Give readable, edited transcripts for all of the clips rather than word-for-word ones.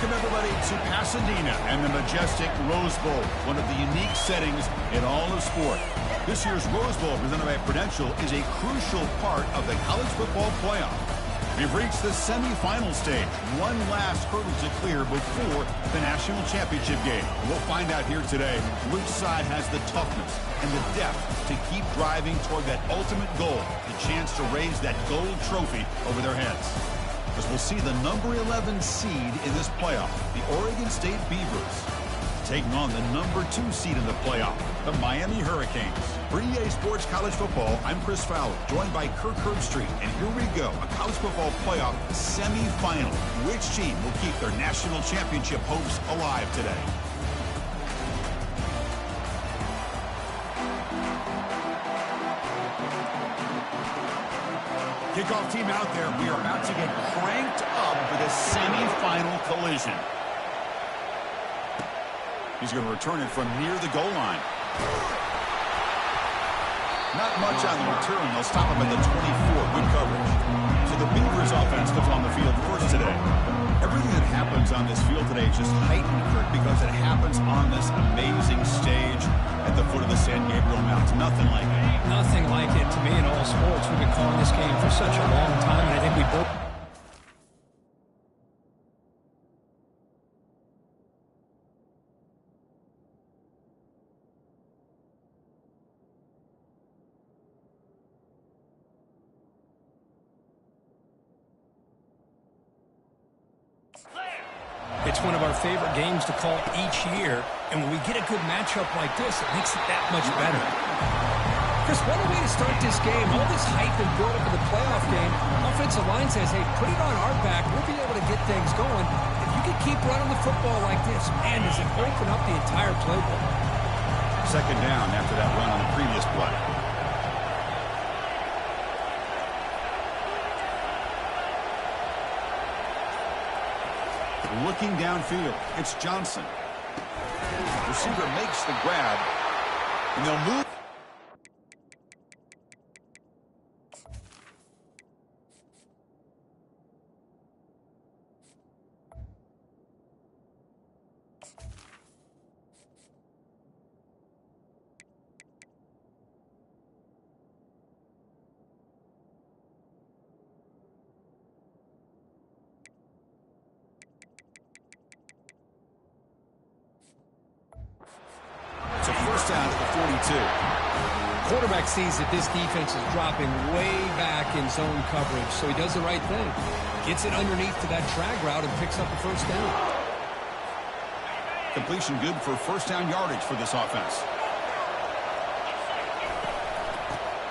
Welcome, everybody, to Pasadena and the majestic Rose Bowl, one of the unique settings in all of sport. This year's Rose Bowl, presented by Prudential, is a crucial part of the college football playoff. We've reached the semifinal stage, one last hurdle to clear before the national championship game. We'll find out here today which side has the toughness and the depth to keep driving toward that ultimate goal, the chance to raise that gold trophy over their heads. As we'll see the number 11 seed in this playoff, the Oregon State Beavers, taking on the number 2 seed in the playoff, the Miami Hurricanes. For EA Sports College Football, I'm Chris Fowler, joined by Kirk Herbstreit. And here we go, a college football playoff semifinal. Which team will keep their national championship hopes alive today? Kickoff team out there. We are about to get cranked up for the semifinal collision. He's going to return it from near the goal line. Not much on the return. They'll stop him at the 24. Good coverage. So the Beavers offense comes on the field first today. Everything that happens on this field today is just heightened, Kirk, because it happens on this amazing stage at the foot of the San Gabriel Mountains. Nothing like it. Nothing like it to me in all sports. We've been calling this game for such a long time, and I think we both... It's one of our favorite games to call each year, and when we get a good matchup like this, it makes it that much better. Chris, what a way to start this game. All this hype and build-up of the playoff game. Offensive line says, hey, put it on our back. We'll be able to get things going. If you can keep running the football like this, man, does it open up the entire playbook. Second down after that run on the previous play. Looking downfield, it's Johnson. Receiver makes the grab, and they'll move. Down at the 42. Quarterback sees that this defense is dropping way back in zone coverage, so he does the right thing. Gets it underneath to that drag route and picks up a first down. Completion good for first down yardage for this offense.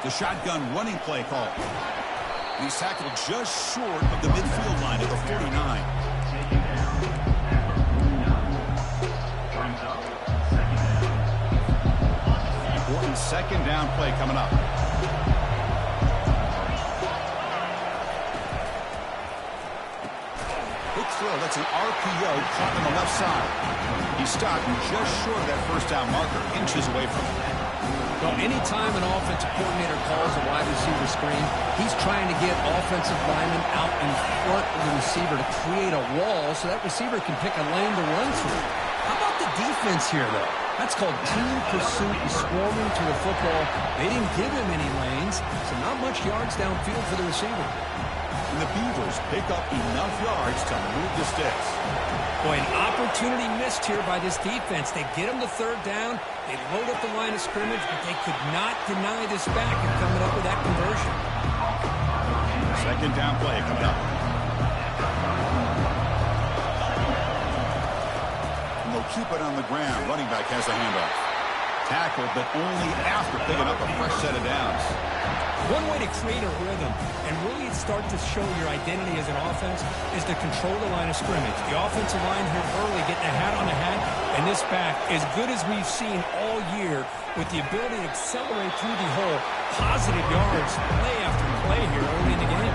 The shotgun running play call. He's tackled just short of the midfield line at the 49. Second down play coming up. Quick throw. That's an RPO caught on the left side. He stopped just short of that first down marker, inches away from it. Well, anytime an offensive coordinator calls a wide receiver screen, he's trying to get offensive linemen out in front of the receiver to create a wall so that receiver can pick a lane to run through. How about the defense here, though? That's called team pursuit and swarming to the football. They didn't give him any lanes, so not much yards downfield for the receiver. And the Beavers pick up enough yards to move the sticks. Boy, an opportunity missed here by this defense. They get him to third down. They load up the line of scrimmage, but they could not deny this back and coming up with that conversion. Second down play coming up. Keep it on the ground. Running back has the handoff. Tackled, but only after picking up a fresh set of downs. One way to create a rhythm and really start to show your identity as an offense is to control the line of scrimmage. The offensive line here early getting a hat on the hat, and this back, as good as we've seen all year, with the ability to accelerate through the hole, positive yards, play after play here early in the game.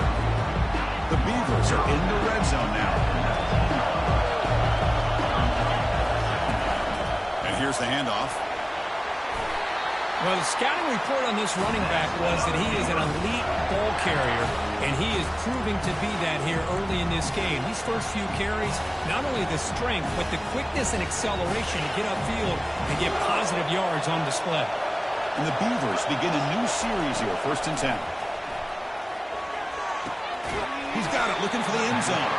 The Beavers are in the red zone now. Here's the handoff. Well, the scouting report on this running back was that he is an elite ball carrier, and he is proving to be that here early in this game. These first few carries, not only the strength, but the quickness and acceleration to get upfield and get positive yards on display. And the Beavers begin a new series here, 1st and 10. He's got it, looking for the end zone.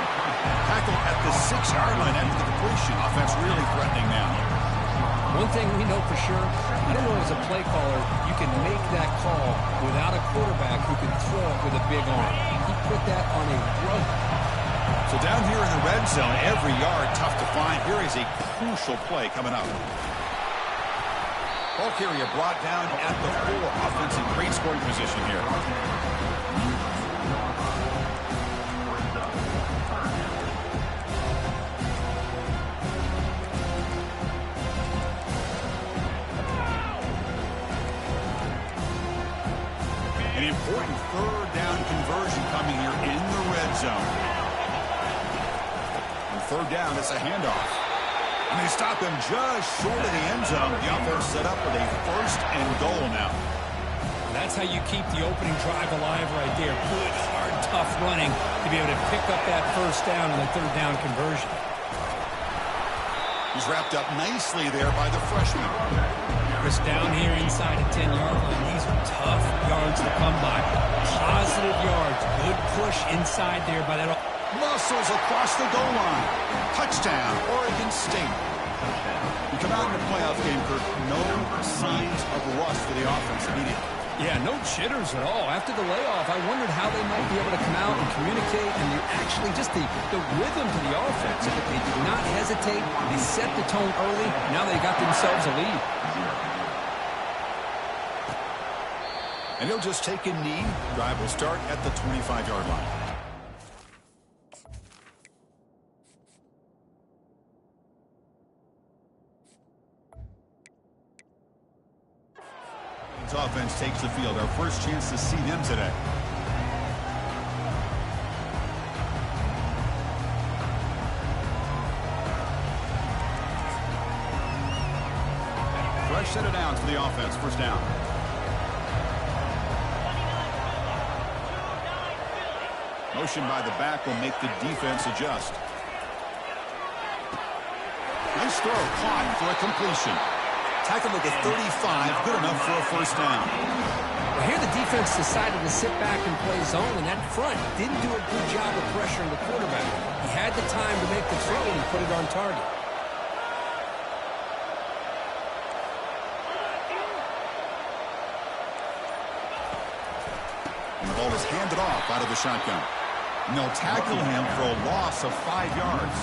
Tackle at the 6-yard line after the completion. Offense really threatening now. One thing we know for sure, I don't know as a play caller, you can make that call without a quarterback who can throw it with a big arm. He put that on a run. So down here in the red zone, every yard tough to find. Here is a crucial play coming up. Ball carrier brought down at the 4. Offense in great scoring position here. An important 3rd down conversion coming here in the red zone. On 3rd down, it's a handoff. And they stop him just short of the end zone. The offense set up with a 1st and goal now. That's how you keep the opening drive alive right there. Good, hard, tough running to be able to pick up that 1st down on the 3rd down conversion. He's wrapped up nicely there by the freshman. Chris, down here inside the 10-yard line, these are tough yards to come by. Positive yards, good push inside there by that. Muscles across the goal line. Touchdown, Oregon State. You come out in the playoff game, Kirk, no signs of rust for the offense immediately. Yeah, no jitters at all. After the layoff, I wondered how they might be able to come out and communicate, and actually just the rhythm to the offense. But they did not hesitate. They set the tone early. Now they got themselves a lead. And he'll just take a knee. Drive will start at the 25-yard line. This offense takes the field. Our first chance to see them today. Fresh set of downs for the offense. 1st down. Motion by the back will make the defense adjust. Nice throw, caught for a completion. Tackle at the 35, good enough for a 1st down. Well, here the defense decided to sit back and play zone, and that front didn't do a good job of pressuring the quarterback. He had the time to make the throw, and he put it on target. And the ball is handed off out of the shotgun. And they'll tackle him for a loss of 5 yards.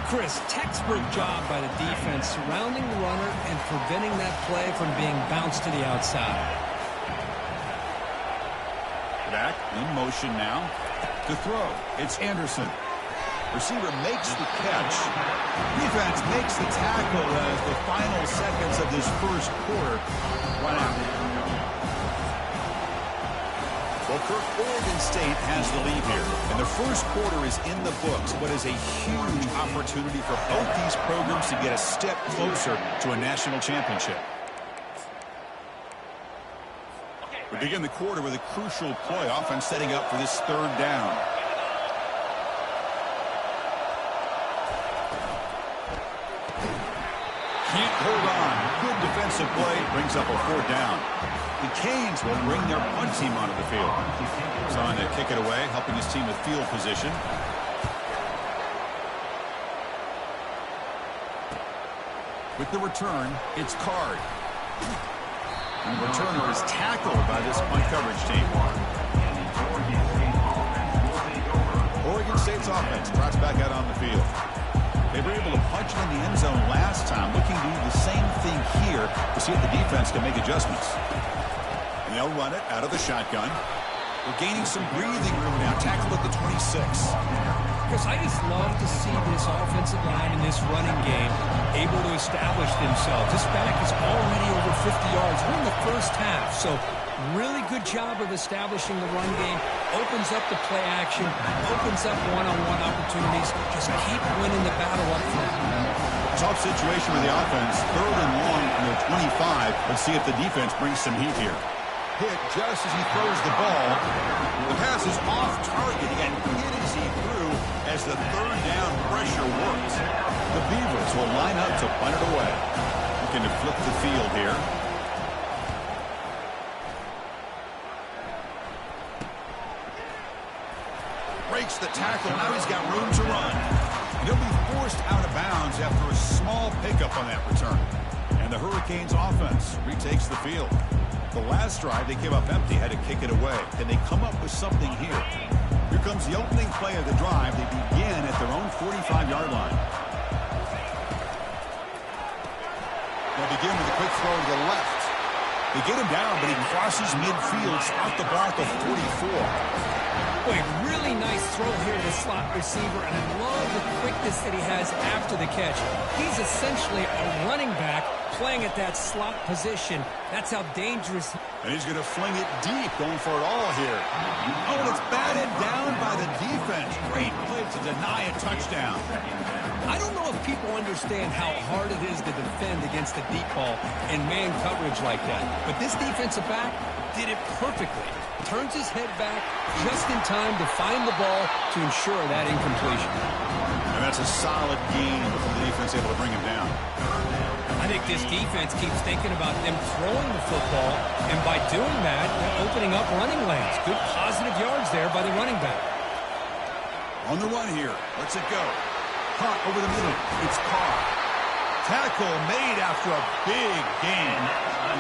Chris, textbook job by the defense surrounding the runner and preventing that play from being bounced to the outside. Back in motion now to throw. It's Anderson. Receiver makes the catch. Defense makes the tackle as the final seconds of this 1st quarter run out. Well, Kirk, Oregon State has the lead here, and the 1st quarter is in the books. What is a huge opportunity for both these programs to get a step closer to a national championship. We begin the quarter with a crucial play. Offense setting up for this 3rd down. Can't hold on. Good defensive play. Brings up a 4th down. The Canes will bring their punt team onto the field. Trying to kick it away, helping his team with field position. With the return, it's Card. And the returner is tackled by this punt coverage team. Oregon State's offense trots back out on the field. They were able to punch it in the end zone last time, looking to do the same thing here to see if the defense can make adjustments. And they'll run it out of the shotgun. We're gaining some breathing room now. Tackle at the 26. Chris, I just love to see this offensive line in this running game able to establish themselves. This back is already over 50 yards. We're in the 1st half, so really good job of establishing the run game. Opens up the play action, opens up one-on-one opportunities. Just keep winning the battle up front. Tough situation with the offense. 3rd and long from their 25. Let's see if the defense brings some heat here. Hit just as he throws the ball. The pass is off target and hit as he threw as the 3rd down pressure works. The Beavers will line up to punt it away. Looking to flip the field here. Breaks the tackle. Now he's got room to run. And he'll be forced out of bounds after a small pickup on that return. And the Hurricanes offense retakes the field. The last drive, they came up empty, had to kick it away. Can they come up with something here? Here comes the opening play of the drive. They begin at their own 45-yard line. They'll begin with a quick throw to the left. They get him down, but he crosses midfield, out the ball at the 44. Boy, really nice throw here to the slot receiver, and I love the quickness that he has after the catch. He's essentially a running back playing at that slot position. That's how dangerous. And he's going to fling it deep, going for it all here. Oh, and it's batted down by the defense. Great play to deny a touchdown. I don't know if people understand how hard it is to defend against a deep ball and man coverage like that. But this defensive back did it perfectly. Turns his head back just in time to find the ball to ensure that incompletion. And that's a solid gain before the defense able to bring him down. I think this defense keeps thinking about them throwing the football, and by doing that, they're opening up running lanes. Good positive yards there by the running back. On the run here. Let's it go. Caught over the middle. It's Carr. Tackle made after a big gain.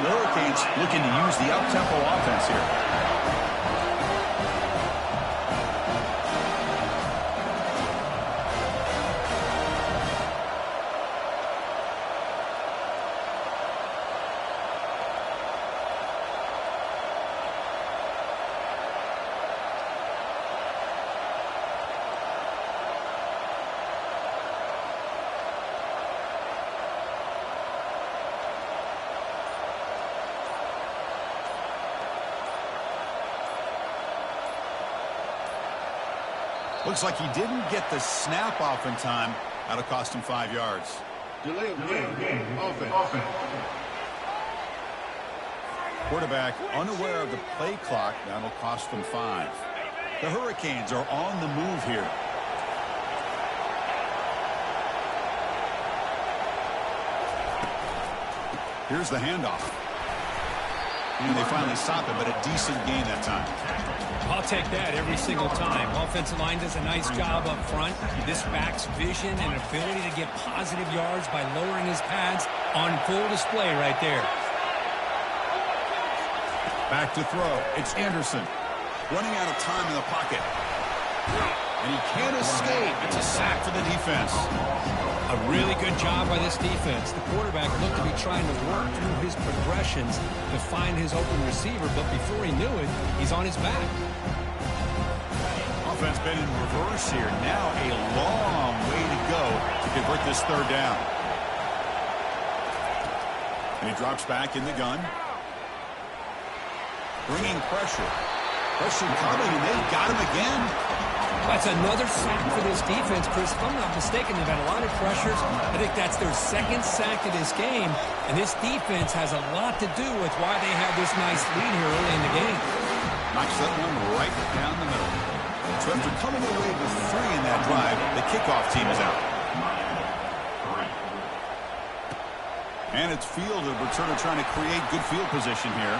The Hurricanes looking to use the up-tempo offense here. Looks like he didn't get the snap off in time. That'll cost him 5 yards. Delay of game. Offense. Quarterback unaware of the play clock. That'll cost them 5. The Hurricanes are on the move here. Here's the handoff. And they finally stop it, but a decent gain that time. I'll take that every single time. Offensive line does a nice job up front. This back's vision and ability to get positive yards by lowering his pads on full display right there. Back to throw. It's Anderson. Running out of time in the pocket. And he can't escape. It's a sack for the defense. A really good job by this defense. The quarterback looked to be trying to work through his progressions to find his open receiver, but before he knew it, he's on his back. Offense been in reverse here. Now a long way to go to convert this 3rd down. And he drops back in the gun. Bringing pressure. Pressure coming, and they got him again. That's another sack for this defense, Chris. If I'm not mistaken, they've had a lot of pressures. I think that's their 2nd sack of this game. And this defense has a lot to do with why they have this nice lead here early in the game. Knocks that one right down the middle. So after coming away with 3 in that drive, the kickoff team is out. And it's Fielder, returner trying to create good field position here.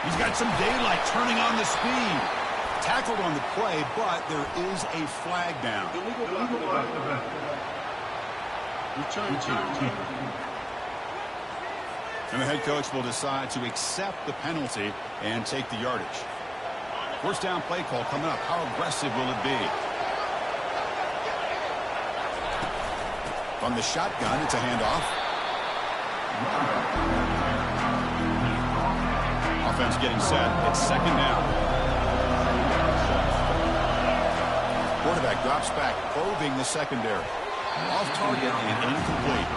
He's got some daylight turning on the speed. Tackled on the play, but there is a flag down. And the head coach will decide to accept the penalty and take the yardage. 1st down play call coming up. How aggressive will it be? From the shotgun, it's a handoff. Offense getting set. It's 2nd down. Quarterback drops back, probing the secondary. Off target and incomplete.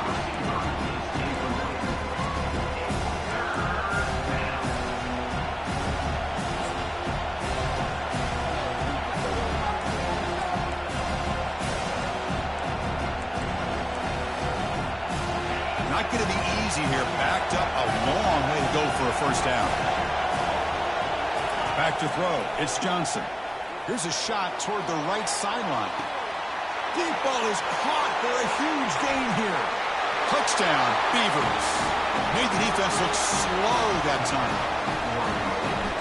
picked up a long way to go for a first down. Back to throw. It's Johnson. Here's a shot toward the right sideline. Deep ball is caught for a huge gain here. Touchdown, Beavers. Made the defense look slow that time.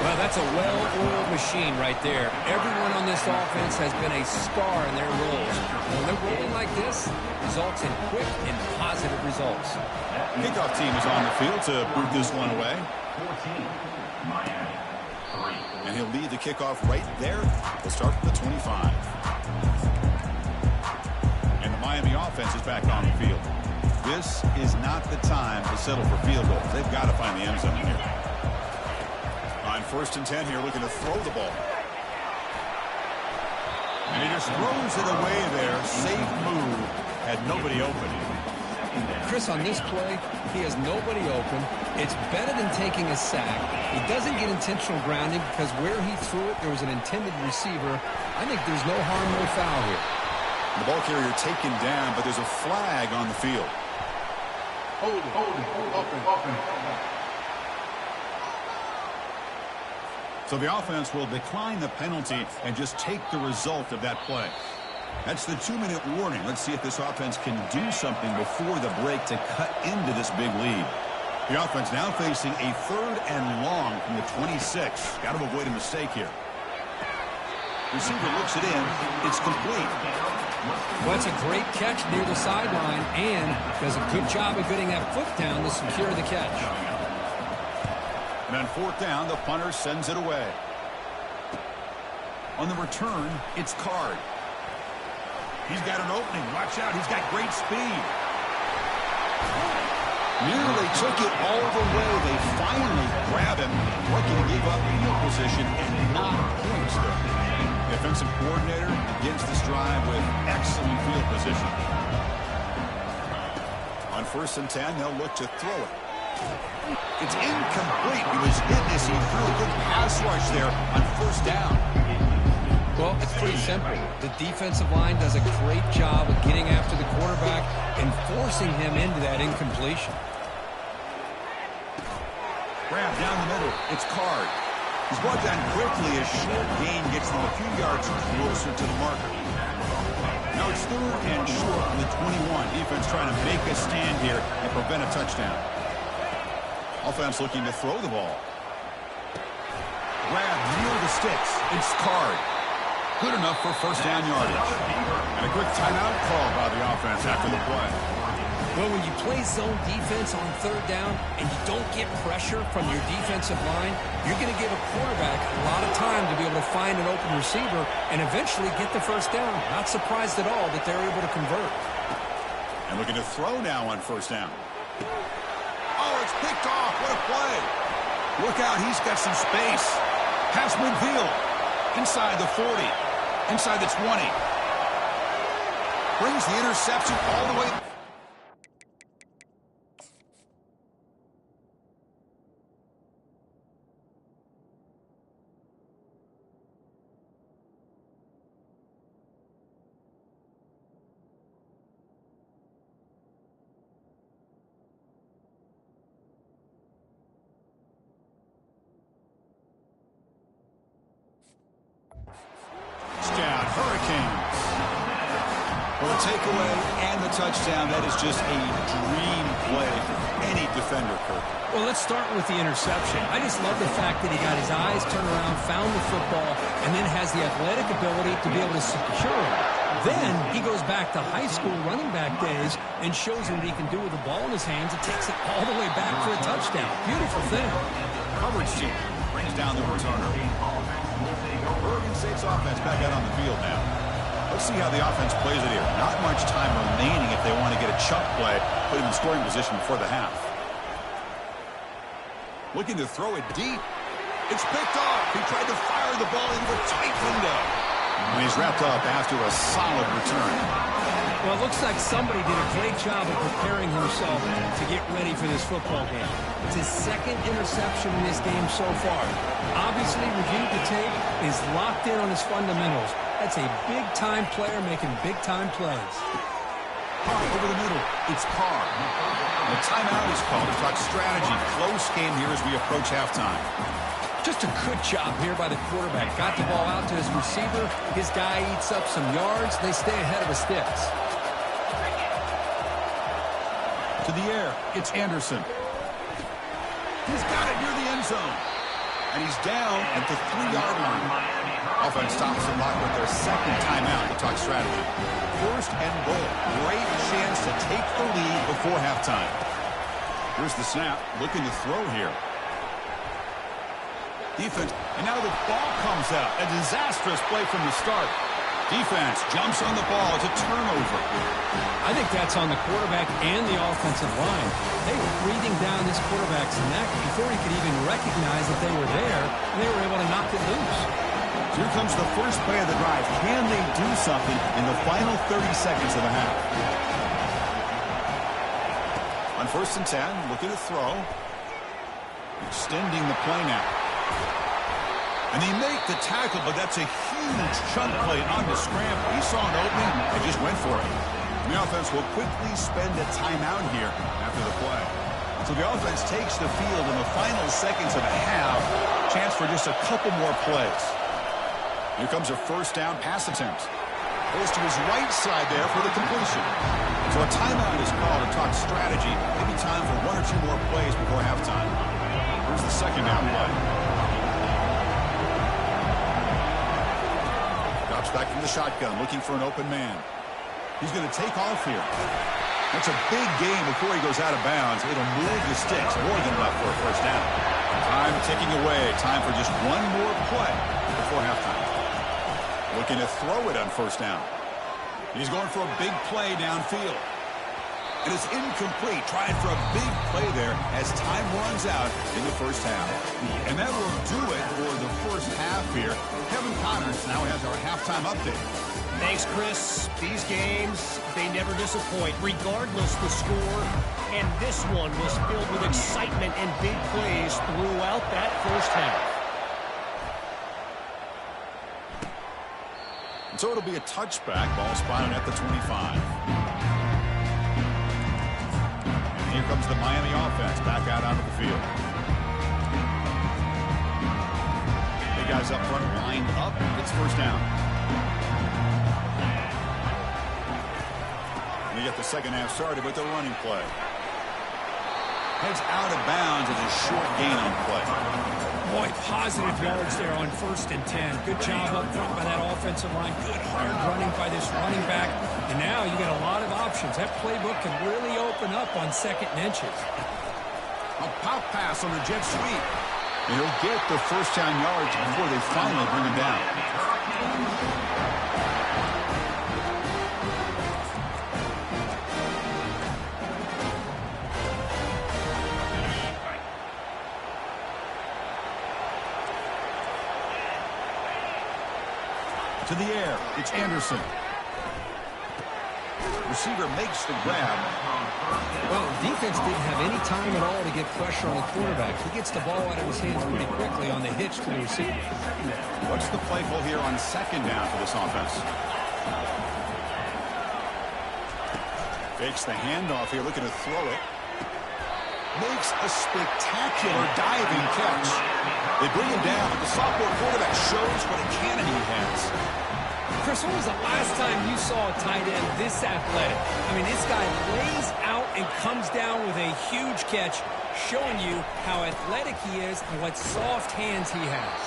Well, that's a well-oiled machine right there. Everyone on this offense has been a star in their roles. When they're rolling like this, results in quick and positive results. Kickoff team is on the field to boot this one away. And he'll lead the kickoff right there. We'll start from the 25. And the Miami offense is back on the field. This is not the time to settle for field goals. They've got to find the end zone here. On 1st and 10 here, looking to throw the ball. And he just throws it away there. Safe move. Had nobody open. Chris, on this play, he has nobody open. It's better than taking a sack. He doesn't get intentional grounding because where he threw it, there was an intended receiver. I think there's no harm, no foul here. The ball carrier taken down, but there's a flag on the field. Hold it. So the offense will decline the penalty and just take the result of that play. That's the 2-minute warning. Let's see if this offense can do something before the break to cut into this big lead. The offense now facing a 3rd and long from the 26. Got to avoid a mistake here. Receiver looks it in. It's complete. Well, it's a great catch near the sideline and does a good job of getting that foot down to secure the catch. And on 4th down, the punter sends it away. On the return, it's Card. He's got an opening. Watch out. He's got great speed. Nearly took it all the way. They finally grab him. Lucky to give up field position and not points there. Defensive coordinator begins this drive with excellent field position. On 1st and 10, they'll look to throw it. It's incomplete. He was hit as he threw a good pass rush there on 1st down. Well, it's pretty simple. The defensive line does a great job of getting after the quarterback and forcing him into that incompletion. Grab down the middle. It's Card. He's brought down quickly as short gain gets them a few yards closer to the marker. Now it's 3rd and short from the 21. Defense trying to make a stand here and prevent a touchdown. Offense looking to throw the ball. Grab near the sticks. It's Card. Good enough for 1st down yardage. And a quick timeout call by the offense after the play. Well, when you play zone defense on 3rd down and you don't get pressure from your defensive line, you're going to give a quarterback a lot of time to be able to find an open receiver and eventually get the 1st down. Not surprised at all that they're able to convert. And looking to throw now on 1st down. Oh, it's picked off. What a play. Look out. He's got some space. Pass midfield. Inside the 40. Inside the 20. Brings the interception all the way. Hurricanes. Well, the takeaway and the touchdown, that is just a dream play for any defender, Kirk. Well, let's start with the interception. I just love the fact that he got his eyes turned around, found the football, and then has the athletic ability to be able to secure it. Then he goes back to high school running back days and shows him what he can do with the ball in his hands and takes it all the way back for a touchdown. Beautiful thing. Coverage team brings down the returner. Oregon State's offense back out on the field now. Let's see how the offense plays it here. Not much time remaining if they want to get a chunk play, put him in scoring position before the half. Looking to throw it deep. It's picked off. He tried to fire the ball into a tight window. And he's wrapped up after a solid return. Well, it looks like somebody did a great job of preparing himself to get ready for this football game. It's his 2nd interception in this game so far. Obviously, reviewed the tape, is locked in on his fundamentals. That's a big-time player making big-time plays. Carr over the middle. It's Carr. The timeout is called to talk strategy. Close game here as we approach halftime. Just a good job here by the quarterback. Got the ball out to his receiver. His guy eats up some yards. They stay ahead of the sticks. To the air, it's Anderson. He's got it near the end zone. And he's down at the 3-yard line. Offense stops the clock with their second timeout to talk strategy. First and goal. Great chance to take the lead before halftime. Here's the snap. Looking to throw here. Defense, and now the ball comes out. A disastrous play from the start. Defense jumps on the ball. It's a turnover. I think that's on the quarterback and the offensive line. They were breathing down this quarterback's neck before he could even recognize that they were there, and they were able to knock it loose. So here comes the first play of the drive. Can they do something in the final 30 seconds of the half? On 1st and 10, looking to throw. Extending the play now. And they make the tackle, but that's a huge chunk play on the scramble. He saw an opening and just went for it. The offense will quickly spend a timeout here after the play. So the offense takes the field in the final seconds of a half. Chance for just a couple more plays. Here comes a first down pass attempt. Goes to his right side there for the completion. So a timeout is called to talk strategy. Maybe time for 1 or 2 more plays before halftime. Here's the second down play. Back from the shotgun, looking for an open man. He's going to take off here. That's a big gain before he goes out of bounds. It'll move the sticks more than enough for a first down. Time ticking away. Time for just one more play before halftime. Looking to throw it on first down. He's going for a big play downfield. And it's incomplete, trying for a big play there as time runs out in the first half. And that will do it for the first half here. Kevin Connors now has our halftime update. Thanks, Chris. These games, they never disappoint, regardless the score. And this one was filled with excitement and big plays throughout that first half. And so it'll be a touchback, ball spotted at the 25. Here comes the Miami offense back out onto the field. The guys up front lined up. It's first down. And you get the second half started with the running play. Heads out of bounds as a short gain on play. Boy, positive yards there on 1st and 10. Good job up front by that offensive line. Good hard running by this running back. And now you got a lot of options. That playbook can really open up on 2nd and inches. A pop pass on the jet sweep. And he'll get the first down yards before they finally bring him down. To the air, it's Anderson. Receiver makes the grab. Well, defense didn't have any time at all to get pressure on the quarterback. He gets the ball out of his hands pretty quickly on the hitch to the receiver. What's the play call here on 2nd down for this offense? Fakes the handoff here, looking to throw it. Makes a spectacular diving catch. They bring him down, but the sophomore quarterback shows what a cannon he has. Chris, when was the last time you saw a tight end this athletic? I mean, this guy lays out and comes down with a huge catch, showing you how athletic he is and what soft hands he has.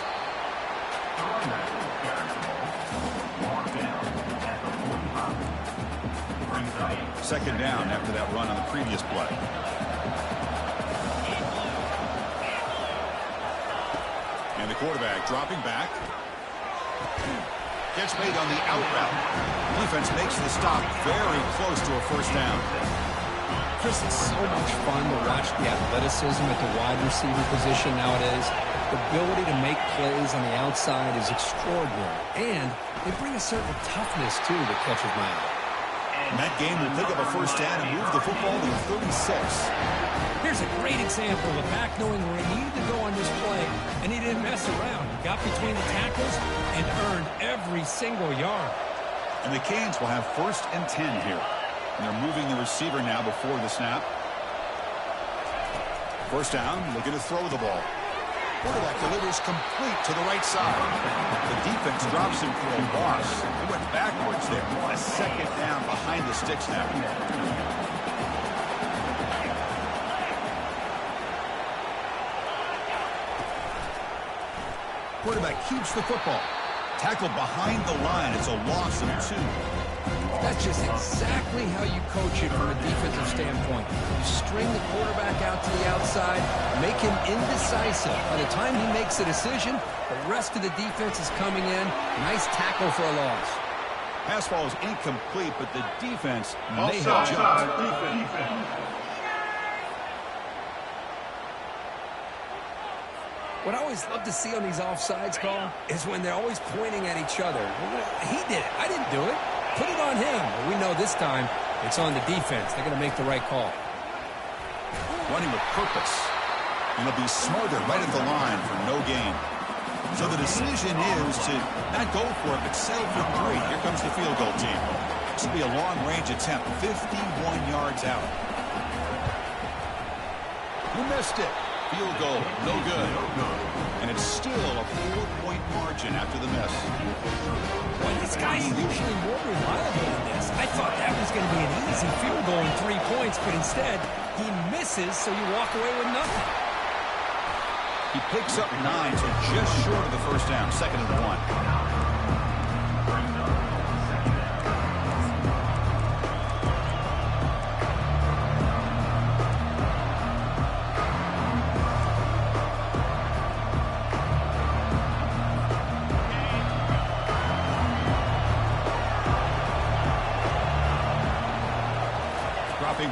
Second down after that run on the previous play. And the quarterback dropping back. Gets made on the out route. Defense makes the stop very close to a first down. Chris, it's so much fun to watch the athleticism at the wide receiver position nowadays. The ability to make plays on the outside is extraordinary. And they bring a certain toughness, too, that catches my eye. And that game will pick up a first down and move the football to 36. Here's a great example of a back knowing where he needed to go on this play, and he didn't mess around. He got between the tackles and earned every single yard. And the Canes will have 1st and 10 here. And they're moving the receiver now before the snap. First down, looking to throw the ball. Quarterback delivers complete to the right side. The defense drops him for a loss. They went backwards there. A second down behind the sticks now. Quarterback keeps the football. Tackled behind the line. It's a loss of 2. That's just exactly how you coach it from a defensive standpoint. You string the quarterback out to the outside, make him indecisive. By the time he makes a decision, the rest of the defense is coming in. Nice tackle for a loss. Pass ball is incomplete, but the defense may have jumped. What I always love to see on these offsides call is when they're always pointing at each other. He did it. I didn't do it. Put it on him. We know this time it's on the defense. They're going to make the right call. Running with purpose. And they'll be smarter right at the line for no gain. So the decision is to not go for it, but settle for 3. Here comes the field goal team. This will be a long-range attempt, 51 yards out. You missed it. Field goal, no good. And it's still a 4-point margin after the miss. Well, this guy's usually more reliable than this. I thought that was going to be an easy field goal and 3 points, but instead he misses, so you walk away with nothing. He picks up 9, so just short of the first down, 2nd and 1.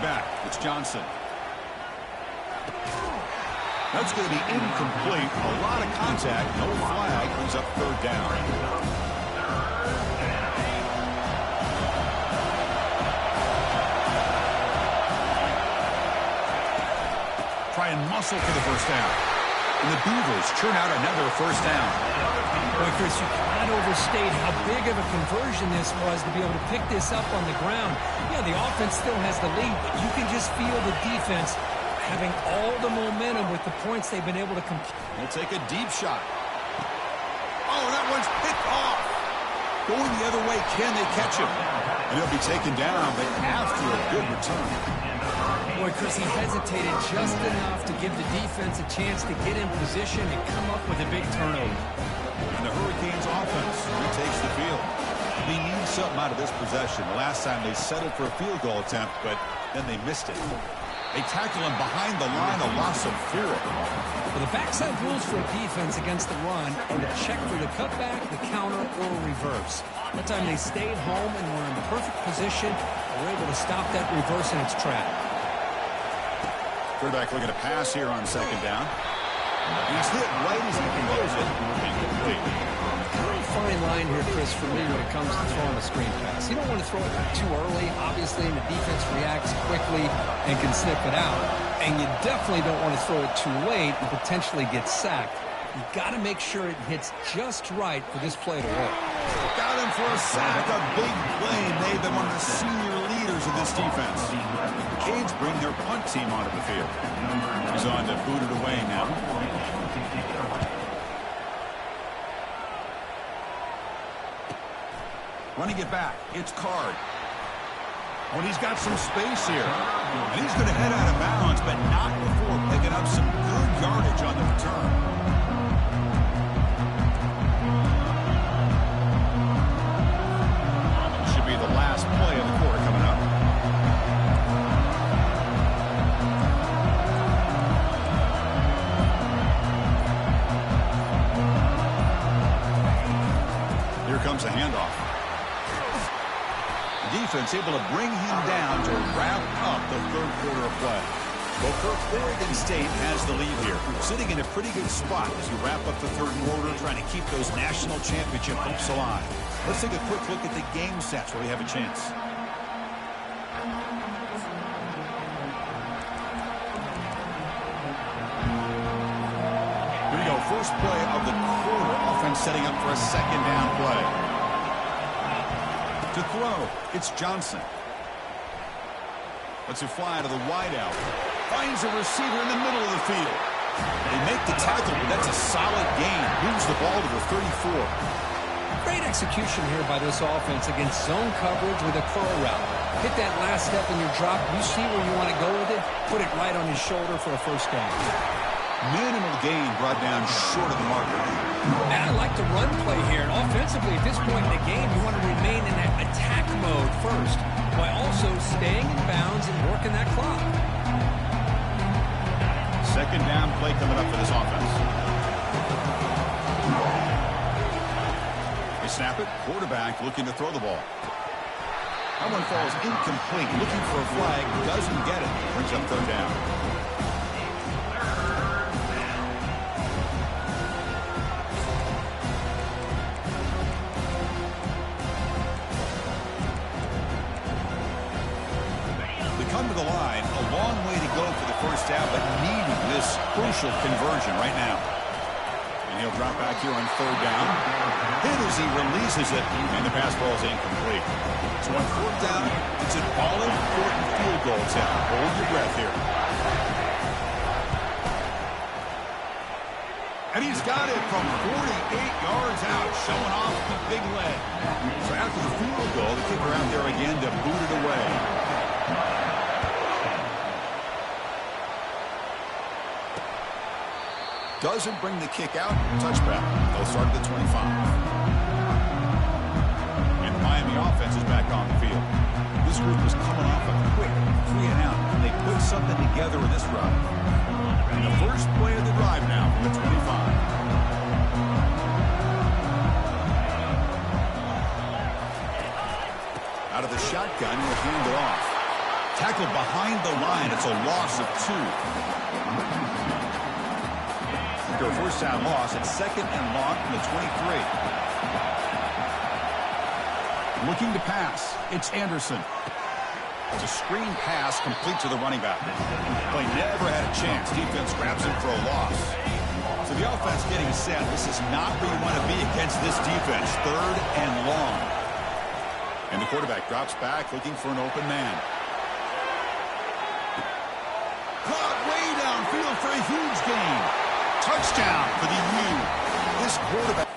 Back. It's Johnson. That's going to be incomplete. A lot of contact. No flag. Brings up 3rd down. Try and muscle for the first down. And the Beavers churn out another first down. Boy, Chris, you cannot overstate how big of a conversion this was to be able to pick this up on the ground. Yeah, the offense still has the lead, but you can just feel the defense having all the momentum with the points they've been able to complete. We'll take a deep shot. Oh, that one's picked off. Going the other way, can they catch him? And he'll be taken down, but after a good return. Boy, Chris, he hesitated just enough to give the defense a chance to get in position and come up with a big turnover. And the Hurricanes offense retakes the field. They need something out of this possession. The last time they settled for a field goal attempt, but then they missed it. They tackle him behind the line, a loss of 4. Well, the backside rules for a defense against the run are to check for the cutback, the counter, or reverse. That time they stayed home and were in perfect position and were able to stop that reverse in its track. Quarterback looking to pass here on 2nd down. He's hit right as he throws it. Incomplete. Very fine line here, Chris, for me when it comes to throwing a screen pass. You don't want to throw it too early, obviously, and the defense reacts quickly and can sniff it out. And you definitely don't want to throw it too late and potentially get sacked. You've got to make sure it hits just right for this play to work. Got him for a sack, a big play. They've been one of the senior leaders of this defense. The Canes bring their punt team onto the field. He's on to boot it away now. Running it back, it's Card. Oh, and he's got some space here. And he's going to head out of bounds, but not before picking up some good yardage on the return. Should be the last play of the quarter coming up. Here comes a handoff. Defense able to bring him down to wrap up the 3rd quarter of play. Well, Kirk, Oregon State has the lead here, sitting in a pretty good spot as you wrap up the 3rd quarter, trying to keep those national championship hopes alive. Let's take a quick look at the game stats where we have a chance. Here we go, first play of the quarter. Offense setting up for a 2nd down play. To throw, it's Johnson. Lets it fly to the wideout. Finds a receiver in the middle of the field. They make the tackle, but that's a solid gain. Moves the ball to the 34. Great execution here by this offense against zone coverage with a curl route. Hit that last step in your drop. You see where you want to go with it, put it right on his shoulder for a first down. Minimal gain brought down short of the marker. And I like the run play here. And offensively, at this point in the game, you want to remain in that attack mode first, while also staying in bounds and working that clock. Second down play coming up for this offense. They snap it. Quarterback looking to throw the ball. That one falls incomplete. Looking for a flag. Doesn't get it. Brings up third down. Come to the line, a long way to go for the first down, but needing this crucial conversion right now. And he'll drop back here on third down. Hit as he releases it, and the pass ball is incomplete. So on fourth down, it's an all-important field goal attempt. Hold your breath here. And he's got it from 48 yards out, showing off the big leg. So after the field goal, the kicker out there again to boot it away. Doesn't bring the kick out. Touchback. They'll start at the 25. And the Miami offense is back on the field. This group was coming off a quick 3-and-out, and they put something together in this drive. And the first play of the drive now from the 25. Out of the shotgun, he'll hand it off. Tackled behind the line. It's a loss of 2. After a first down loss, it's second and long from the 23. Looking to pass. It's Anderson. It's a screen pass complete to the running back. Play never had a chance. Defense grabs him for a loss. So the offense getting set. This is not where you want to be against this defense. Third and long. And the quarterback drops back looking for an open man. Caught way downfield for a huge gain. Touchdown for the U. This quarterback.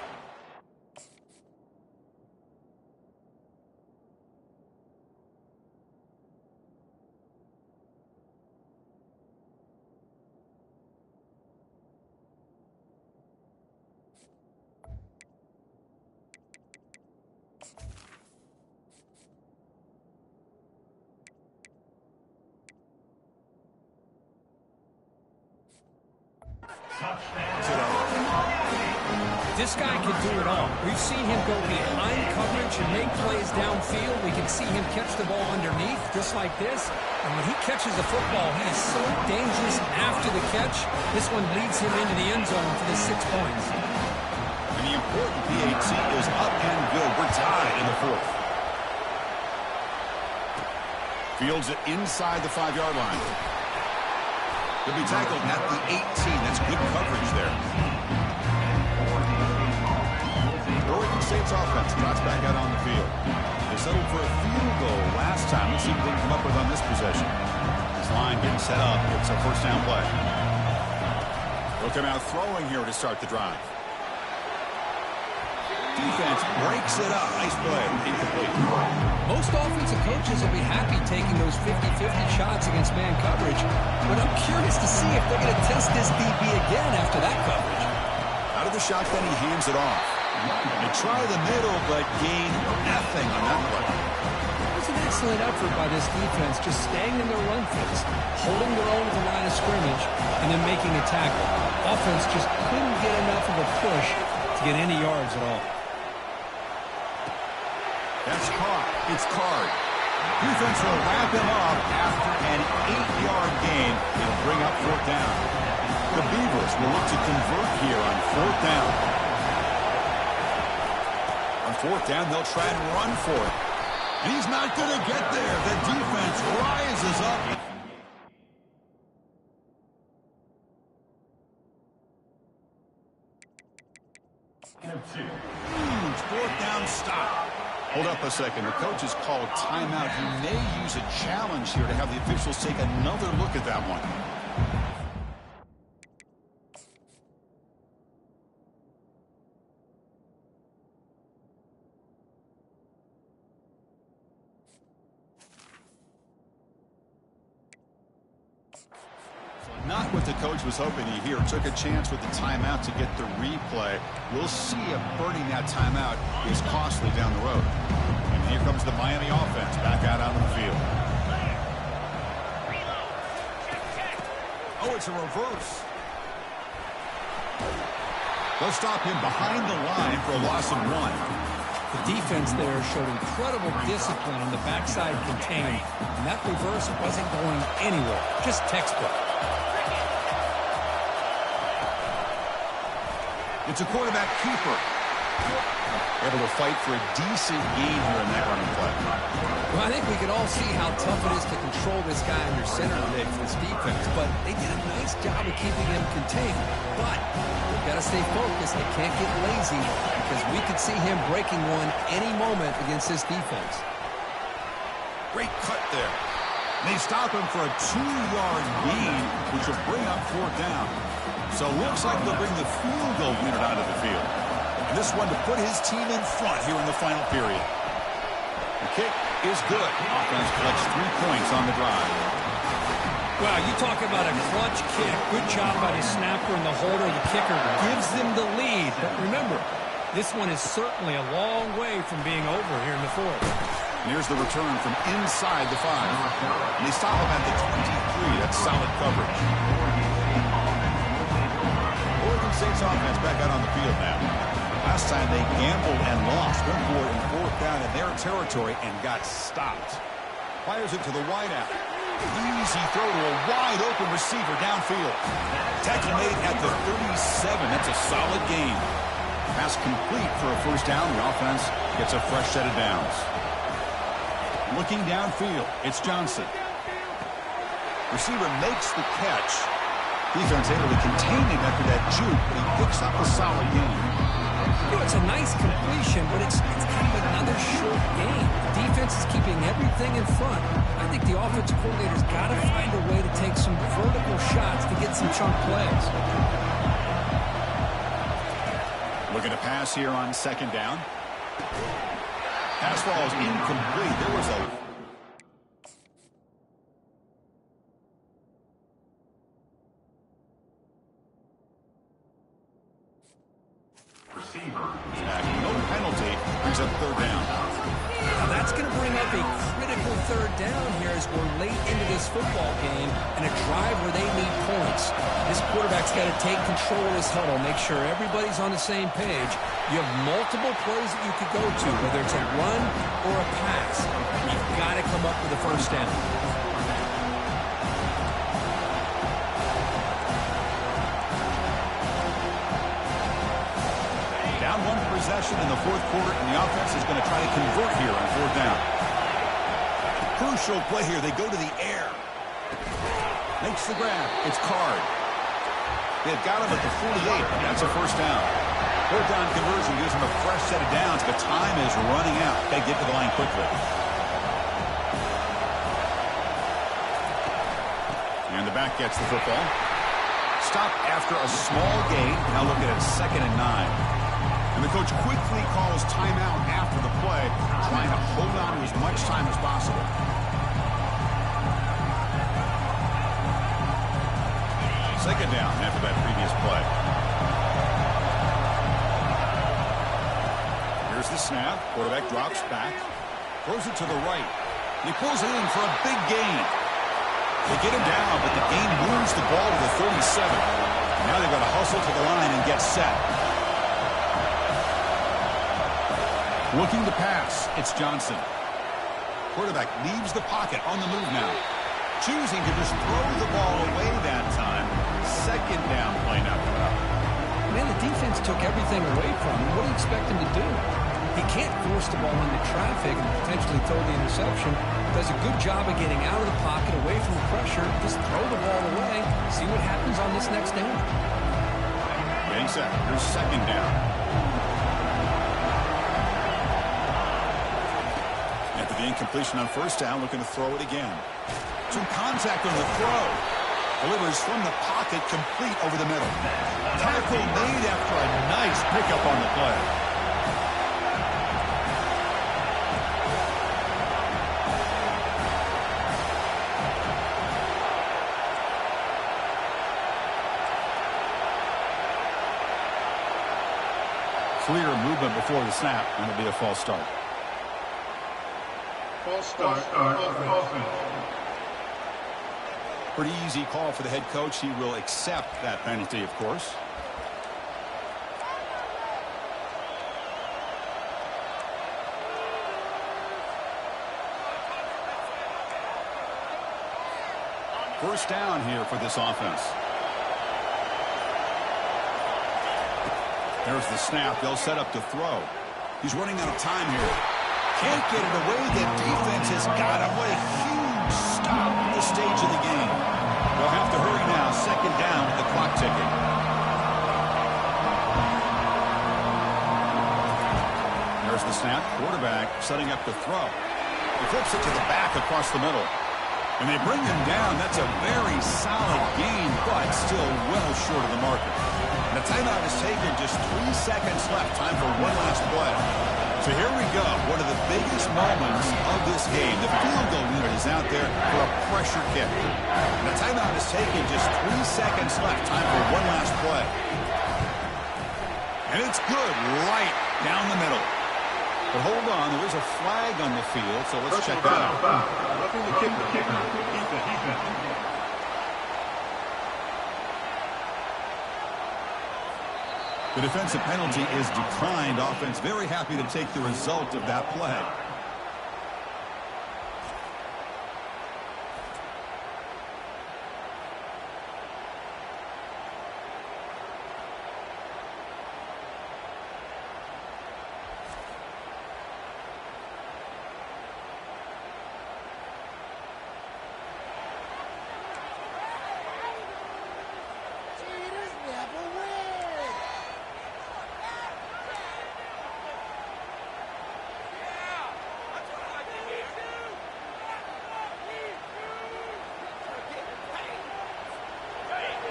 This guy can do it all. We've seen him go behind coverage and make plays downfield. We can see him catch the ball underneath, just like this. And when he catches the football, he is so dangerous after the catch. This one leads him into the end zone for the 6 points. And the important PAT is up and good. We're tied in the fourth. Fields it inside the 5-yard line. He'll be tackled at the 18. That's good coverage there. Oregon State's offense drops back out on the field. They settled for a field goal last time. Let's see what they can come up with on this possession. This line getting set up. It's a first down play. They'll come out throwing here to start the drive. Defense breaks it up. Nice play. Incomplete. Most offensive coaches will be happy taking those 50-50 shots against man coverage, but I'm curious to see if they're going to test this DB again after that coverage. Out of the shotgun, he hands it off. They try the middle, but gain nothing on that play. It was an excellent effort by this defense, just staying in their run fits, holding their own at the line of scrimmage, and then making a tackle. Offense just couldn't get enough of a push to get any yards at all. That's caught. It's Card. Defense will wrap him up after an 8-yard gain. It'll bring up fourth down. The Beavers will look to convert here on fourth down. On fourth down, they'll try and run for it. And he's not going to get there. The defense rises up. Huge fourth down stop. Hold up a second. The coach has called timeout. He may use a challenge here to have the officials take another look at that one. Not what the coach was hoping to hear. Took a chance with the timeout to get the replay. We'll see if burning that timeout is costly down the road. And here comes the Miami offense back out onto the field. Oh, it's a reverse. They'll stop him behind the line for a loss of 1. The defense there showed incredible discipline on the backside contained. And that reverse wasn't going anywhere. Just textbook. It's a quarterback keeper. Able to fight for a decent gain here in that running play. Well, I think we can all see how tough it is to control this guy under center today for this defense. But they did a nice job of keeping him contained. But they've got to stay focused. They can't get lazy because we could see him breaking one any moment against this defense. Great cut there. They stop him for a 2-yard gain, which will bring up 4th down. So it looks like they'll bring the field goal unit onto the field. And this one to put his team in front here in the final period. The kick is good. Offense collects 3 points on the drive. Wow, you talk about a clutch kick. Good job by the snapper and the holder. The kicker gives them the lead. But remember, this one is certainly a long way from being over here in the 4th. And here's the return from inside the 5. And they stop him at the 23. That's solid coverage. Oregon State's offense back out on the field now. Last time they gambled and lost. Went for it in 4th down in their territory and got stopped. Fires it to the wideout. Easy throw to a wide-open receiver downfield. Tackle made at the 37. That's a solid gain. Pass complete for a 1st down. The offense gets a fresh set of downs. Looking downfield, it's Johnson. Receiver makes the catch. Defense able to contain him after that juke, but he picks up a solid gain. You know, it's a nice completion, but it's kind of another short game. The defense is keeping everything in front. I think the offensive coordinator's got to find a way to take some vertical shots to get some chunk plays. Looking to pass here on 2nd down. Pass ball is incomplete. There was a no penalty. Brings up 3rd down. Now that's going to bring up a critical 3rd down here as we're late into this football game and a drive where they need points. This quarterback's got to take control of this huddle, make sure everybody's on the same page. You have multiple plays that you could go to, whether it's a run or a pass. You've got to come up with a 1st down. Down 1 possession in the 4th quarter, and the offense is going to try to convert here on 4th down. Crucial play here. They go to the air. Makes the grab. It's Card. They've got him at the 48. That's a 1st down. 4th down conversion gives them a fresh set of downs, but time is running out. They get to the line quickly. And the back gets the football. Stop after a small gain. Now looking at 2nd and 9. And the coach quickly calls timeout after the play, trying to hold on to as much time as possible. Second down after that previous play. Here's the snap. Quarterback drops back. Throws it to the right. He pulls it in for a big gain. They get him down, but the gain moves the ball to the 37. Now they've got to hustle to the line and get set. Looking to pass, it's Johnson. Quarterback leaves the pocket on the move now. Choosing to just throw the ball away that time. 2nd down play now coming up. Man, the defense took everything away from him. What do you expect him to do? He can't force the ball into traffic and potentially throw the interception. Does a good job of getting out of the pocket, away from the pressure. Just throw the ball away. See what happens on this next down. Getting set. Here's 2nd down. the incompletion on first down, looking to throw it again. Some contact on the throw. Delivers from the pocket, complete over the middle. Tackle made after a nice pickup on the play. Clear movement before the snap, and it'll be a false start. False start. Offense. Pretty easy call for the head coach. He will accept that penalty, of course. First down here for this offense. There's the snap. They'll set up to throw. He's running out of time here. Can't get it away. The defense has got him. What a huge stop at this stage of the game. They'll have to hurry now. Second down with the clock ticking. There's the snap. Quarterback setting up to throw. He flips it to the back across the middle. And they bring him down. That's a very solid gain, but still well short of the marker. The timeout is taken. Just 3 seconds left. Time for one last play. So here we go. One of the biggest moments of this game. The field goal unit is out there for a pressure kick. The timeout is taken. Just 3 seconds left. Time for one last play. And it's good right down the middle. But hold on. There is a flag on the field, so let's check that out. Roughing the kicker. Defense. The defensive penalty is declined. Offense very happy to take the result of that play.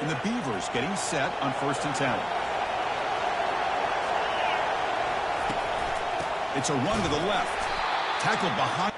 And the Beavers getting set on 1st and 10. It's a run to the left. Tackled behind.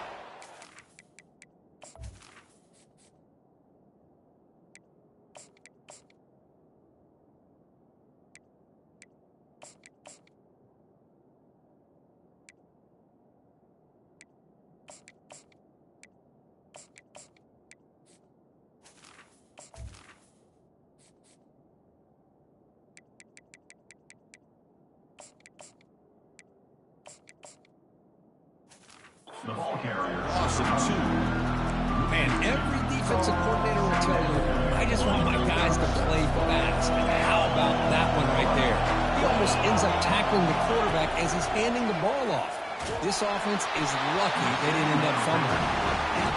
The ball carrier. Awesome, too. Man, every defensive coordinator will tell you, I just want my guys to play fast. And how about that one right there? He almost ends up tackling the quarterback as he's handing the ball off. This offense is lucky they didn't end up fumbling.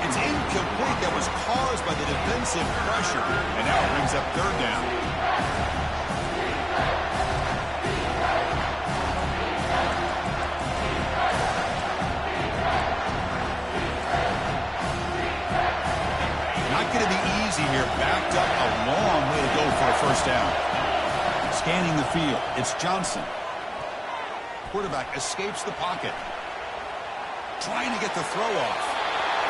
It's incomplete. That was caused by the defensive pressure. And now it brings up 3rd down. Not going to be easy here. Backed up a long way to go for a 1st down. Scanning the field. It's Johnson. Quarterback escapes the pocket. Trying to get the throw off.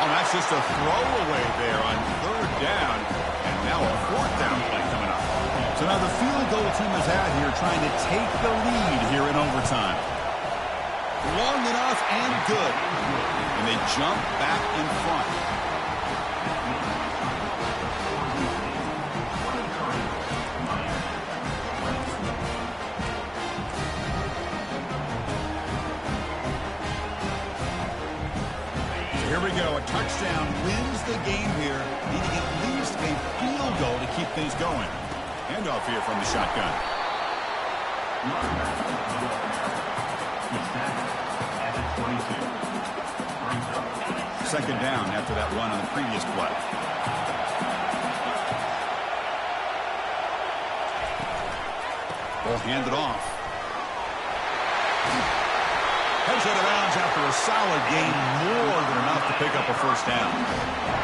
Oh, that's just a throwaway there on 3rd down. And now a 4th down play coming up. So now the field goal team is out here trying to take the lead here in overtime. Long enough and good. And they jump back in front. Here we go. A touchdown wins the game here. Needing at least a field goal to keep things going. Handoff here from the shotgun. Second down after that run on the previous play. Ball handed off. Heads out of bounds after a solid gain, more than enough to pick up a first down.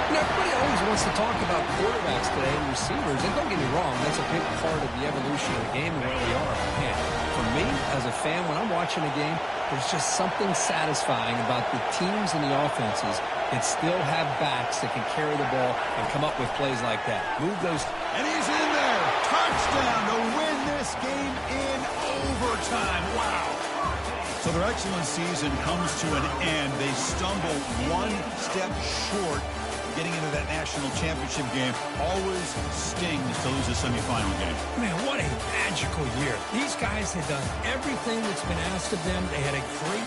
Everybody always wants to talk about quarterbacks today and receivers, and don't get me wrong, that's a big part of the evolution of the game and where we are. Man, for me, as a fan, when I'm watching a game, there's just something satisfying about the teams and the offenses that still have backs that can carry the ball and come up with plays like that. Move those. And he's in there. Touchdown to win this game in overtime. Wow. So their excellent season comes to an end. They stumble one step short getting into that national championship game. Always stings to lose a semifinal game. Man, what a magical year. These guys had done everything that's been asked of them. They had a great...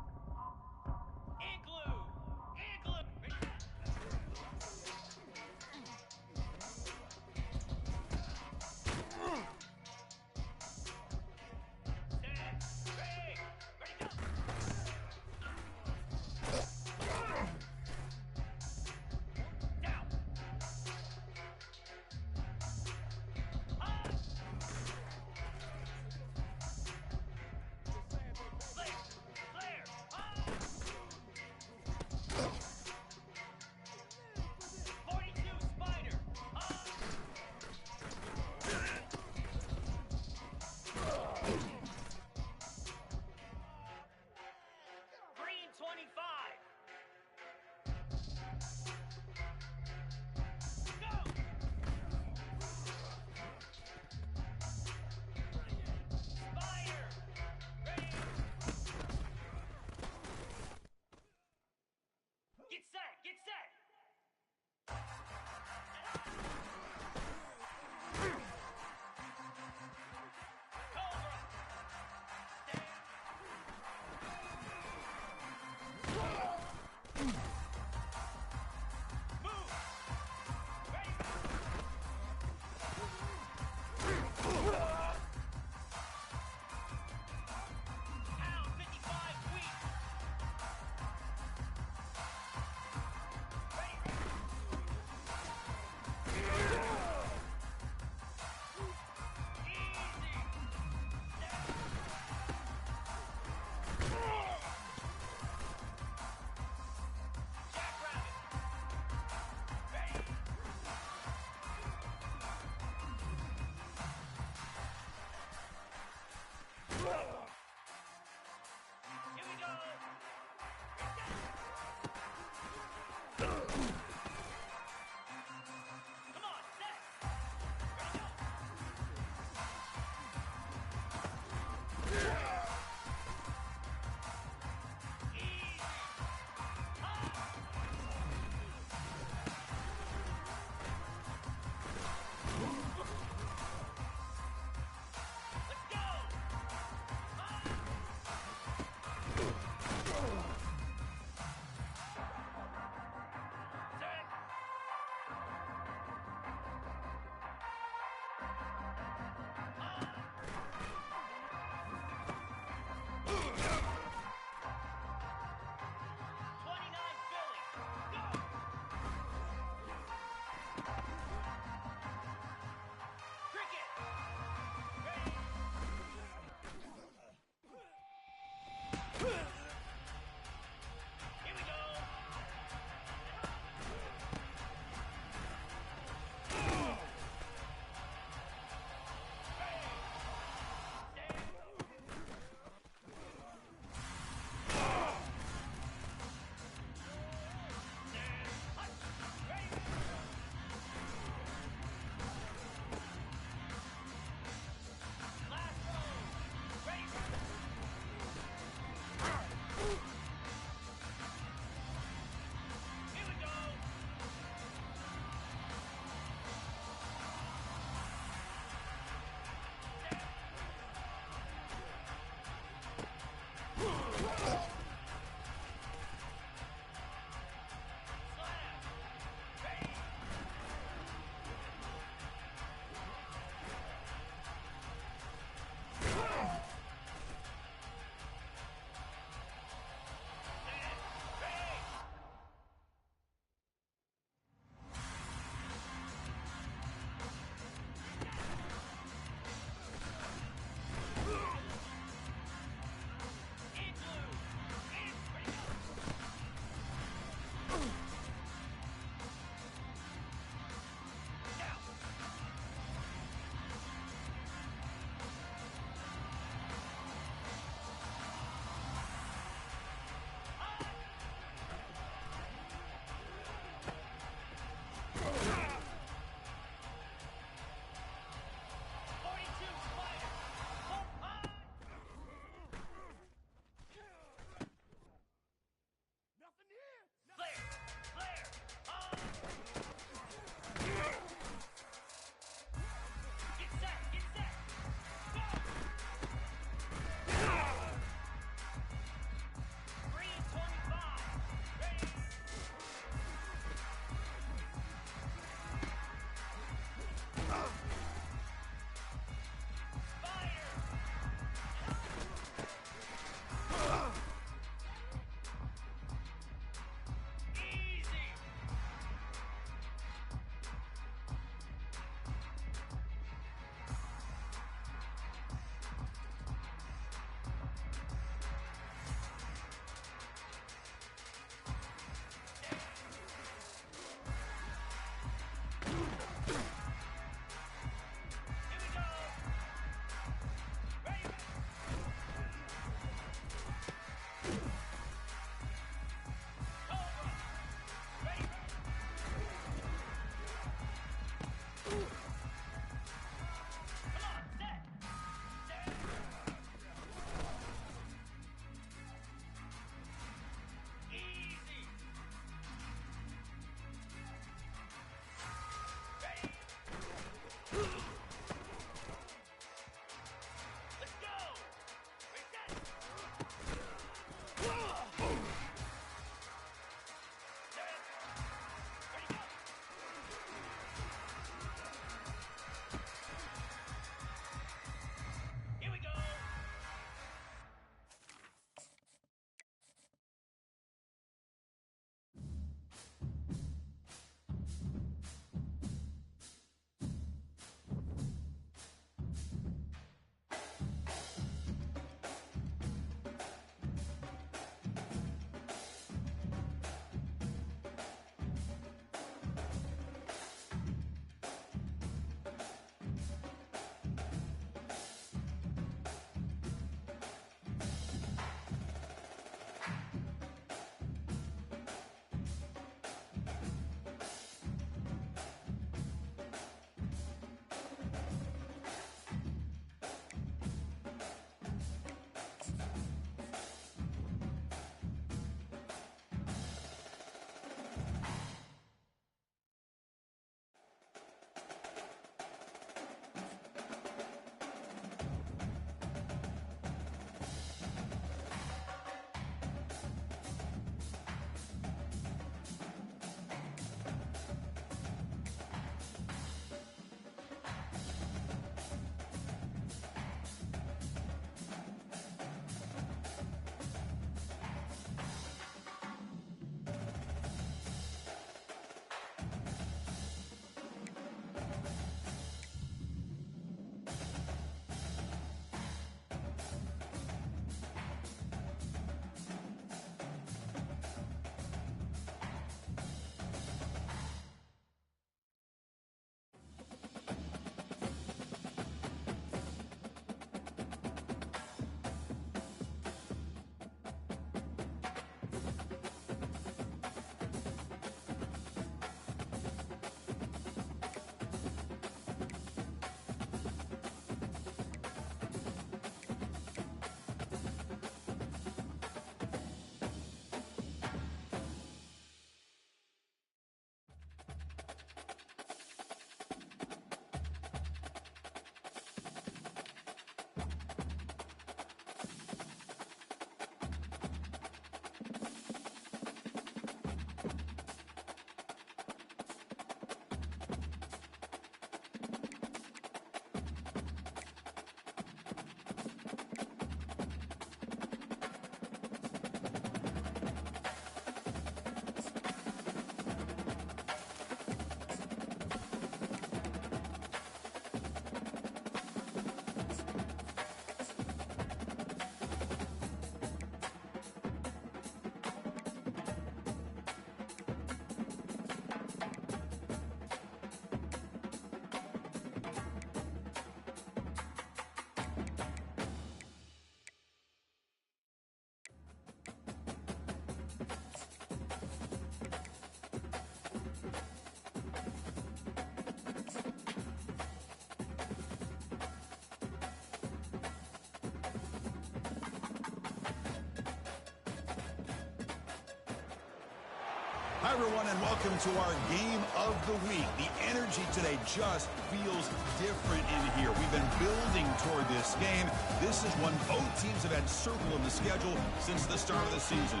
Hi, everyone, and welcome to our game of the week. The energy today just feels different in here. We've been building toward this game. This is one both teams have had circled in the schedule since the start of the season.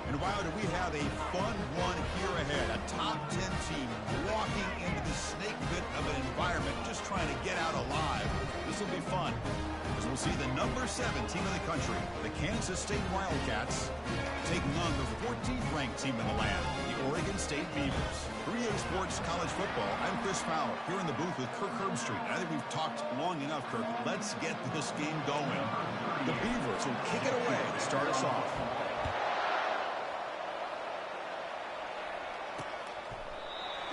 And wow, do we have a fun one here ahead. A top 10 team walking into the snake pit of an environment, just trying to get out alive. This will be fun, as we'll see the number 7 team in the country, the Kansas State Wildcats, taking on the 14th ranked team in the land, the Oregon State Beavers. For EA Sports College Football, I'm Chris Fowler, here in the booth with Kirk Herbstreit. I think we've talked long enough, Kirk. Let's get this game going. The Beavers will kick it away to start us off.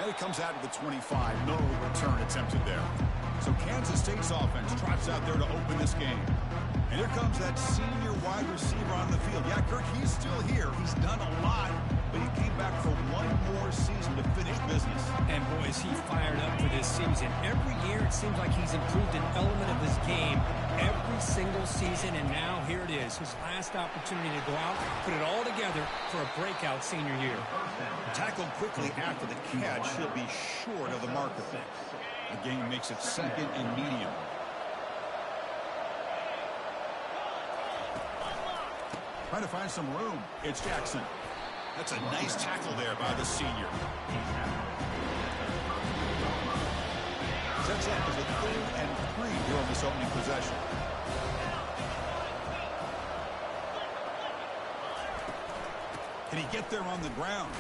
And it comes out of the 25. No return attempted there. So Kansas State's offense trots out there to open this game. And here comes that senior wide receiver on the field. Yeah, Kirk, he's still here. He's done a lot, but he came back for one more season to finish business. And boy, is he fired up for this season. Every year it seems like he's improved an element of his game every single season, and now here it is, his last opportunity to go out, put it all together for a breakout senior year. Tackled quickly after the catch, he'll be short of the marker. The game makes it 2nd and medium. Trying to find some room. It's Jackson. That's a nice tackle there by the senior. Sets up as a 3rd and 3 here on this opening possession. Can he get there on the ground?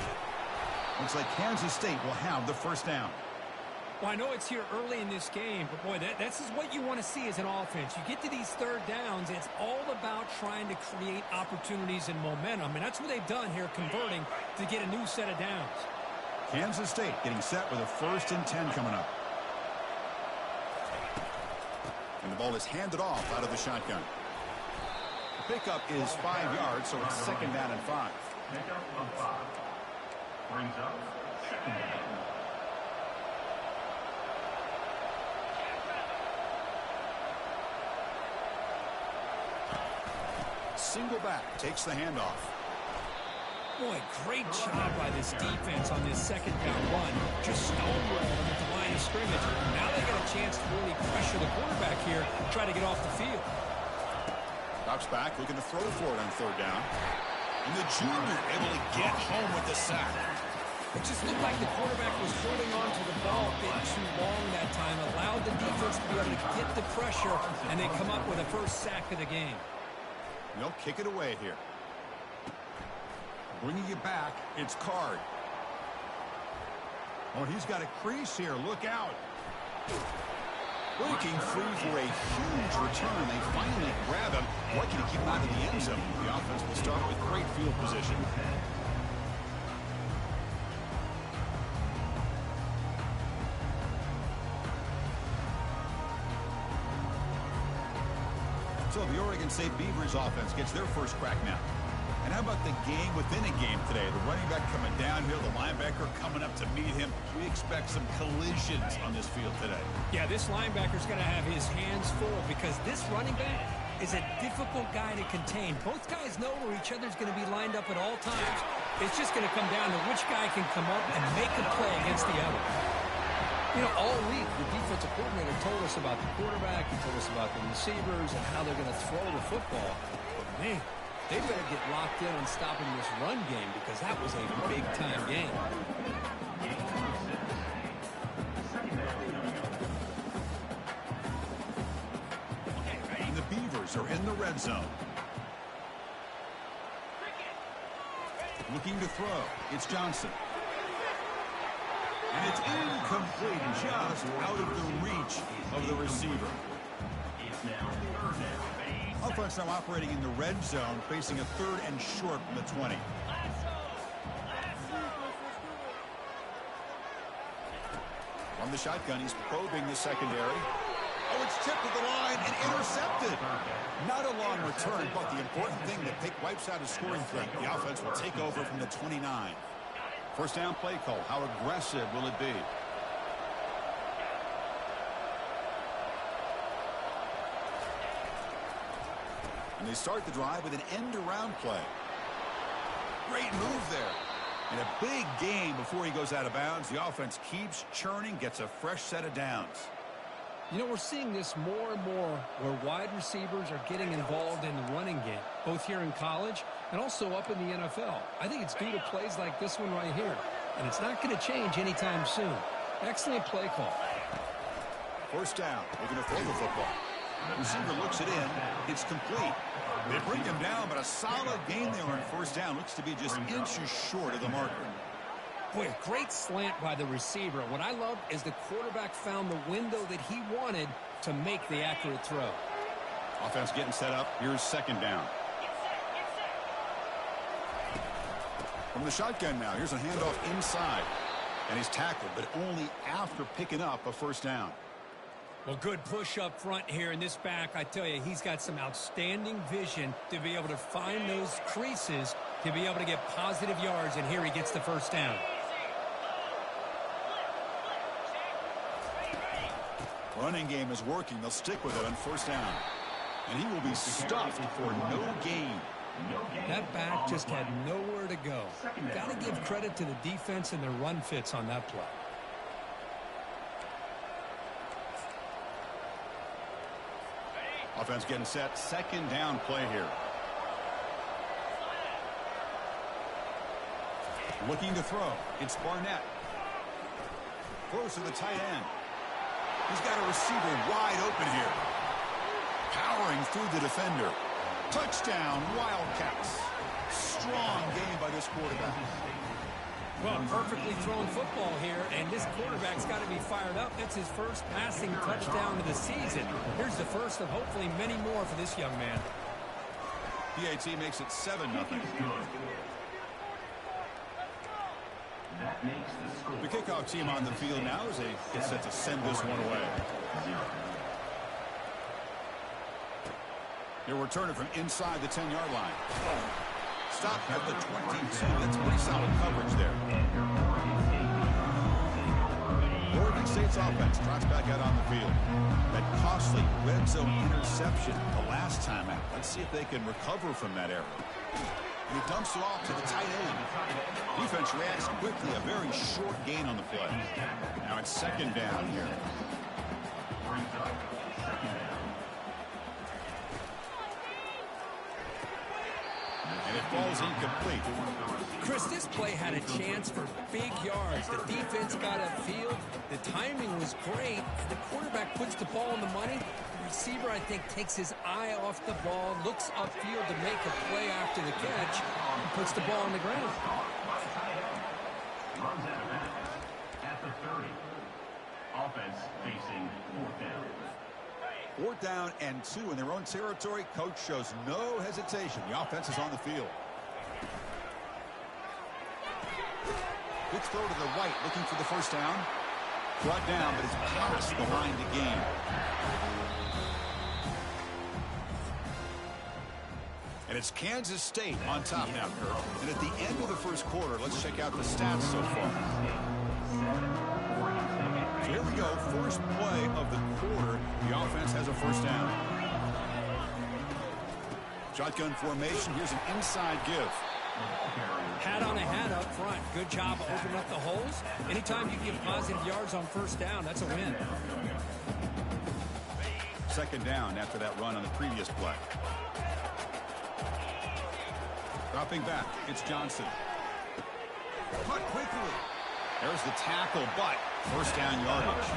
Looks like Kansas State will have the first down. Well, I know it's here early in this game, but boy, this is what you want to see as an offense. You get to these 3rd downs, it's all about trying to create opportunities and momentum, and that's what they've done here, converting to get a new set of downs. Kansas State getting set with a 1st and 10 coming up. And the ball is handed off out of the shotgun. The pickup is 5 yards, so it's 2nd down and 5. Pickup of 5. Brings up 2nd down. Single back, takes the handoff. Boy, great job by this defense on this 2nd down run. Just stonewalled them at the line of scrimmage. Now they got a chance to really pressure the quarterback here, try to get off the field. Drops back, looking to throw for it on 3rd down. And the junior able to get home with the sack. It just looked like the quarterback was holding on to the ball a bit too long that time, allowed the defense to be able to get the pressure, and they come up with a first sack of the game. They'll kick it away here. Bringing it back, it's Card. Oh, he's got a crease here. Look out. Breaking free for a huge return. They finally grab him. What can he keep out of the end zone? The offense will start with great field position. So the Oregon State Beavers offense gets their first crack now. And how about the game within a game today? The running back coming downhill, the linebacker coming up to meet him. We expect some collisions on this field today. Yeah, this linebacker's going to have his hands full because this running back is a difficult guy to contain. Both guys know where each other's going to be lined up at all times. It's just going to come down to which guy can come up and make a play against the other. You know, all week, the defensive coordinator told us about the quarterback. He told us about the receivers and how they're going to throw the football. But, man, they better get locked in on stopping this run game because that was a big-time game. And the Beavers are in the red zone. Looking to throw. It's Johnson. And it's incomplete, just out of the reach of the receiver. It's now 3rd down. Offense now operating in the red zone, facing a 3rd and short from the 20. From the shotgun, he's probing the secondary. Oh, it's tipped to the line and intercepted. Not a long return, but the important thing, the pick wipes out a scoring threat. The offense will take over from the 29. First down play call. How aggressive will it be? And they start the drive with an end-around play. Great move there. In a big game before he goes out of bounds, the offense keeps churning, gets a fresh set of downs. You know, we're seeing this more and more where wide receivers are getting involved in the running game, both here in college and also up in the NFL. I think it's due to plays like this one right here, and it's not going to change anytime soon. Excellent play call. First down, looking to throw the football. Receiver looks it in. It's complete. They bring him down, but a solid gain there on first down. Looks to be just inches short of the marker. Boy, a great slant by the receiver. What I love is the quarterback found the window that he wanted to make the accurate throw. Offense getting set up. Here's second down. From the shotgun now. Here's a handoff inside. And he's tackled, but only after picking up a first down. Well, good push up front here in this back. I tell you, he's got some outstanding vision to be able to find those creases to be able to get positive yards, and here he gets the first down. Running game is working. They'll stick with it on first down. And he will be stuffed for no gain. That back just had nowhere to go. Got to give credit to the defense and their run fits on that play. Offense getting set. Second down play here. Looking to throw. It's Barnett. Throws to the tight end. He's got a receiver wide open here. Powering through the defender. Touchdown, Wildcats. Strong game by this quarterback. Well, perfectly thrown football here, and this quarterback's got to be fired up. That's his first passing touchdown of the season. Here's the first of hopefully many more for this young man. PAT makes it 7-0. The kickoff team on the field now as they get set to send this one away. They'll return it from inside the 10-yard line. Stop at the 22. That's pretty solid coverage there. Oregon State's offense trots back out on the field. That costly red zone interception the last time out. Let's see if they can recover from that error. And he dumps it off to the tight end. Defense reacts quickly. A very short gain on the play. Now it's second down here. And it falls incomplete. Chris, this play had a chance for big yards. The defense got upfield. The timing was great. The quarterback puts the ball in the money. The receiver, I think, takes his eye off the ball, looks upfield to make a play after the catch, and puts the ball on the ground. Runs out of bounds at the 30. Offense facing fourth down. 4th down and 2 in their own territory. Coach shows no hesitation. The offense is on the field. Quick throw to the right, looking for the first down. Brought down, but it's past the line to gain. And it's Kansas State on top now, Kurt. And at the end of the first quarter, let's check out the stats so far. So here we go, first play of the quarter. The offense has a first down. Shotgun formation. Here's an inside give. Hat on a hat up front. Good job of opening up the holes. Anytime you get positive yards on first down, that's a win. Second down after that run on the previous play. Dropping back, it's Johnson. Cut quickly. There's the tackle, but first down yardage.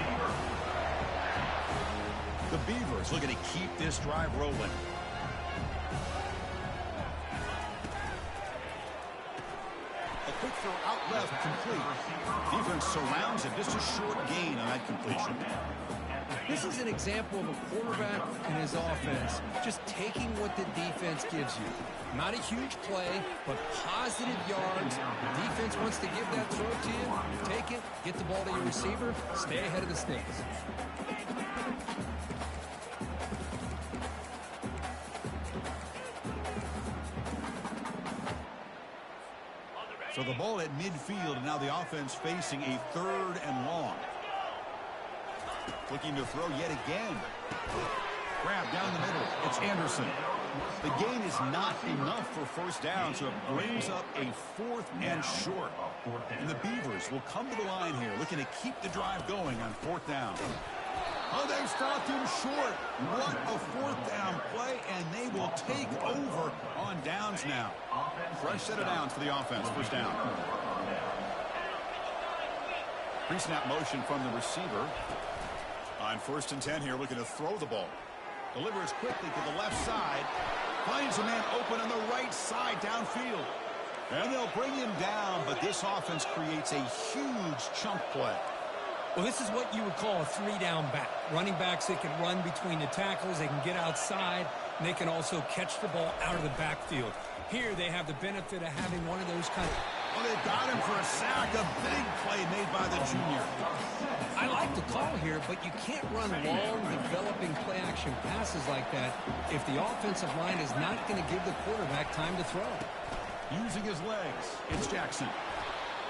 The Beavers looking to keep this drive rolling. A quick throw out left, complete. Defense surrounds it, just a short gain on that completion. This is an example of a quarterback and his offense just taking what the defense gives you. Not a huge play, but positive yards. The defense wants to give that throw to you. You take it, get the ball to your receiver, stay ahead of the sticks. So the ball at midfield, and now the offense facing a 3rd and long. Looking to throw yet again. Grab down the middle. It's Anderson. The gain is not enough for first down, so it brings up a 4th and short. And the Beavers will come to the line here, looking to keep the drive going on 4th down. Oh, they stopped him short. What a 4th down play, and they will take over on downs now. Fresh set of downs for the offense, first down. Pre-snap motion from the receiver. On 1st and 10 here, looking to throw the ball. Delivers quickly to the left side. Finds a man open on the right side downfield. And they'll bring him down, but this offense creates a huge chunk play. Well, this is what you would call a 3-down back. Running backs that can run between the tackles, they can get outside, and they can also catch the ball out of the backfield. Here they have the benefit of having one of those kind of... Oh, they got him for a sack. A big play made by the junior. I like the call here, but you can't run long, developing play-action passes like that if the offensive line is not going to give the quarterback time to throw. Using his legs, it's Jackson.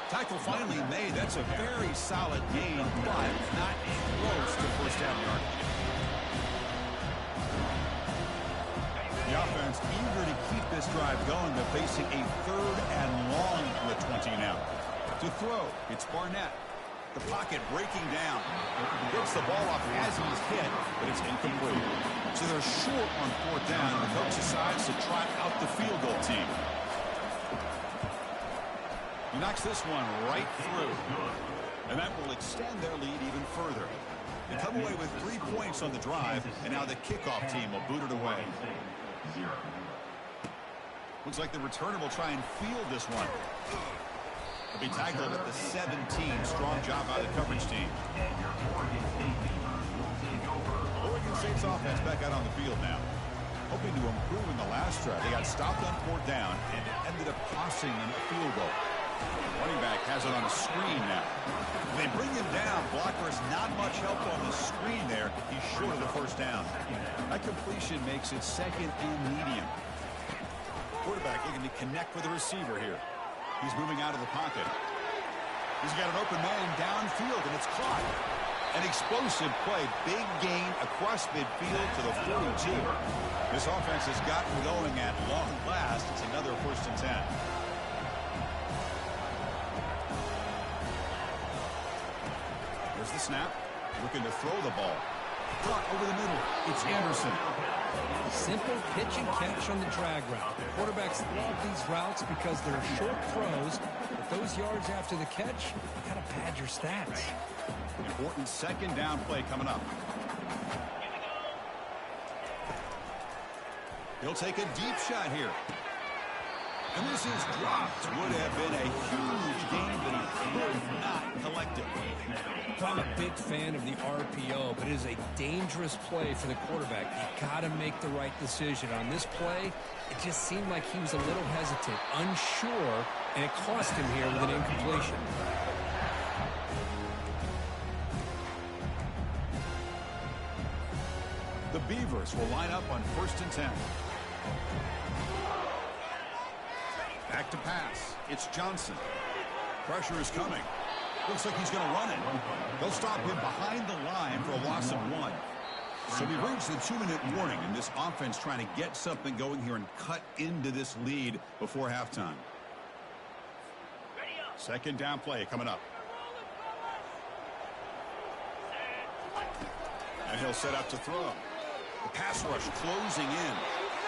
Tackle finally made. That's a very solid gain, but not close to first down yardage. The offense eager to keep this drive going, but facing a 3rd and long with 20 now. To throw, it's Barnett. The pocket breaking down. Gets the ball off as he's hit, but it's incomplete. So they're short on 4th down. The coach decides to trot out the field goal team. He knocks this one right through. And that will extend their lead even further. They come away with 3 points on the drive, and now the kickoff team will boot it away. Looks like the returner will try and field this one. He'll be tackled at the 17. Strong job by the coverage team. Oregon State's offense back out on the field now. Hoping to improve in the last drive. They got stopped on 4th down, and it ended up costing them a field goal. Running back has it on a screen now. They bring him down. Blockers not much help on the screen there. He's short of the first down. That completion makes it 2nd and medium. Quarterback looking to connect with the receiver here. He's moving out of the pocket. He's got an open man downfield, and it's caught. An explosive play. Big gain across midfield to the 42. This offense has gotten going at long last. It's another 1st and 10. There's the snap. Looking to throw the ball. Caught over the middle. It's Anderson. Simple pitch and catch on the drag route. Quarterbacks love these routes because they're short throws, but those yards after the catch kind of pad your stats. Important 2nd down play coming up. He'll take a deep shot here. And this is dropped. Would have been a huge gain, but he could not collect it. I'm a big fan of the RPO, but it is a dangerous play for the quarterback. You got to make the right decision. On this play, it just seemed like he was a little hesitant, unsure, and it cost him here with an incompletion. The Beavers will line up on 1st and 10. Back to pass. It's Johnson. Pressure is coming. Looks like he's going to run it. They'll stop him behind the line for a loss of 1. So we reached the 2-minute warning, and this offense trying to get something going here and cut into this lead before halftime. 2nd down play coming up. And he'll set up to throw. The pass rush closing in.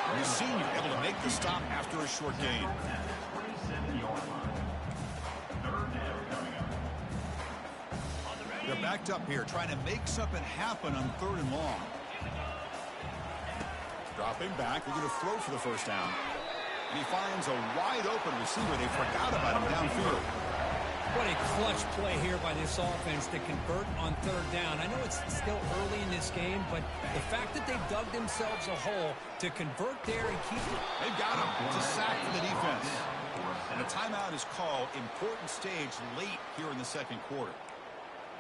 And the senior able to make the stop after a short gain. They're backed up here, trying to make something happen on 3rd and long. Dropping back, we're going to throw for the first down. And he finds a wide-open receiver. They forgot about him downfield. What a clutch play here by this offense to convert on 3rd down. I know it's still early in this game, but the fact that they've dug themselves a hole to convert there and keep it. They've got him. It's a sack for the defense. And a timeout is called. Important stage late here in the 2nd quarter.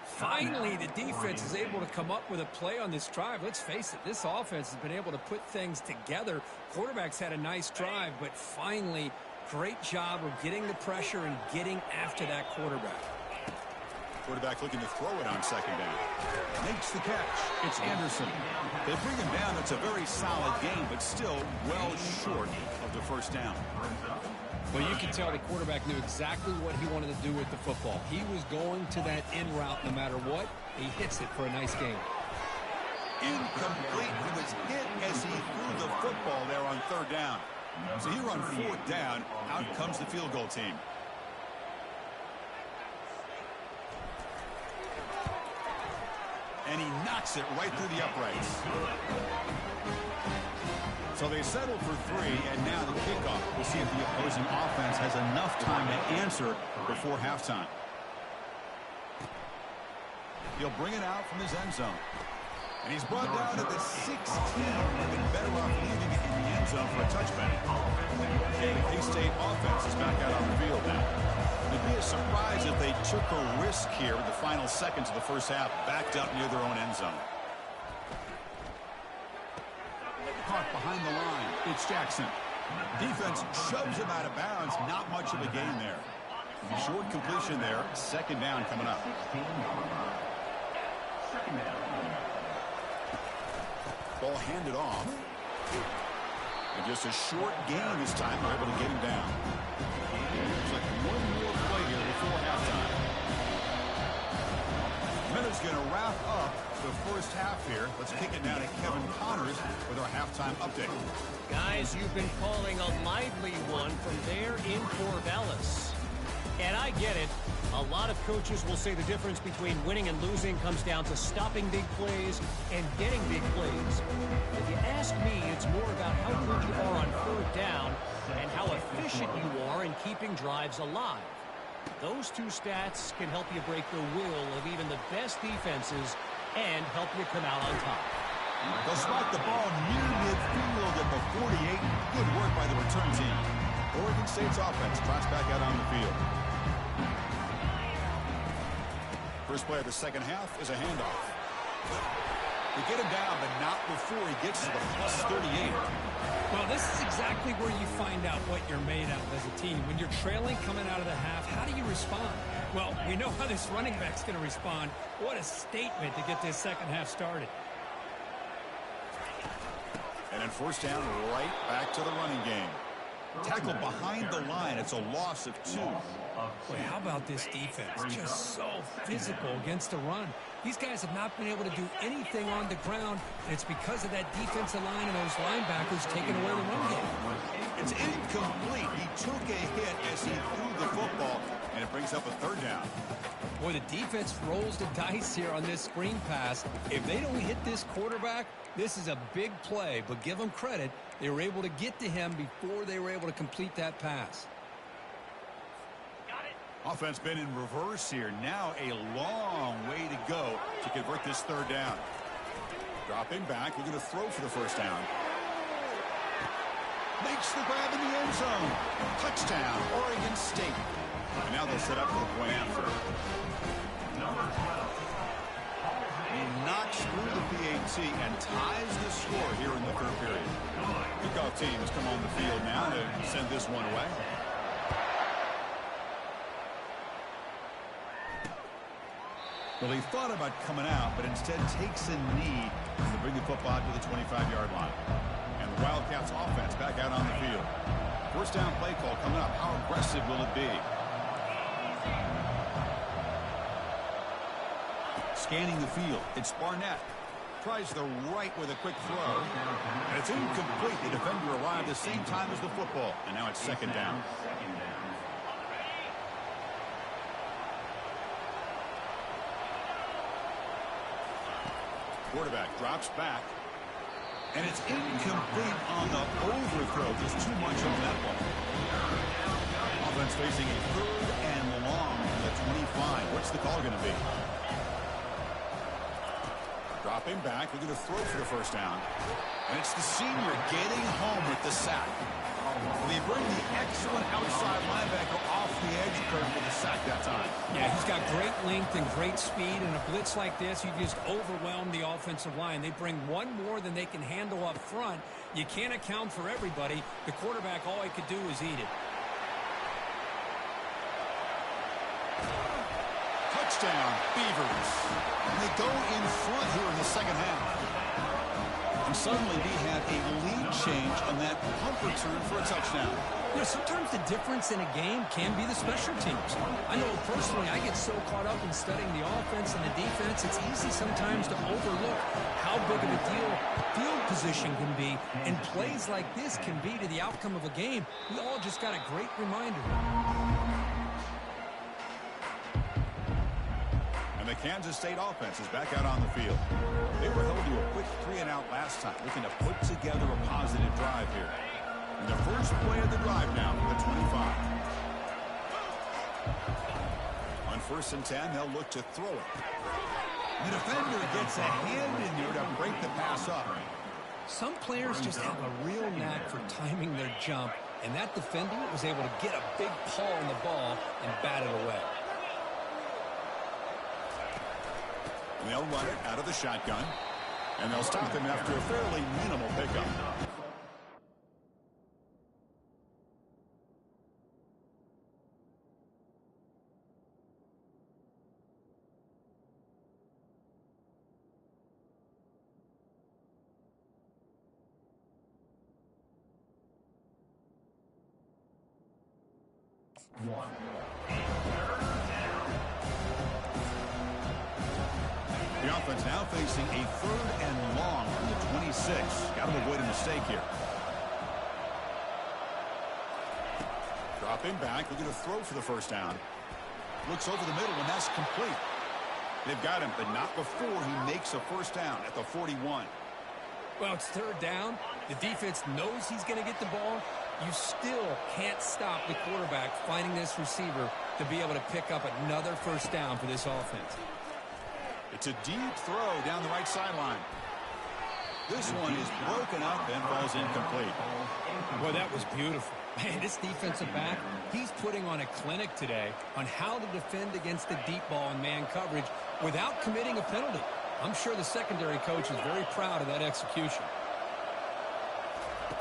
Finally, the defense is able to come up with a play on this drive. Let's face it, this offense has been able to put things together. Quarterback's had a nice drive, but finally, great job of getting the pressure and getting after that quarterback. Quarterback looking to throw it on second down. Makes the catch. It's Anderson. They bring him down. It's a very solid game, but still well short of the first down. Well, you can tell the quarterback knew exactly what he wanted to do with the football. He was going to that in route no matter what. He hits it for a nice gain. Incomplete. He was hit as he threw the football there on third down. So here on fourth down, out comes the field goal team. And he knocks it right through the uprights. So they settled for 3, and now the kickoff. We'll see if the opposing offense has enough time to answer before halftime. He'll bring it out from his end zone. And he's brought down at the 16. They've been better off leaving it in the end zone for a touchback. And the K-State offense is back out on the field now. It'd be a surprise if they took a risk here in the final seconds of the first half, backed up near their own end zone. Caught behind the line. It's Jackson. Defense shoves him out of bounds. Not much of a gain there. Short completion there. Second down coming up. Ball handed off. And just a short gain this time. They're able to get him down. Looks like one more play here before halftime. Miller's going to wrap up the first half here. Let's kick it down to Kevin Connors with our halftime update. Guys, you've been calling a lively one from there in Corvallis. And I get it. A lot of coaches will say the difference between winning and losing comes down to stopping big plays and getting big plays. If you ask me, it's more about how good you are on third down and how efficient you are in keeping drives alive. Those two stats can help you break the will of even the best defenses and help you come out on top. They'll spot the ball near midfield at the 48. Good work by the return team. Oregon State's offense trots back out on the field. First play of the second half is a handoff. They get him down, but not before he gets to the plus 38. Well, this is exactly where you find out what you're made of as a team. When you're trailing coming out of the half, how do you respond? Well, we know how this running back's going to respond. What a statement to get this second half started. And then first down, right back to the running game. Tackled behind the line. It's a loss of 2. Boy, how about this defense? Just so physical against the run. These guys have not been able to do anything on the ground, and it's because of that defensive line and those linebackers taking away the run game. It's incomplete. He took a hit as he threw the football, and it brings up a third down. Boy, the defense rolls the dice here on this screen pass. If they don't hit this quarterback, this is a big play, but give them credit. They were able to get to him before they were able to complete that pass. Offense been in reverse here. Now a long way to go to convert this third down. Dropping back. We're going to throw for the first down. Makes the grab in the end zone. Touchdown, Oregon State. And now they'll set up for the point after. He knocks through the PAT and ties the score here in the third period. Kickoff team has come on the field now to send this one away. Well, he thought about coming out, but instead takes a knee to bring the football to the 25-yard line. And the Wildcats offense back out on the field. First down play call coming up. How aggressive will it be? Scanning the field. It's Barnett. Tries the right with a quick throw. And it's incomplete. The defender arrived the same time as the football. And now it's second down. Quarterback drops back. And it's incomplete on the overthrow. Just too much on that one. Offense facing a third and long from the 25. What's the call going to be? Dropping back. We're going to throw for the first down. And it's the senior getting home with the sack. They bring the excellent outside linebacker off the edge curve for the sack that time. Yeah, he's got great length and great speed. And a blitz like this, you just overwhelm the offensive line. They bring one more than they can handle up front. You can't account for everybody. The quarterback, all he could do is eat it. Touchdown, Beavers. And they go in front here in the second half. And suddenly we have a lead change on that punt return for a touchdown. You know, sometimes the difference in a game can be the special teams. I know personally I get so caught up in studying the offense and the defense, it's easy sometimes to overlook how big of a deal field position can be, and plays like this can be to the outcome of a game. We all just got a great reminder. And the Kansas State offense is back out on the field. They were held to a quick 3-and-out last time, looking to put together a positive drive here. And the first play of the drive now, the 25. On 1st and 10, they'll look to throw it. The defender gets a hand in there to break the pass up. Some players just have a real knack for timing their jump, and that defender was able to get a big paw on the ball and bat it away. And they'll run it out of the shotgun, and they'll stop him after a fairly minimal pickup. The offense now facing a 3rd and long from the 26. Got to avoid a mistake here. Dropping back, looking to throw for the first down. Looks over the middle, and that's complete. They've got him, but not before he makes a first down at the 41. Well, it's 3rd down. The defense knows he's going to get the ball. You still can't stop the quarterback finding this receiver to be able to pick up another first down for this offense. It's a deep throw down the right sideline. This one is broken up and falls incomplete. Boy, that was beautiful. Man, this defensive back, he's putting on a clinic today on how to defend against the deep ball and man coverage without committing a penalty. I'm sure the secondary coach is very proud of that execution.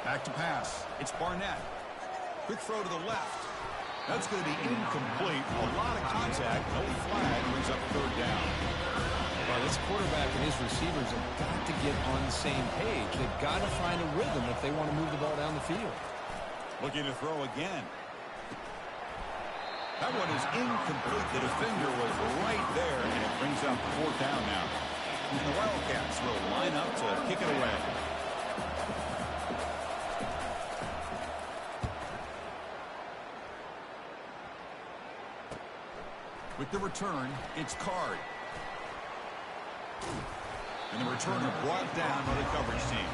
Back to pass. It's Barnett. Quick throw to the left. That's going to be incomplete. A lot of contact. No flag. Brings up 3rd down. Well, this quarterback and his receivers have got to get on the same page. They've got to find a rhythm if they want to move the ball down the field. Looking to throw again. That one is incomplete. The defender was right there, and it brings up 4th down now. And the Wildcats will line up to kick it away. With the return, it's Card. And the returner brought down by the coverage team.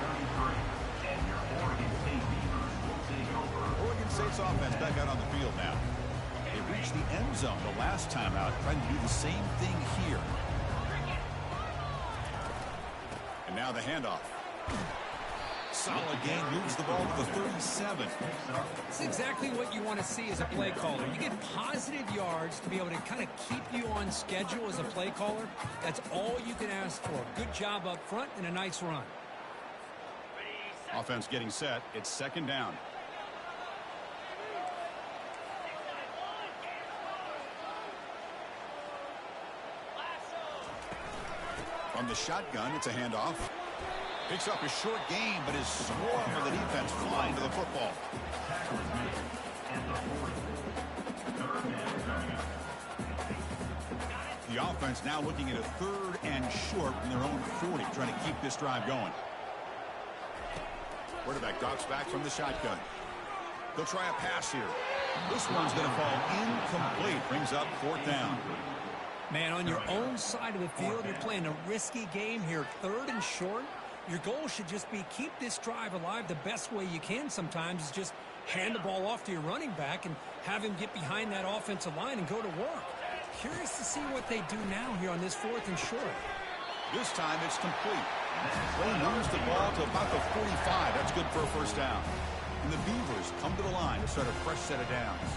Oregon State's offense back out on the field now. They reached the end zone the last time out, trying to do the same thing here. And now the handoff. Solid gain, moves the ball to the 37. It's exactly what you want to see as a play caller. You get positive yards to be able to kind of keep you on schedule as a play caller. That's all you can ask for. Good job up front and a nice run. Offense getting set. It's 2nd down. From the shotgun, it's a handoff. Picks up a short gain, but is swarmed for the defense flying to the football. The offense now looking at a 3rd and short from their own 40, trying to keep this drive going. Quarterback drops back from the shotgun. They'll try a pass here. This one's going to fall incomplete. Brings up 4th down. Man, on your own side of the field, you're playing a risky game here. 3rd and short. Your goal should just be keep this drive alive the best way you can sometimes is just hand the ball off to your running back and have him get behind that offensive line and go to work. Curious to see what they do now here on this 4th and short. This time it's complete. They moves the ball to about the 45. That's good for a first down. And the Beavers come to the line to start a fresh set of downs.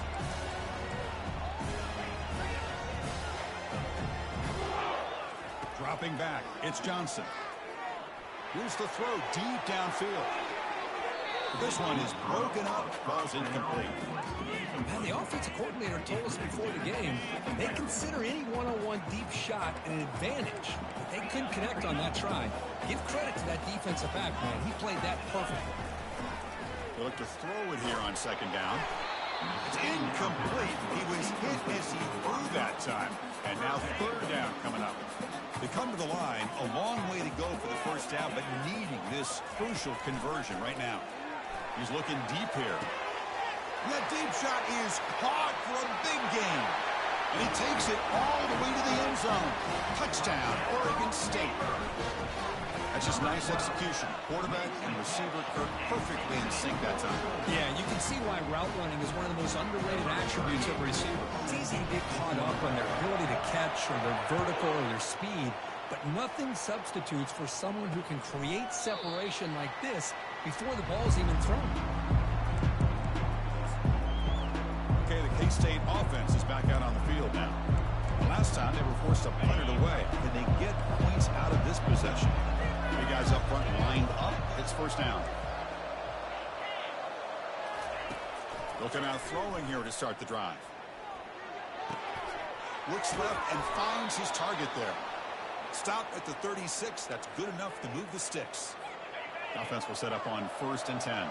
Dropping back, it's Johnson. Here's the throw deep downfield. This one is broken up, falls incomplete. Man, the offensive coordinator told us before the game they consider any one-on-one deep shot an advantage. But they couldn't connect on that try. Give credit to that defensive back, man. He played that perfectly. They look to throw it here on second down. It's incomplete. He was hit as he threw that time. And now third down coming up. They come to the line, a long way to go for the first down, but needing this crucial conversion right now. He's looking deep here. And that deep shot is caught for a big gain. And he takes it all the way to the end zone. Touchdown, Oregon State. That's just nice execution. Quarterback and receiver are perfectly in sync that time. Yeah, you can see why route running is one of the most underrated attributes of a receiver. It's easy to get caught up on their ability to catch or their vertical or their speed, but nothing substitutes for someone who can create separation like this before the ball's even thrown. Okay, the K-State offense is back out on the field now. The last time they were forced to punt it away. Can they get points out of this possession? The guys up front lined up. It's first down. Looking out throwing here to start the drive. Looks left and finds his target there. Stop at the 36. That's good enough to move the sticks. The offense will set up on 1st and 10.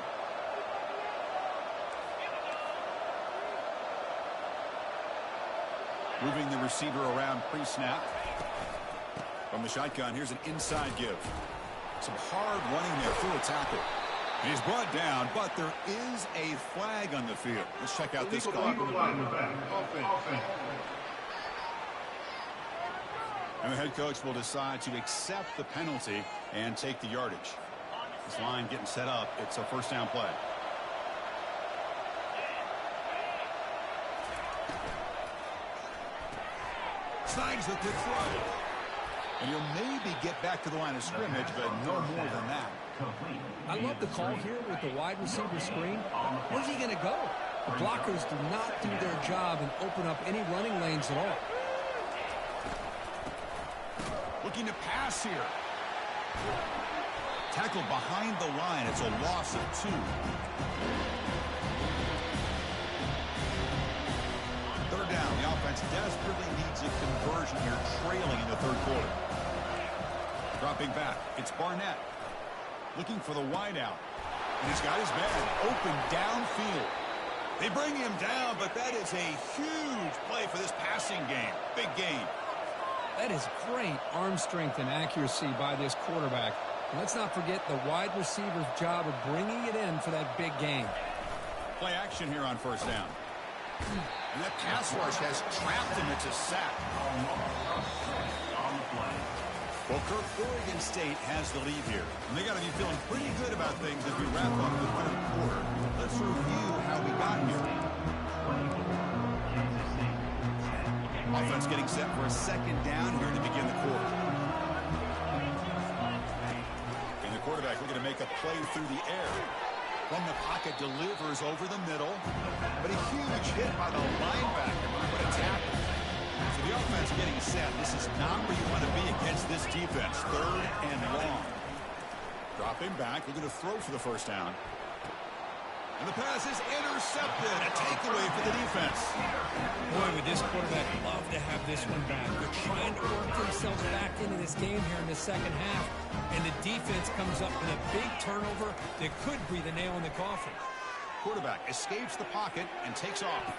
Moving the receiver around pre-snap. From the shotgun, here's an inside give. Some hard running there through a tackle. And he's brought down, but there is a flag on the field. Let's check out this call. And the head coach will decide to accept the penalty and take the yardage. This line getting set up. It's a first down play. Signs with the throw. And he'll maybe get back to the line of scrimmage, but no more than that. I love the call here with the wide receiver screen. Where's he going to go? The blockers do not do their job and open up any running lanes at all. Looking to pass here. Tackled behind the line. It's a loss of 2. Third down. The offense desperately needs a conversion here, trailing in the third quarter. Dropping back. It's Barnett. Looking for the wideout. And he's got his man open downfield. They bring him down, but that is a huge play for this passing game. Big gain. That is great arm strength and accuracy by this quarterback. And let's not forget the wide receiver's job of bringing it in for that big gain. Play action here on first down. And that pass rush has trapped him. It's a sack. Well, Kirk, Oregon State has the lead here. And they got to be feeling pretty good about things as we wrap up the third quarter. Let's review how we got here. Offense getting set for a second down here to begin the quarter. And the quarterback looking to make a play through the air. From the pocket, delivers over the middle. But a huge hit by the linebacker. What a tackle. So the offense getting set. This is not where you want to be against this defense. Third and long. Dropping back. Looking to throw for the first down. And the pass is intercepted. A takeaway for the defense. Boy, would this quarterback love to have this one back. They're trying to work themselves back into this game here in the second half. And the defense comes up with a big turnover that could be the nail in the coffin. Quarterback escapes the pocket and takes off.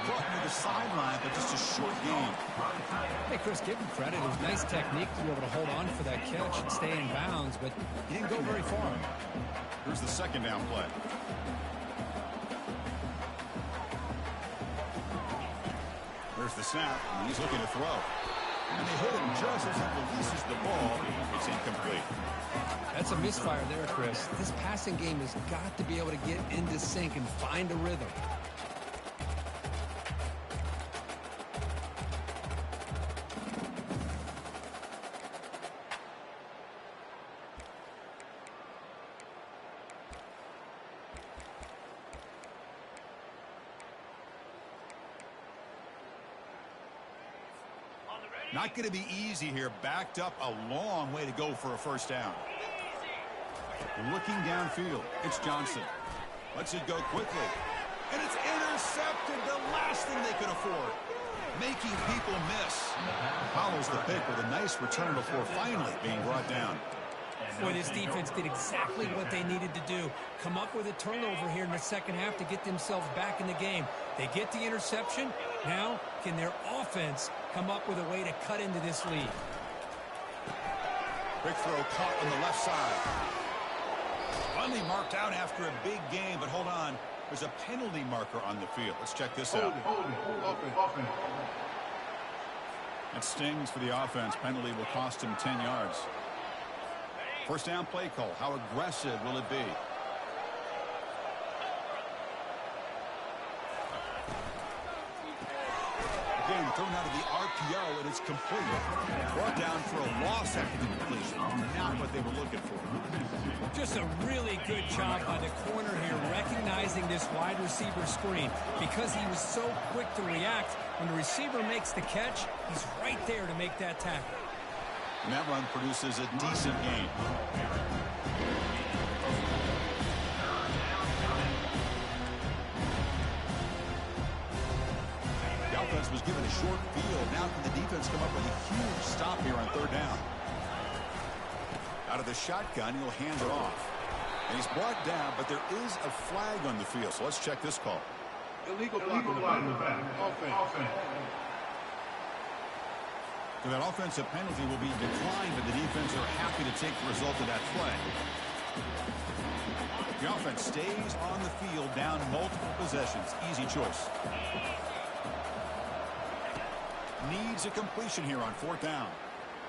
Caught near the sideline, but just a short game. Hey, Chris, give him credit. It was nice technique to be able to hold on for that catch and stay in bounds, but he didn't go very far. Here's the second down play. There's the snap, and he's looking to throw. And they hit him just as he releases the ball. It's incomplete. That's a misfire there, Chris. This passing game has got to be able to get into sync and find a rhythm. Not going to be easy here. Backed up a long way to go for a first down. Looking downfield. It's Johnson. Lets it go quickly. And it's intercepted, the last thing they could afford. Making people miss. Follows the pick with a nice return before finally being brought down. Boy, this defense did exactly what they needed to do. Come up with a turnover here in the second half to get themselves back in the game. They get the interception. Now, can their offense come up with a way to cut into this lead? Quick throw caught on the left side. Finally marked out after a big game, but hold on. There's a penalty marker on the field. Let's check this out. That stings for the offense. Penalty will cost him 10 yards. First down play call. How aggressive will it be? Again, thrown out of the RPO, and it's complete. Brought down for a loss after the completion. Not what they were looking for. Just a really good job by the corner here, recognizing this wide receiver screen. Because he was so quick to react, when the receiver makes the catch, he's right there to make that tackle. And that run produces a decent gain. The offense was given a short field. Now can the defense come up with a huge stop here on third down? Out of the shotgun, he'll hand it off. And he's brought down, but there is a flag on the field. So let's check this call. Illegal block in the back. Offense. So that offensive penalty will be declined, but the defense are happy to take the result of that play. The offense stays on the field, down multiple possessions. Easy choice. Needs a completion here on fourth down.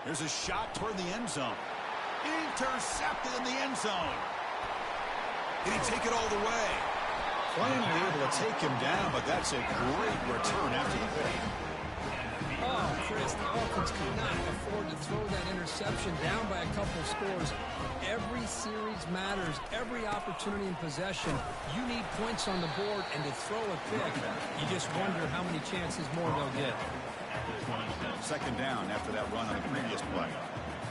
There's a shot toward the end zone. Intercepted in the end zone. Did he take it all the way? Finally able to take him down, but that's a great return after the pick. Oh, Chris, the offense could not afford to throw that interception down by a couple of scores. Every series matters. Every opportunity in possession. You need points on the board, and to throw a pick, you just wonder how many chances more they'll get. Second down after that run on the previous play.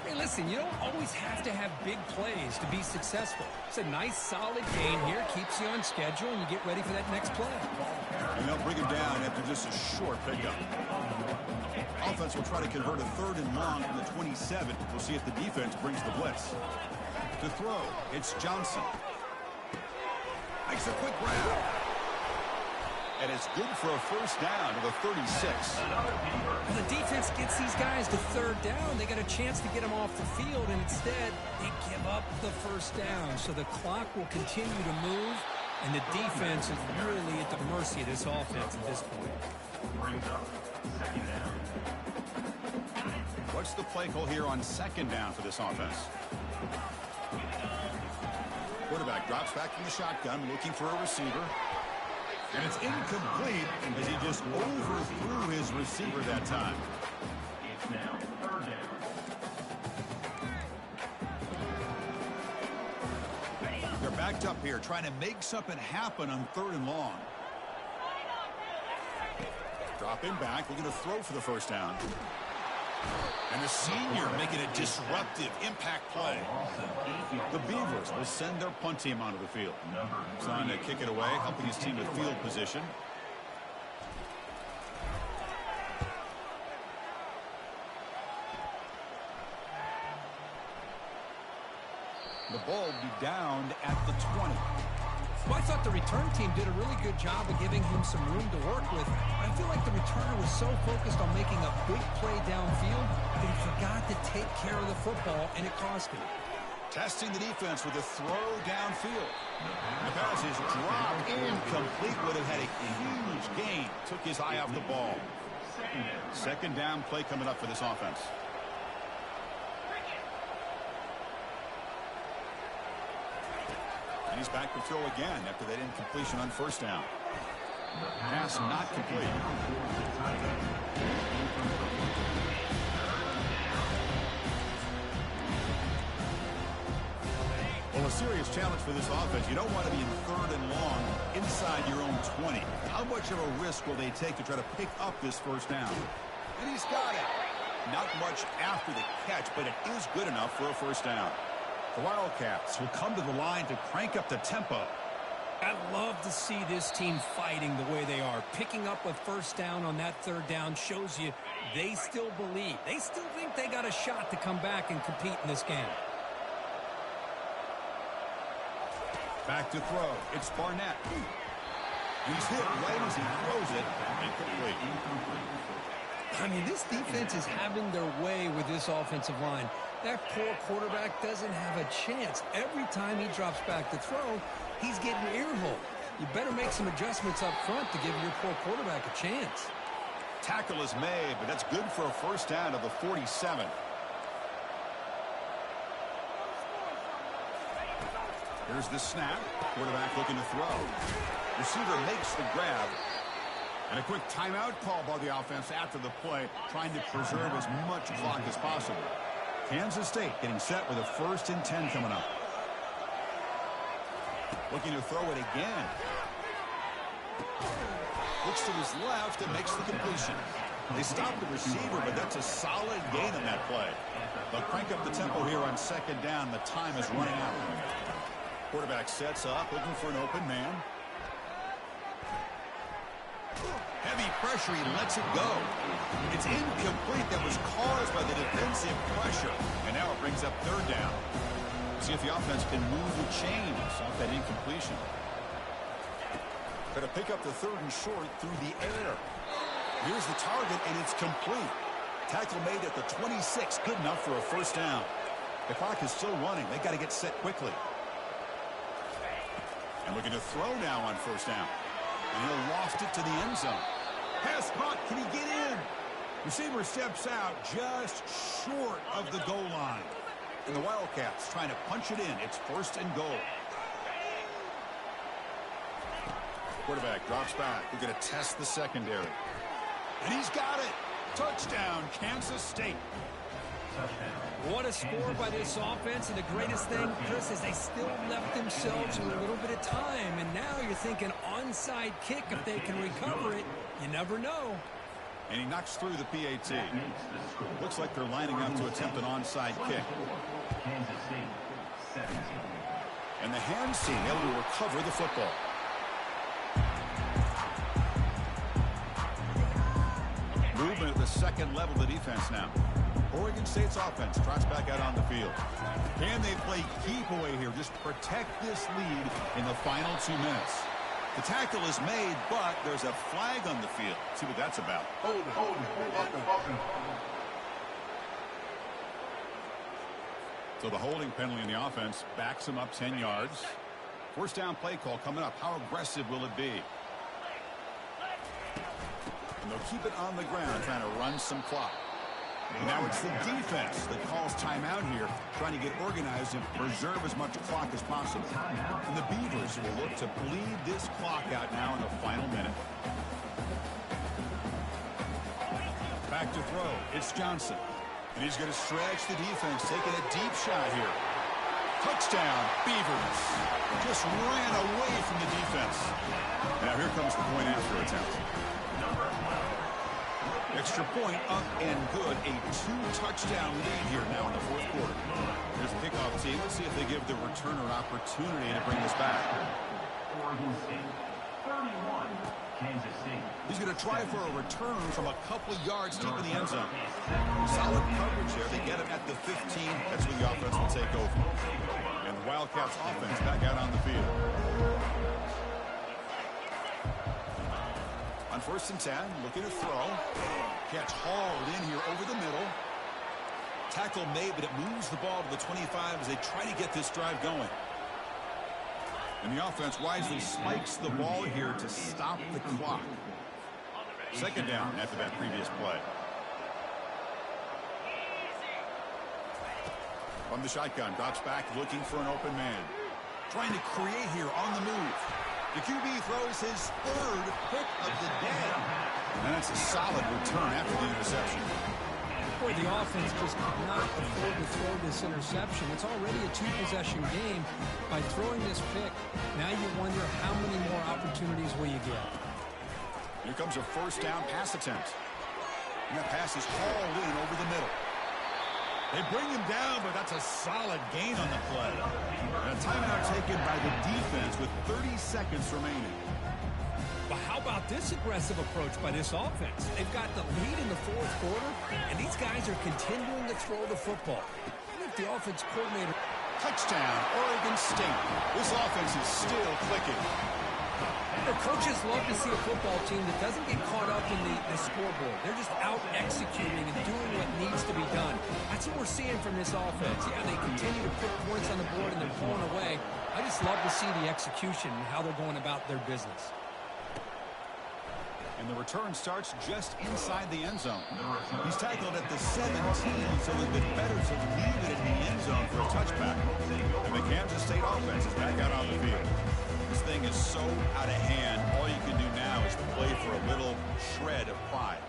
Hey, listen, you don't always have to have big plays to be successful. It's a nice, solid gain here. Keeps you on schedule, and you get ready for that next play. And they'll bring him down after just a short pickup. Offense will try to convert a third and long from the 27. We'll see if the defense brings the blitz. To throw, it's Johnson. Makes a quick grab. And it's good for a first down to the 36. When the defense gets these guys to third down, they got a chance to get them off the field, and instead they give up the first down. So the clock will continue to move, and the defense is really at the mercy of this offense at this point. Brings up second down. What's the play call here on second down for this offense? Quarterback drops back from the shotgun, looking for a receiver. And it's incomplete because he just overthrew his receiver that time. It's now third down. They're backed up here trying to make something happen on third and long. Dropping back, looking to throw for the first down. And the senior making a disruptive impact play. The Beavers will send their punt team onto the field. Trying to kick it away, helping his team with field position. The ball will be down at the 20. Well, I thought the return team did a really good job of giving him some room to work with. But I feel like the returner was so focused on making a big play downfield that he forgot to take care of the football, and it cost him. Testing the defense with a throw downfield. The pass is dropped incomplete. Would have had a huge gain. Took his eye off the ball. Second down play coming up for this offense. And he's back to throw again after that incompletion on first down. Pass not complete. Well, a serious challenge for this offense. You don't want to be in third and long inside your own 20. How much of a risk will they take to try to pick up this first down? And he's got it. Not much after the catch, but it is good enough for a first down. The Wildcats will come to the line to crank up the tempo. I love to see this team fighting the way they are. Picking up a first down on that third down shows you they still believe. They still think they got a shot to come back and compete in this game. Back to throw. It's Barnett. He's hit right as he throws it. Incomplete. I mean, this defense is having their way with this offensive line. That poor quarterback doesn't have a chance. Every time he drops back to throw, he's getting earholed. You better make some adjustments up front to give your poor quarterback a chance. Tackle is made, but that's good for a first down of the 47. Here's the snap. Quarterback looking to throw. Receiver makes the grab. And a quick timeout call by the offense after the play, trying to preserve as much clock as possible. Kansas State getting set with a 1st and 10 coming up. Looking to throw it again. Looks to his left and makes the completion. They stop the receiver, but that's a solid gain on that play. They'll crank up the tempo here on 2nd down. The time is running out. Quarterback sets up, looking for an open man. Heavy pressure, he lets it go. It's incomplete. That was caused by the defensive pressure. And now it brings up 3rd down. See if the offense can move the chains off that incompletion. Got to pick up the 3rd and short through the air. Here's the target, and it's complete. Tackle made at the 26. Good enough for a first down. The clock is still running. They got to get set quickly. And looking to throw now on first down. And he'll loft it to the end zone. Pass caught. Can he get in? Receiver steps out just short of the goal line. And the Wildcats trying to punch it in. It's 1st and goal. Quarterback drops back. We're going to test the secondary. And he's got it. Touchdown, Kansas State. What a score by this offense, and the greatest thing, Chris, is they still left themselves with a little bit of time, and now you're thinking onside kick if they can recover it. You never know. And he knocks through the PAT. Looks like they're lining up to attempt an onside kick. And the hands team able to recover the football. Movement at the 2nd level of the defense now. Oregon State's offense trots back out on the field. Can they play keep away here? Just protect this lead in the final 2 minutes. The tackle is made, but there's a flag on the field. See what that's about. Hold it. So the holding penalty in the offense backs him up 10 yards. First down play call coming up. How aggressive will it be? And they'll keep it on the ground, trying to run some clock. And now it's the defense that calls timeout here, trying to get organized and preserve as much clock as possible. And the Beavers will look to bleed this clock out now in the final minute. Back to throw. It's Johnson. And he's going to stretch the defense, taking a deep shot here. Touchdown, Beavers. Just ran away from the defense. Now here comes the point after attempt. Extra point up and good. A 2-touchdown lead here now in the 4th quarter. Here's the kickoff team. Let's see if they give the returner opportunity to bring this back. Oregon State, 31, Kansas State. He's going to try for a return from a couple of yards deep in the end zone. Solid coverage there. They get him at the 15. That's where the offense will take over. And the Wildcats offense back out on the field. On 1st and 10, looking to throw. Catch hauled in here over the middle. Tackle made, but it moves the ball to the 25 as they try to get this drive going. And the offense wisely spikes the ball here to stop the clock. 2nd down after that previous play. From the shotgun, drops back, looking for an open man. Trying to create here on the move. The QB throws his 3rd pick of the day. And that's a solid return after the interception. Boy, the offense just could not afford to throw this interception. It's already a 2-possession game. By throwing this pick, now you wonder how many more opportunities will you get. Here comes a first down pass attempt. And that pass is hauled in over the middle. They bring him down, but that's a solid gain on the play. And a timeout taken by the defense with 30 seconds remaining. But how about this aggressive approach by this offense? They've got the lead in the fourth quarter, and these guys are continuing to throw the football. What if the offense coordinator... Touchdown, Oregon State. This offense is still clicking. The coaches love to see a football team that doesn't get caught up in the scoreboard. They're just out executing and doing what needs to be done. That's what we're seeing from this offense. Yeah, they continue to put points on the board and they're pulling away. I just love to see the execution and how they're going about their business. And the return starts just inside the end zone. He's tackled at the 17, so it would be better to leave it in the end zone for a touchback. And the Kansas State offense is back out on the field. This thing is so out of hand, all you can do now is play for a little shred of pride.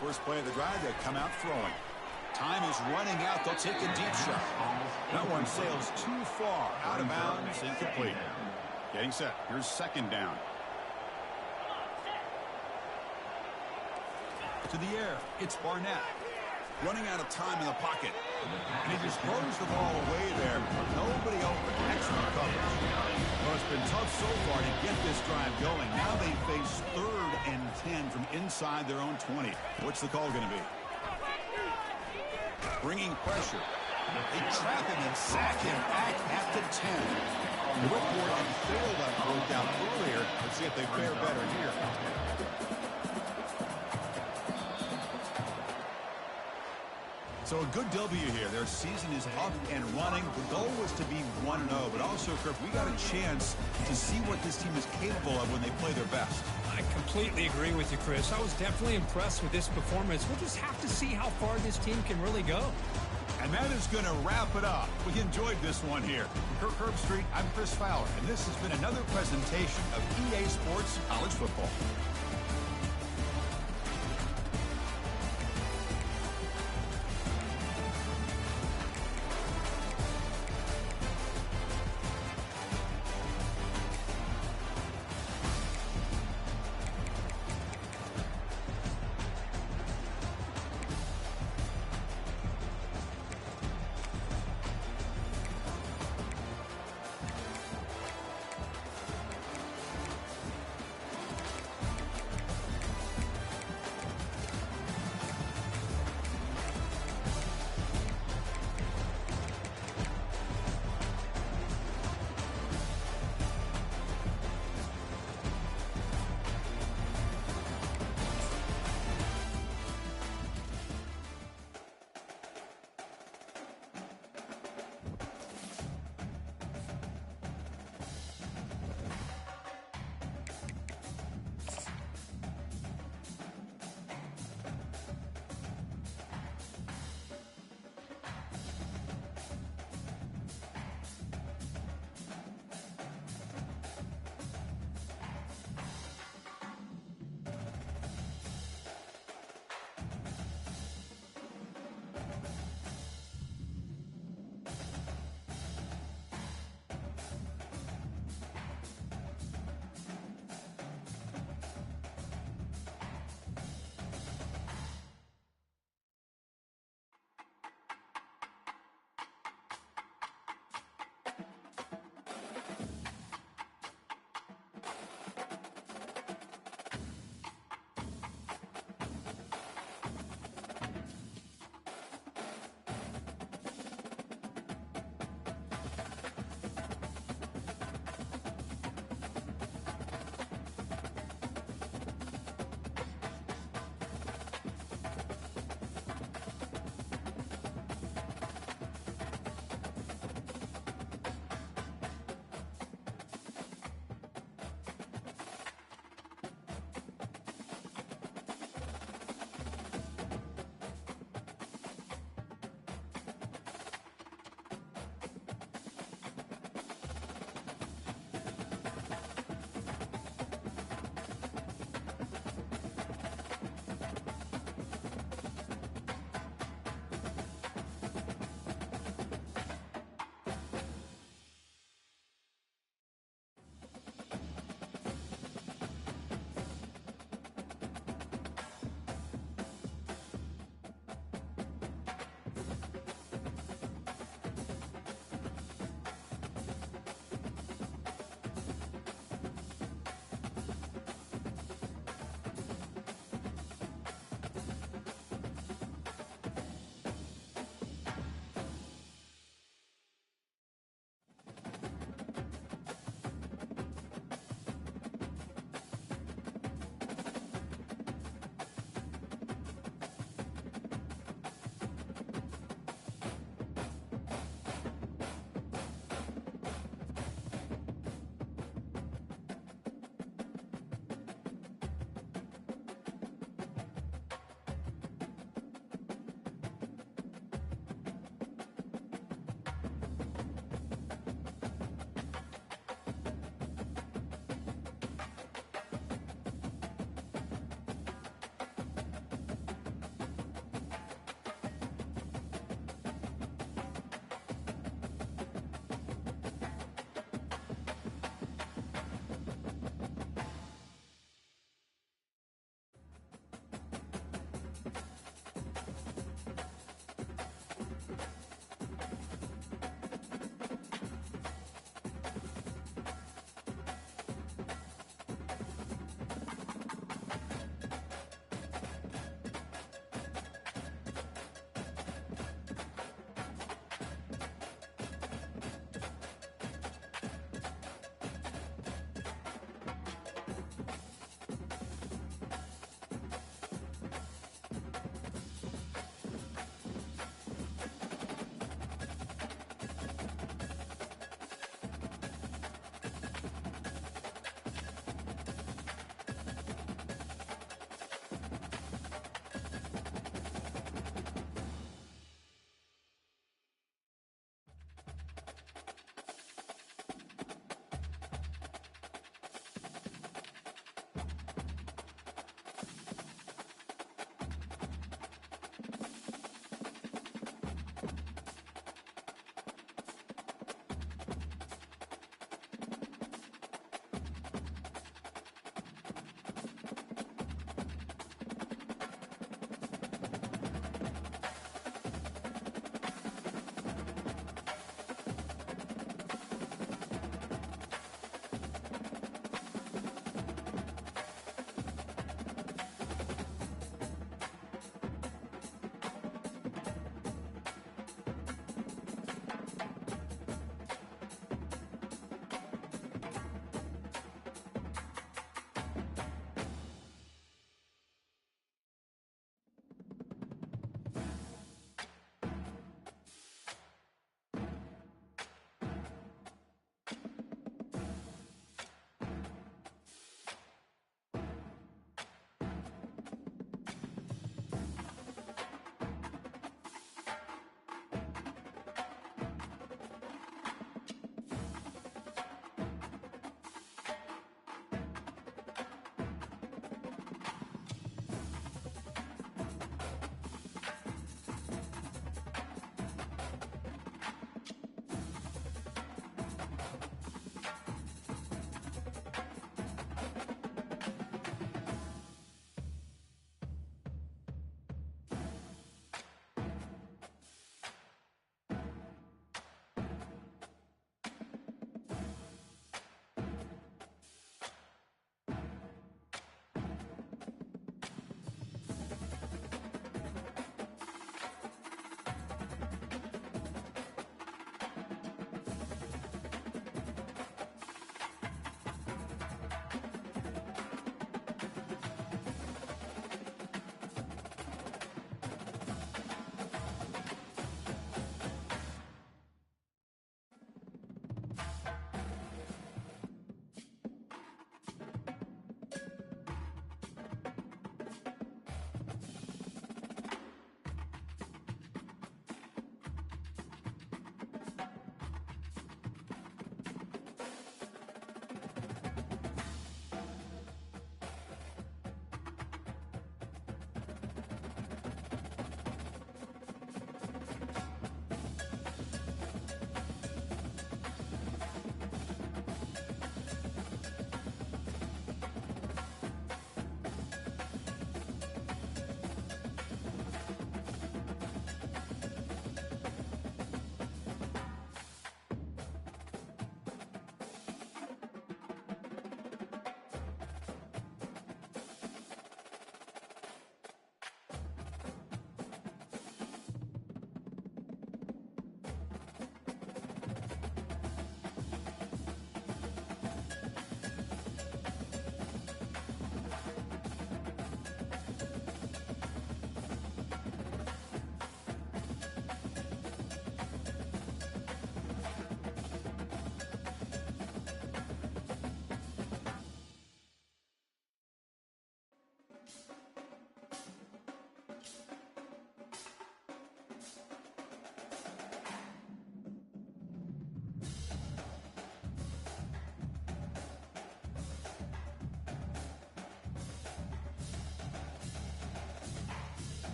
First play of the drive, they come out throwing. Time is running out. They'll take a deep shot. That one sails too far. Out of bounds, incomplete. Getting set. Here's second down. To the air, it's Barnett. Running out of time in the pocket. And he just throws the ball away there. Nobody open. Excellent coverage. Well, it's been tough so far to get this drive going. Now they face 3rd and 10 from inside their own 20. What's the call going to be? Bringing pressure. They trap him and sack him back at the 10. The Whitmore and failed on broke out earlier. Let's see if they fare better here. So a good W here. Their season is up and running. The goal was to be 1-0, but also, Kirk, we got a chance to see what this team is capable of when they play their best. I completely agree with you, Chris. I was definitely impressed with this performance. We'll just have to see how far this team can really go. And that is going to wrap it up. We enjoyed this one here. Kirk Herbstreit, I'm Chris Fowler, and this has been another presentation of EA Sports College Football.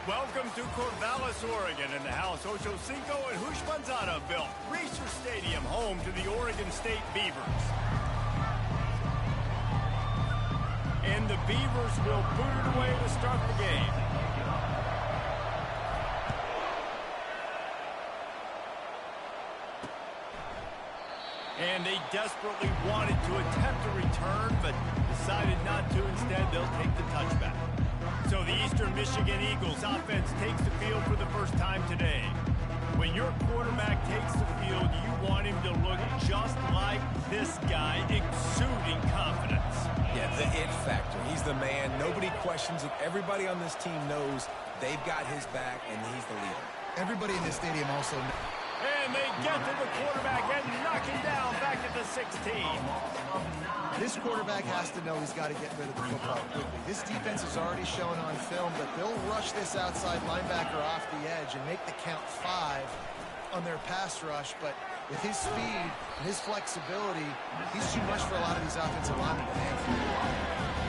Welcome to Corvallis, Oregon, in the house Ocho Cinco and Hushmanzada built. Reser Stadium, home to the Oregon State Beavers. And the Beavers will boot it away to start the game. And they desperately wanted to attempt a return, but decided not to. Instead, they'll take the touchback. So the Eastern Michigan Eagles offense takes the field for the first time today. When your quarterback takes the field, you want him to look just like this guy, exuding confidence. Yeah, the it factor. He's the man. Nobody questions it. Everybody on this team knows they've got his back, and he's the leader. Everybody in this stadium also knows. And they get to the quarterback and knock him down back at the 16. This quarterback has to know he's got to get rid of the football quickly. This defense is already shown on film that they'll rush this outside linebacker off the edge and make the count 5 on their pass rush. But with his speed and his flexibility, he's too much for a lot of these offensive linemen to handle.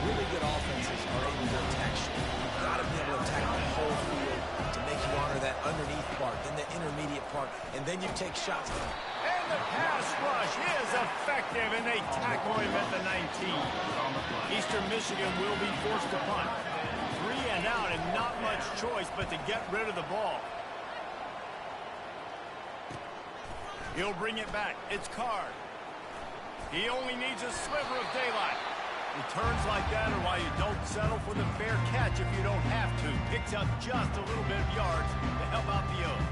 Really good offenses are able to attack you. You've got to be able to attack the whole field to make you honor that underneath part, then the intermediate part, and then you take shots. And the pass rush is effective, and they tackle him at the 19. Eastern Michigan will be forced to punt. 3 and out, and not much choice but to get rid of the ball. He'll bring it back. It's Card. He only needs a sliver of daylight. Returns like that are why you don't settle for the fair catch if you don't have to. Picks up just a little bit of yards to help out the O's.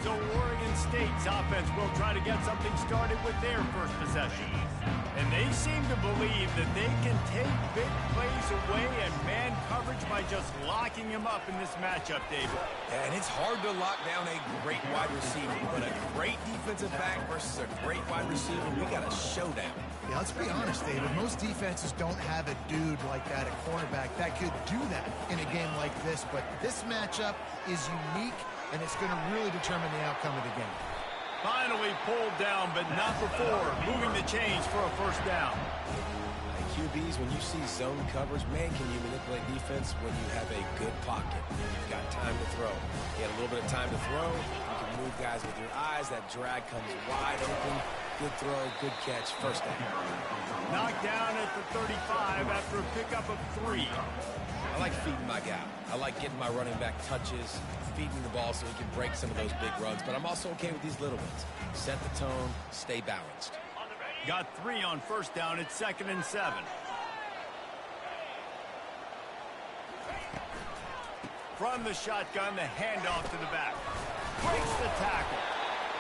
So Oregon State's offense will try to get something started with their first possession. And they seem to believe that they can take big plays away and man coverage by just locking him up in this matchup, David. Yeah, and it's hard to lock down a great wide receiver, but a great defensive back versus a great wide receiver, we got a showdown. Yeah, let's be honest, David. Most defenses don't have a dude like that at cornerback that could do that in a game like this. But this matchup is unique, and it's going to really determine the outcome of the game. Finally pulled down, but not before moving the chains for a first down. QBs, when you see zone coverage, man, can you manipulate defense when you have a good pocket? You've got time to throw. You got a little bit of time to throw. You can move guys with your eyes. That drag comes wide open. Good throw, good catch, first down. Knocked down at the 35 after a pickup of 3. I like feeding my guy. I like getting my running back touches, feeding the ball so he can break some of those big runs. But I'm also okay with these little ones. Set the tone, stay balanced. Got 3 on first down. It's 2nd and 7. From the shotgun, the handoff to the back. Breaks the tackle.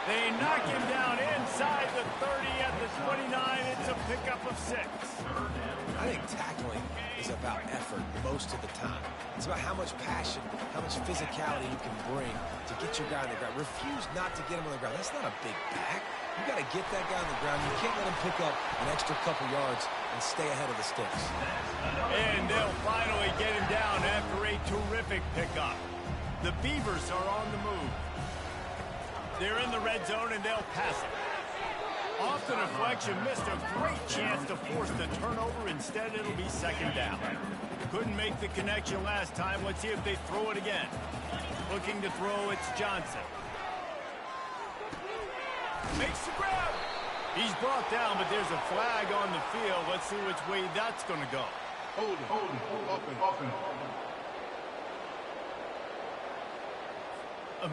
They knock him down inside the 30 at the 29. It's a pickup of 6. I think tackling is about effort most of the time. It's about how much passion, how much physicality you can bring to get your guy on the ground. Refuse not to get him on the ground. That's not a big back. You got to get that guy on the ground. You can't let him pick up an extra couple yards and stay ahead of the sticks. And they'll finally get him down after a terrific pickup. The Beavers are on the move. They're in the red zone, and they'll pass it. Off the deflection, missed a great chance to force the turnover. Instead, it'll be 2nd down. Couldn't make the connection last time. Let's see if they throw it again. Looking to throw, it's Johnson. Makes the grab. He's brought down, but there's a flag on the field. Let's see which way that's going to go. Hold it.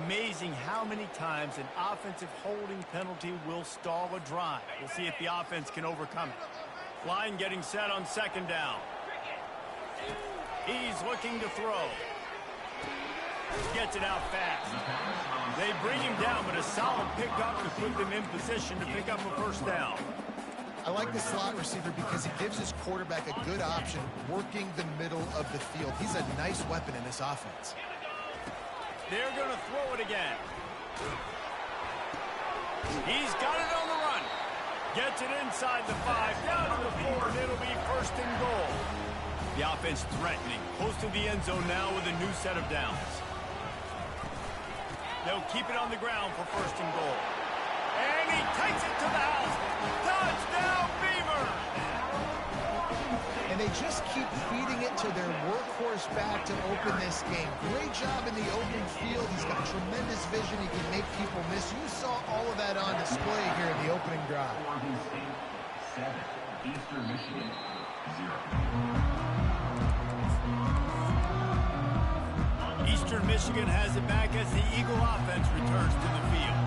Amazing how many times an offensive holding penalty will stall a drive. We'll see if the offense can overcome it. Line getting set on 2nd down. He's looking to throw. Gets it out fast. They bring him down, but a solid pickup to put them in position to pick up a first down. I like the slot receiver because he gives his quarterback a good option working the middle of the field. He's a nice weapon in this offense. They're going to throw it again. He's got it on the run. Gets it inside the 5, down to the 4, and it'll be 1st and goal. The offense threatening, close to the end zone now with a new set of downs. They'll keep it on the ground for 1st and goal. And he takes it to the house. Touchdown, Beavers! And they just keep feeding it to their workhorse back to open this game. Great job in the open field. He's got tremendous vision. He can make people miss. You saw all of that on display here in the opening drive. Oregon State 7, Eastern Michigan 0. Eastern Michigan has it back as the Eagle offense returns to the field.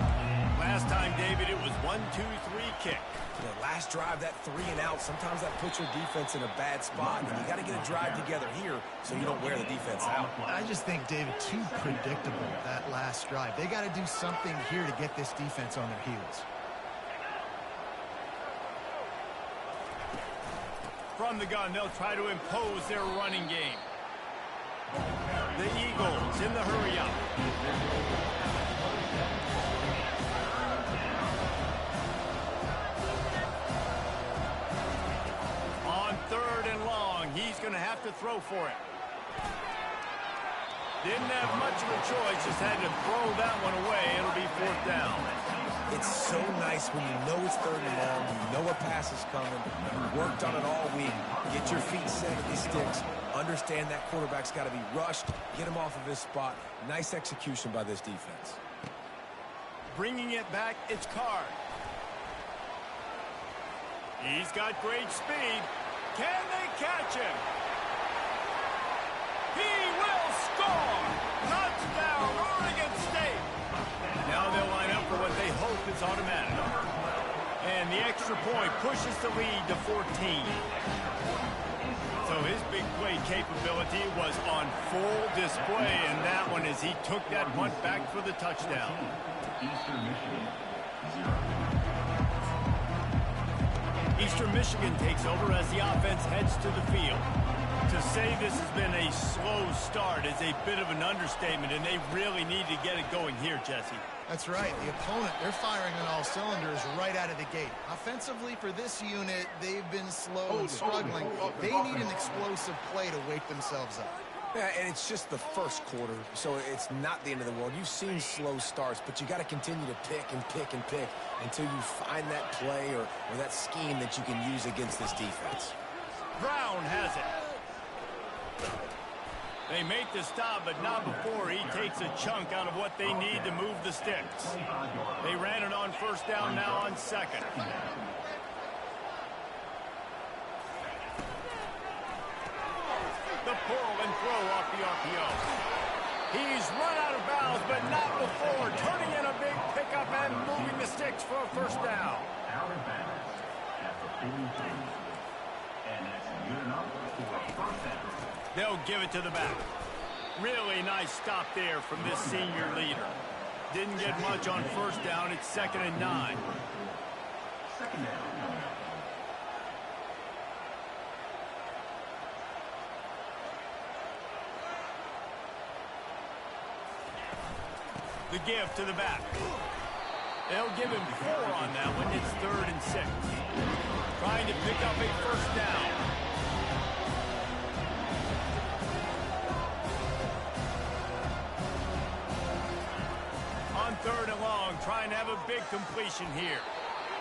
Last time, David, it was 1-2-3 kick. You know, last drive, that 3 and out, sometimes that puts your defense in a bad spot. And you got to get a drive together here so you don't wear the defense out. I just think, David, too predictable, that last drive. They got to do something here to get this defense on their heels. From the gun, they'll try to impose their running game. The Eagles in the hurry-up. On 3rd and long, he's going to have to throw for it. Didn't have much of a choice, just had to throw that one away. It'll be 4th down. It's so nice when you know it's 3rd and long, you know a pass is coming, you worked on it all week, get your feet set at the sticks, understand that quarterback's got to be rushed, get him off of his spot. Nice execution by this defense. Bringing it back, it's Card. He's got great speed. Can they catch him? He will score! Touchdown, Oregon State! Now they'll line up for what they hope is automatic. And the extra point pushes the lead to 14. So his big play capability was on full display in that one as he took that punt back for the touchdown. Eastern Michigan 0. Eastern Michigan takes over as the offense heads to the field. To say this has been a slow start is a bit of an understatement, and they really need to get it going here, Jesse. That's right. The opponent, they're firing on all cylinders right out of the gate. Offensively, for this unit, they've been slow and struggling. They need an explosive play to wake themselves up. Yeah, and it's just the first quarter, so it's not the end of the world. You've seen slow starts, but you got to continue to pick and pick and pick until you find that play or that scheme that you can use against this defense. Brown has it. They make the stop, but not before he takes a chunk out of what they need to move the sticks. They ran it on 1st down, now on 2nd. The pull and throw off the RPO. He's run out of bounds, but not before turning in a big pickup and moving the sticks for a 1st down. Out of bounds at the 43. And that's good enough for a 1st down. They'll give it to the back. Really nice stop there from this senior leader. Didn't get much on 1st down. It's 2nd and 9. 2nd down. The give to the back. They'll give him 4 on that one. It's 3rd and 6. Trying to pick up a 1st down. On 3rd and long, trying to have a big completion here.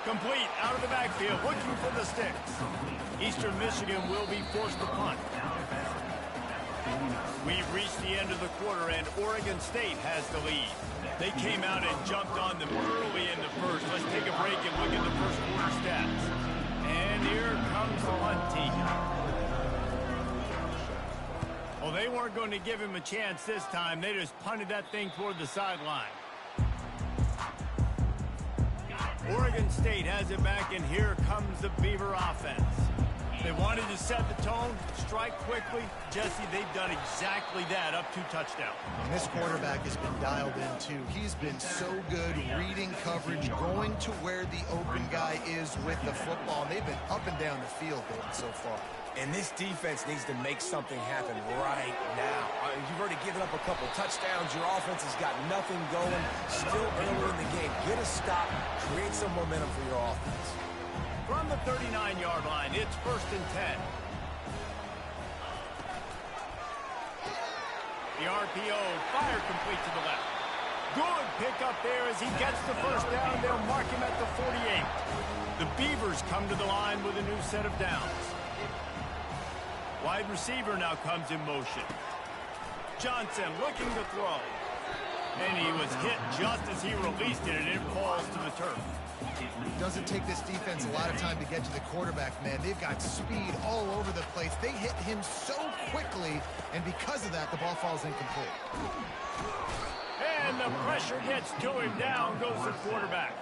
Complete out of the backfield, looking for the sticks. Eastern Michigan will be forced to punt. We've reached the end of the quarter, and Oregon State has the lead. They came out and jumped on them early in the first. Let's take a break and look at the first quarter stats. And here comes the punt team. Well, they weren't going to give him a chance this time. They just punted that thing toward the sideline. Oregon State has it back, and here comes the Beaver offense. They wanted to set the tone, strike quickly. Jesse, they've done exactly that, up 2 touchdowns. And this quarterback has been dialed in, too. He's been so good reading coverage, going to where the open guy is with the football. And they've been up and down the field so far. And this defense needs to make something happen right now. You've already given up a couple touchdowns. Your offense has got nothing going. Still early in the game. Get a stop. Create some momentum for your offense. From the 39-yard line, it's 1st and 10. The RPO, fire complete to the left. Good pickup there as he gets the 1st down. They'll mark him at the 48. The Beavers come to the line with a new set of downs. Wide receiver now comes in motion. Johnson looking to throw. And he was hit just as he released it, and it falls to the turf. It doesn't take this defense a lot of time to get to the quarterback, man. They've got speed all over the place. They hit him so quickly, and because of that, the ball falls incomplete. And the pressure gets to him. Down goes the quarterback.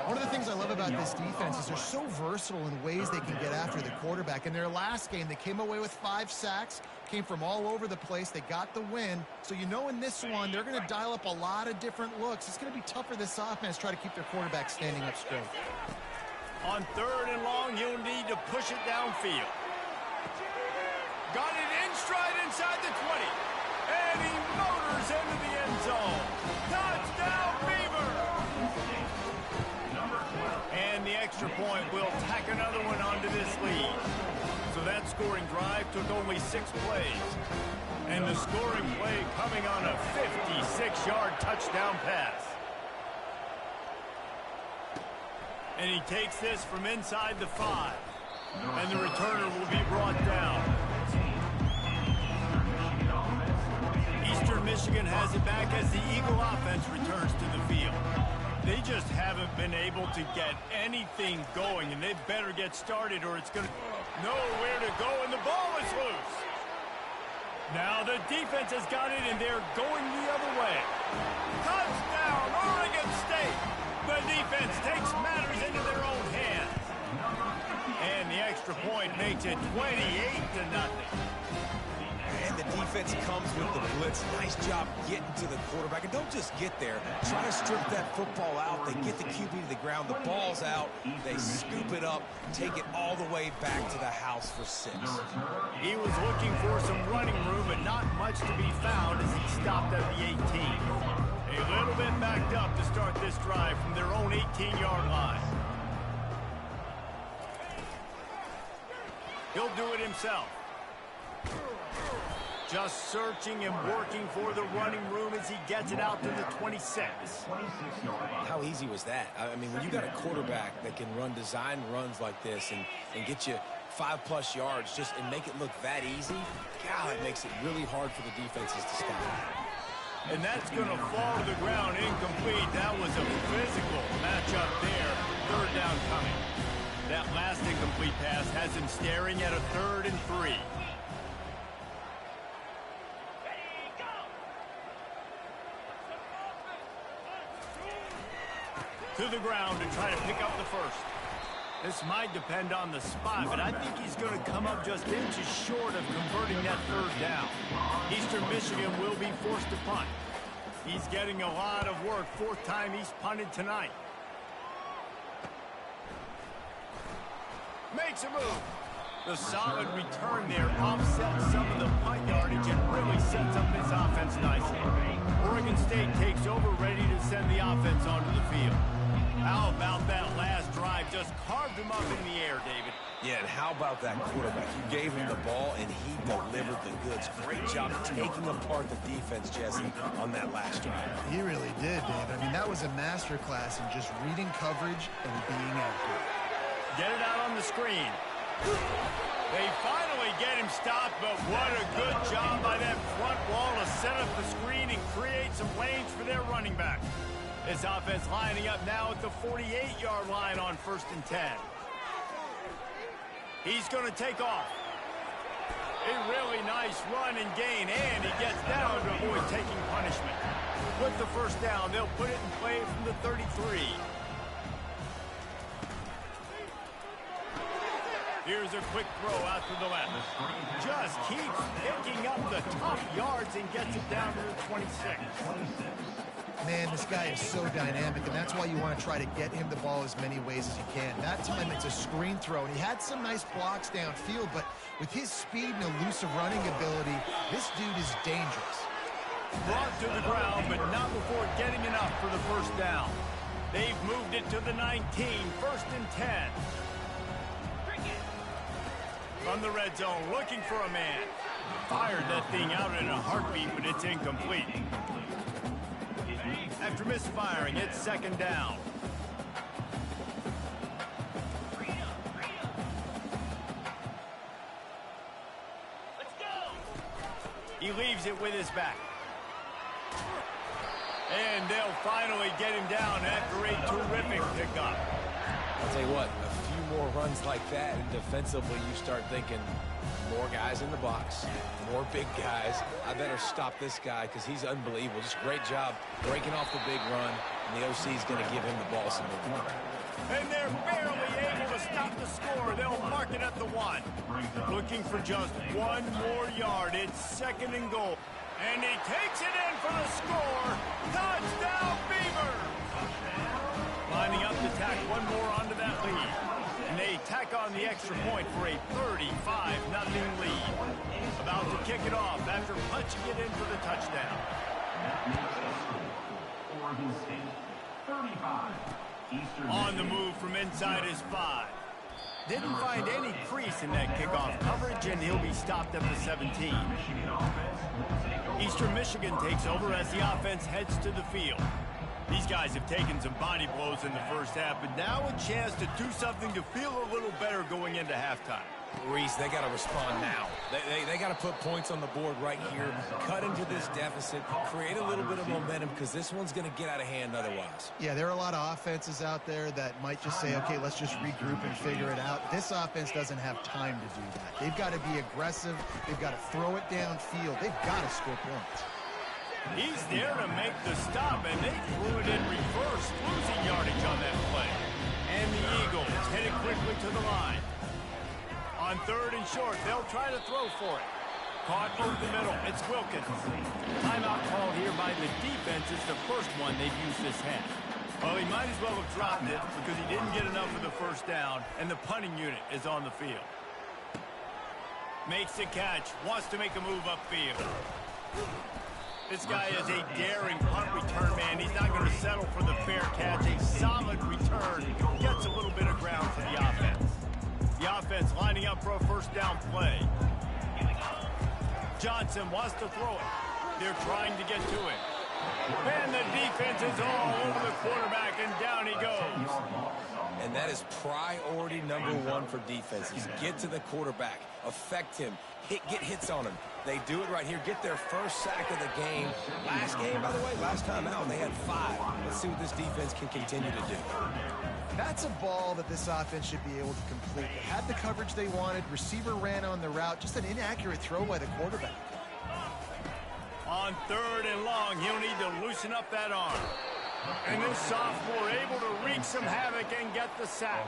One of the things I love about this defense is they're so versatile in ways they can get after the quarterback. In their last game, they came away with 5 sacks, came from all over the place. They got the win. So you know in this one, they're going to dial up a lot of different looks. It's going to be tough for this offense to try to keep their quarterback standing up straight. On 3rd and long, you'll need to push it downfield. Got it in stride inside the 20. And he motors into the end zone. Touchdown, Beaver! And the extra point will tack another one onto this lead. So that scoring drive took only 6 plays. And the scoring play coming on a 56-yard touchdown pass. And he takes this from inside the 5. And the returner will be brought down. Eastern Michigan has it back as the Eagle offense returns to the field. They just haven't been able to get anything going, and they better get started or it's going to nowhere to go, and the ball is loose. Now the defense has got it, and they're going the other way. Touchdown, Oregon State! The defense takes matters into their own hands. And the extra point makes it 28-0. And the defense comes with the blitz. Nice job getting to the quarterback. And don't just get there. Try to strip that football out. They get the QB to the ground. The ball's out. They scoop it up, take it all the way back to the house for 6. He was looking for some running room, but not much to be found as he stopped at the 18. A little bit backed up to start this drive from their own 18-yard line. He'll do it himself. Just searching and working for the running room as he gets it out to the 26. How easy was that? I mean, when you got a quarterback that can run design runs like this and get you 5+ yards and make it look that easy, God, it makes it really hard for the defenses to stop. And that's going to fall to the ground incomplete. That was a physical matchup there. 3rd down coming. That last incomplete pass has him staring at a 3rd and 3. To the ground to try to pick up the first. This might depend on the spot, but I think he's going to come up just inches short of converting that 3rd down. Eastern Michigan will be forced to punt. He's getting a lot of work. 4th time he's punted tonight. Makes a move. The solid return there offsets some of the punt yardage and really sets up this offense nicely. Oregon State takes over, ready to send the offense onto the field. How about that last drive? Just carved him up in the air, David. Yeah, and how about that quarterback? You gave him the ball, and he delivered the goods. Great job taking apart the defense, Jesse, on that last drive. He really did, David. I mean, that was a masterclass in just reading coverage and being accurate. Get it out on the screen. They finally get him stopped, but what a good job by that front wall to set up the screen and create some lanes for their running back. This offense lining up now at the 48-yard line on 1st and 10. He's going to take off. A really nice run and gain, and he gets down to avoid taking punishment. With the 1st down, they'll put it in play from the 33. Here's a quick throw out to the left. Just keeps picking up the tough yards and gets it down to the 26. Man, this guy is so dynamic, and that's why you want to try to get him the ball as many ways as you can. That time it's a screen throw, and he had some nice blocks downfield, but with his speed and elusive running ability, this dude is dangerous. Brought to the ground, but not before getting enough for the 1st down. They've moved it to the 19, 1st and 10. From the red zone, looking for a man. Fired that thing out in a heartbeat, but it's incomplete. After misfiring, it's 2nd down. He leaves it with his back. And they'll finally get him down after a terrific pickup. I'll tell you what, a few more runs like that, and defensively you start thinking more guys in the box, more big guys. I better stop this guy because he's unbelievable. Just great job breaking off the big run, and the OC is going to give him the ball some more. And they're barely able to stop the score. They'll mark it at the 1. Looking for just 1 more yard. It's 2nd and goal. And he takes it in for the score. Touchdown, Beavers! Lining up to tack 1 more onto that lead. And they tack on the extra point for a 35-0 lead. About to kick it off after punching it in for the touchdown. Oregon State, 35. On the move from inside his 5. Didn't find any crease in that kickoff coverage, and he'll be stopped at the 17. Eastern Michigan takes over as the offense heads to the field. These guys have taken some body blows in the first half, but now a chance to do something to feel a little better going into halftime. Reese, they got to respond now. They got to put points on the board right here, cut into this deficit, create a little bit of momentum because this one's going to get out of hand otherwise. Yeah, there are a lot of offenses out there that might just say, okay, let's just regroup and figure it out. This offense doesn't have time to do that. They've got to be aggressive. They've got to throw it downfield. They've got to score points. He's there to make the stop, and they threw it in reverse, losing yardage on that play. And the Eagles headed quickly to the line. On 3rd and short, they'll try to throw for it. Caught over the middle. It's Wilkins. Timeout called here by the defense. It's the first one they've used this half. Well, he might as well have dropped it because he didn't get enough of the first down, and the punting unit is on the field. Makes the catch. Wants to make a move upfield. This guy is a daring punt return man. He's not going to settle for the fair catch. A solid return. Gets a little bit of ground for the offense. The offense lining up for a first down play. Johnson wants to throw it. They're trying to get to it. And the defense is all over the quarterback, and down he goes. And that is priority number 1 for defenses. Get to the quarterback. Affect him. Get hits on him. They do it right here. Get their first sack of the game. Last game, by the way, last time out, they had 5. Let's see what this defense can continue to do. That's a ball that this offense should be able to complete. They had the coverage they wanted. Receiver ran on the route. Just an inaccurate throw by the quarterback. On 3rd and long, he'll need to loosen up that arm. And this sophomore able to wreak some havoc and get the sack.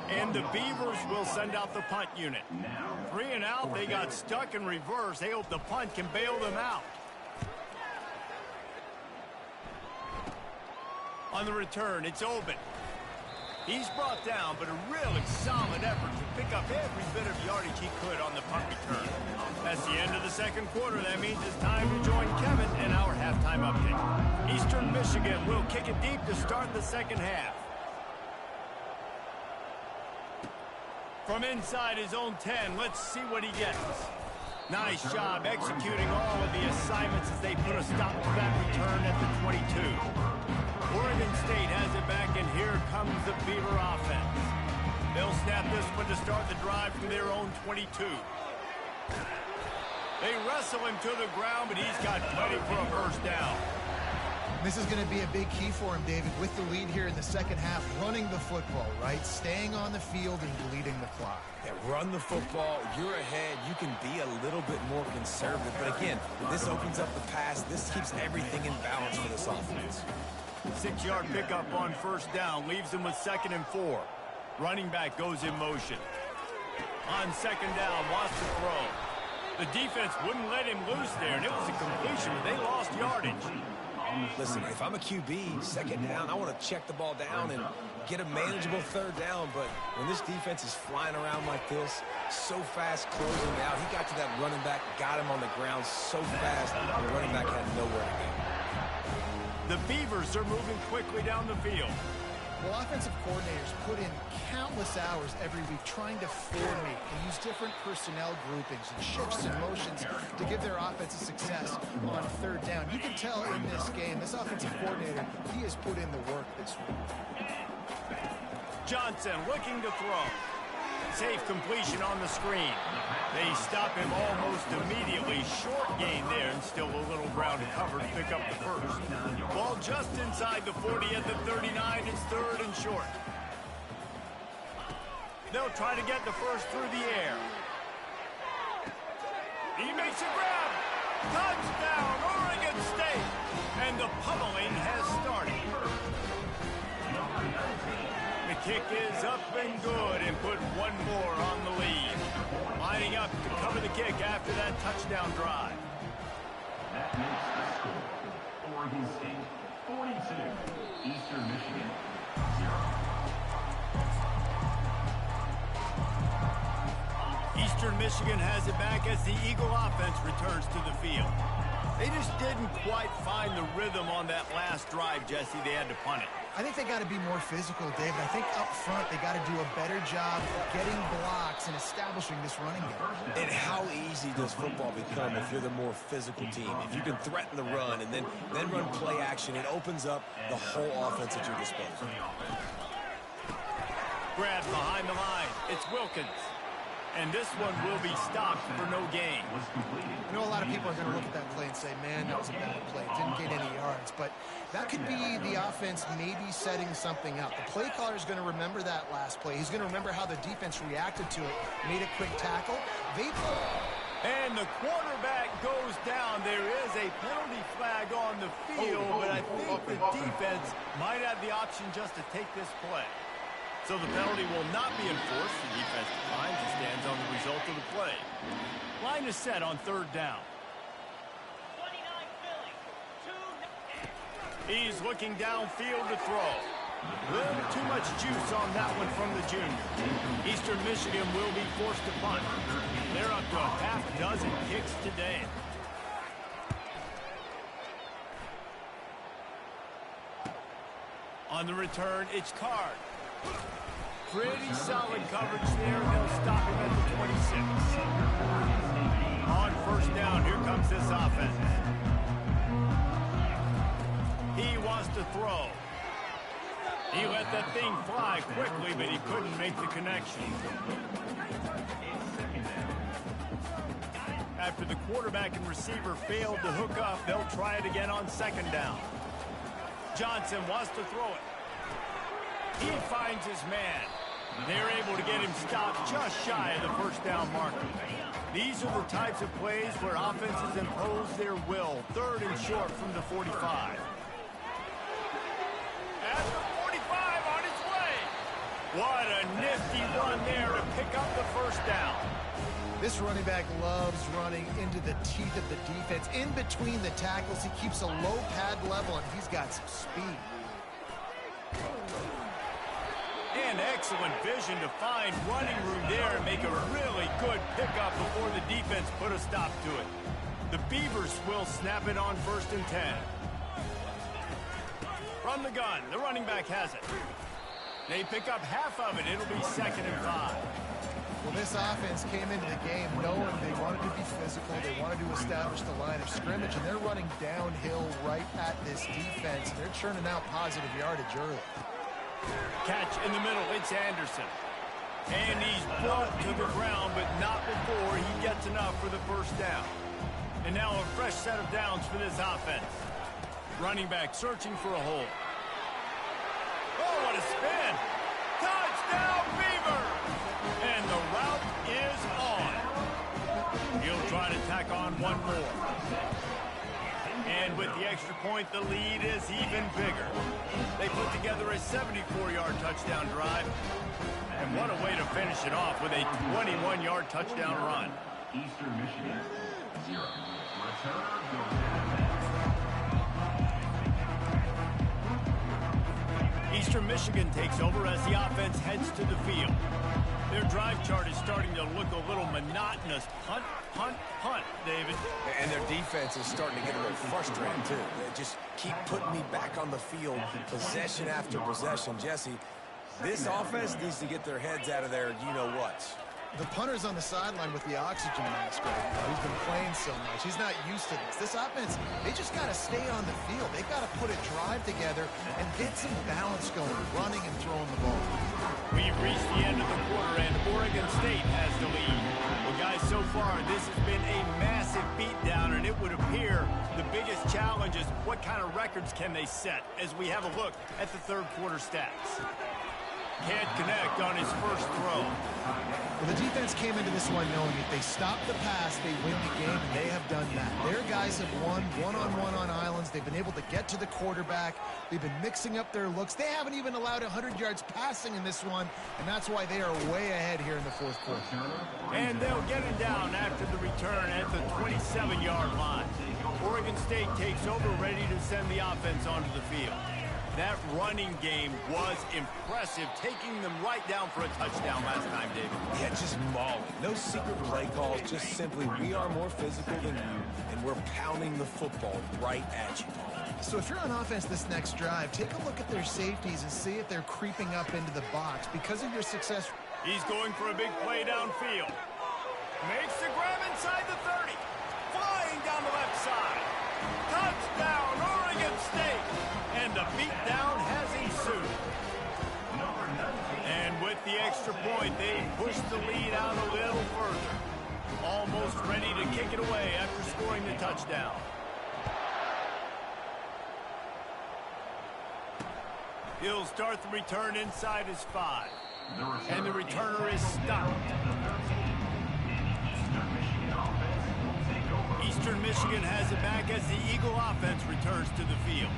And the Beavers will send out the punt unit. 3 and out, they got stuck in reverse. They hope the punt can bail them out. On the return, it's Obin. He's brought down, but a really solid effort to pick up every bit of yardage he could on the punt return. That's the end of the second quarter. That means it's time to join Kevin in our halftime update. Eastern Michigan will kick it deep to start the second half. From inside his own 10, let's see what he gets. Nice job executing all of the assignments as they put a stop to that return at the 22. Oregon State has it back, and here comes the Beaver offense. They'll snap this one to start the drive from their own 22. They wrestle him to the ground, but he's got plenty for a first down. This is going to be a big key for him, David, with the lead here in the second half, running the football, right? Staying on the field and bleeding the clock. Yeah, run the football. You're ahead. You can be a little bit more conservative. But again, this opens up the pass. This keeps everything in balance for this offense. 6-yard pickup on first down leaves them with 2nd and 4. Running back goes in motion. On 2nd down, wants to throw. The defense wouldn't let him loose there, and it was a completion, but they lost yardage. Listen, if I'm a QB, 2nd down, I want to check the ball down and get a manageable 3rd down, but when this defense is flying around like this, so fast closing out, he got to that running back, got him on the ground so fast, the running back had nowhere to go. The Beavers are moving quickly down the field. Well, offensive coordinators put in countless hours every week trying to formate and use different personnel groupings and shifts and motions to give their offense a success on 3rd down. You can tell in this game, this offensive coordinator, he has put in the work this week. Johnson looking to throw. safe completion on the screen. They stop him almost immediately. Short gain there, and still a little ground cover to pick up the first. Ball just inside the 40 at the 39. It's third and short. They'll try to get the first through the air. He makes a grab. Touchdown, Oregon State. And the pummeling has started. The kick is up and good and put one more on the lead. Lining up to cover the kick after that touchdown drive. That makes the score. Oregon State 42, Eastern Michigan 0. Eastern Michigan has it back as the Eagle offense returns to the field. They just didn't quite find the rhythm on that last drive, Jesse. They had to punt it. I think they got to be more physical, David. I think up front they got to do a better job getting blocks and establishing this running game. And how easy does football become if you're the more physical team? If you can threaten the run and then run play action, it opens up the whole offense at your disposal. Grab behind the line. It's Wilkins. And this one will be stopped for no gain. I know a lot of people are going to look at that play and say, man, that was a bad play. Didn't get any yards. But that could be the offense maybe setting something up. The play caller is going to remember that last play. He's going to remember how the defense reacted to it, made a quick tackle. And the quarterback goes down. There is a penalty flag on the field, but I think the defense might have the option just to take this play. So the penalty will not be enforced. The defense declines and stands on the result of the play. Line is set on third down. He's looking downfield to throw. A little too much juice on that one from the junior. Eastern Michigan will be forced to punt. They're up to a half dozen kicks today. On the return, it's Card. Pretty solid coverage there, and they'll stop him at the 26. On first down, here comes this offense. He wants to throw. He let that thing fly quickly, but he couldn't make the connection. After the quarterback and receiver failed to hook up, they'll try it again on second down. Johnson wants to throw it. He finds his man. They're able to get him stopped just shy of the first down marker. These are the types of plays where offenses impose their will. Third and short from the 45. At the 45 on his way. What a nifty run there to pick up the first down. This running back loves running into the teeth of the defense. In between the tackles, he keeps a low pad level, and he's got some speed. And excellent vision to find running room there and make a really good pickup before the defense put a stop to it. The Beavers will snap it on first and 10. From the gun, the running back has it. They pick up half of it. It'll be second and 5. Well, this offense came into the game knowing they wanted to be physical, they wanted to establish the line of scrimmage, and they're running downhill right at this defense. They're churning out positive yardage early. Catch in the middle, it's Anderson. And he's brought to the ground, but not before he gets enough for the first down. And now a fresh set of downs for this offense. Running back searching for a hole. Oh, what a spin! Touchdown, Beavers! And the route is on. He'll try to tack on one more. And with the extra point, the lead is even bigger. They put together a 74-yard touchdown drive. And what a way to finish it off with a 21-yard touchdown run. Eastern Michigan 0. Eastern Michigan takes over as the offense heads to the field. Their drive chart is starting to look a little monotonous. Punt, punt, punt, David. And their defense is starting to get a little frustrated, too. They just keep putting me back on the field, possession after possession. Jesse, this offense needs to get their heads out of there, you-know-what. The punter's on the sideline with the oxygen mask right now. He's been playing so much. He's not used to this. This offense, they just got to stay on the field. They've got to put a drive together and get some balance going, running and throwing the ball. We've reached the end of the quarter, and Oregon far, this has been a massive beatdown, and it would appear the biggest challenge is what kind of records can they set as we have a look at the third quarter stats. Can't connect on his first throw. Well, the defense came into this one knowing if they stop the pass, they win the game, and they have done that. Their guys have won one-on-one on islands. They've been able to get to the quarterback. They've been mixing up their looks. They haven't even allowed 100 yards passing in this one, and that's why they are way ahead here in the fourth quarter. And they'll get him down after the return at the 27-yard line. Oregon State takes over, ready to send the offense onto the field. That running game was impressive, taking them right down for a touchdown last time, David. Yeah, just mauling. No secret play calls, just simply we are more physical than you, and we're pounding the football right at you, Paul. So if you're on offense this next drive, take a look at their safeties and see if they're creeping up into the box. Because of your success. He's going for a big play downfield. Makes the grab inside the 30. Flying down the left side. Touchdown, Oregon State. And the beatdown has ensued. And with the extra point, they push the lead out a little further. Almost ready to kick it away after scoring the touchdown. He'll start the return inside his 5. And the returner is stopped. Eastern Michigan has it back as the Eagle offense returns to the field.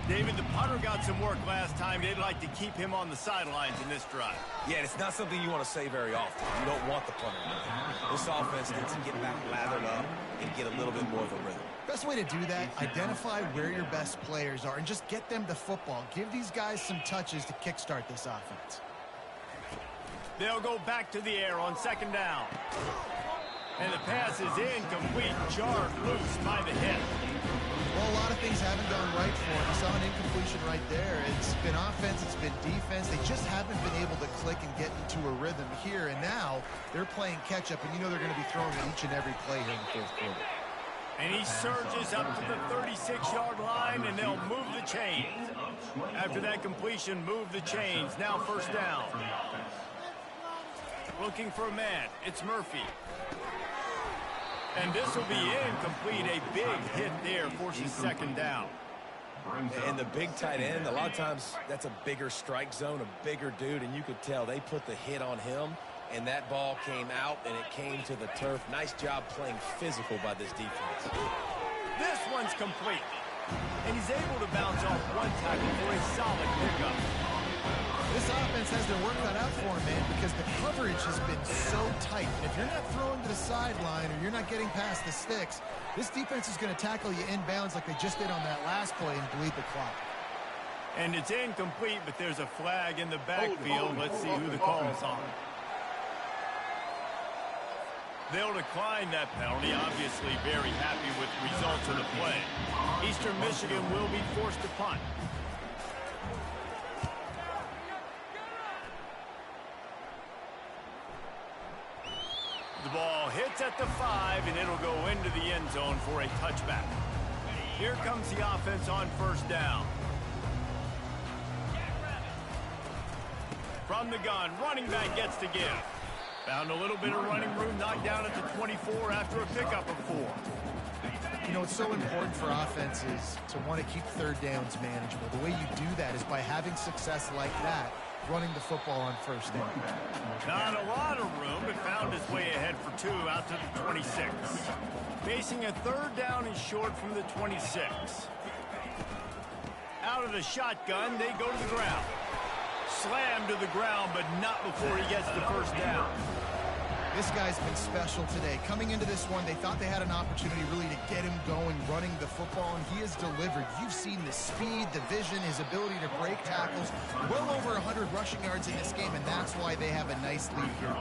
David, the punter got some work last time. They'd like to keep him on the sidelines in this drive. Yeah, it's not something you want to say very often. You don't want the punter. This offense needs to get back lathered up and get a little bit more of a rhythm. Best way to do that, identify where your best players are and just get them the football. Give these guys some touches to kickstart this offense. They'll go back to the air on second down. And the pass is incomplete, jarred loose by the hip. Well, a lot of things haven't gone right for him. You saw an incompletion right there. It's been offense, it's been defense. They just haven't been able to click and get into a rhythm here. And now they're playing catch-up, and you know they're going to be throwing it each and every play here in the fourth quarter. And he surges up to the 36-yard line, and they'll move the chains. After that completion, move the chains. Now first down. Looking for a man. It's Murphy. And this will be incomplete. A big hit there forces second down. And the big tight end, a lot of times that's a bigger strike zone, a bigger dude, and you could tell they put the hit on him, and that ball came out, and it came to the turf. Nice job playing physical by this defense. This one's complete. And he's able to bounce off one tackle for a solid pickup. This offense has their work cut out for him, man, because the coverage has been so tight. And if you're not throwing to the sideline or you're not getting past the sticks, this defense is going to tackle you inbounds like they just did on that last play and bleed the clock. And it's incomplete, but there's a flag in the backfield. Let's see who the call is on. They'll decline that penalty, obviously very happy with the results of the play. Eastern Michigan will be forced to punt. The ball hits at the 5, and it'll go into the end zone for a touchback. Here comes the offense on first down. From the gun, running back gets to give. Found a little bit of running room, knocked down at the 24 after a pickup of 4. You know, it's so important for offenses to want to keep third downs manageable. The way you do that is by having success like that, running the football on first down. Not a lot of room, but found his way ahead for 2 out to the 26. Facing a third down and short from the 26. Out of the shotgun, they go to the ground. Slammed to the ground, but not before he gets the first down. This guy's been special today. Coming into this one, they thought they had an opportunity really to get him going, running the football, and he has delivered. You've seen the speed, the vision, his ability to break tackles. Well over 100 rushing yards in this game, and that's why they have a nice lead here.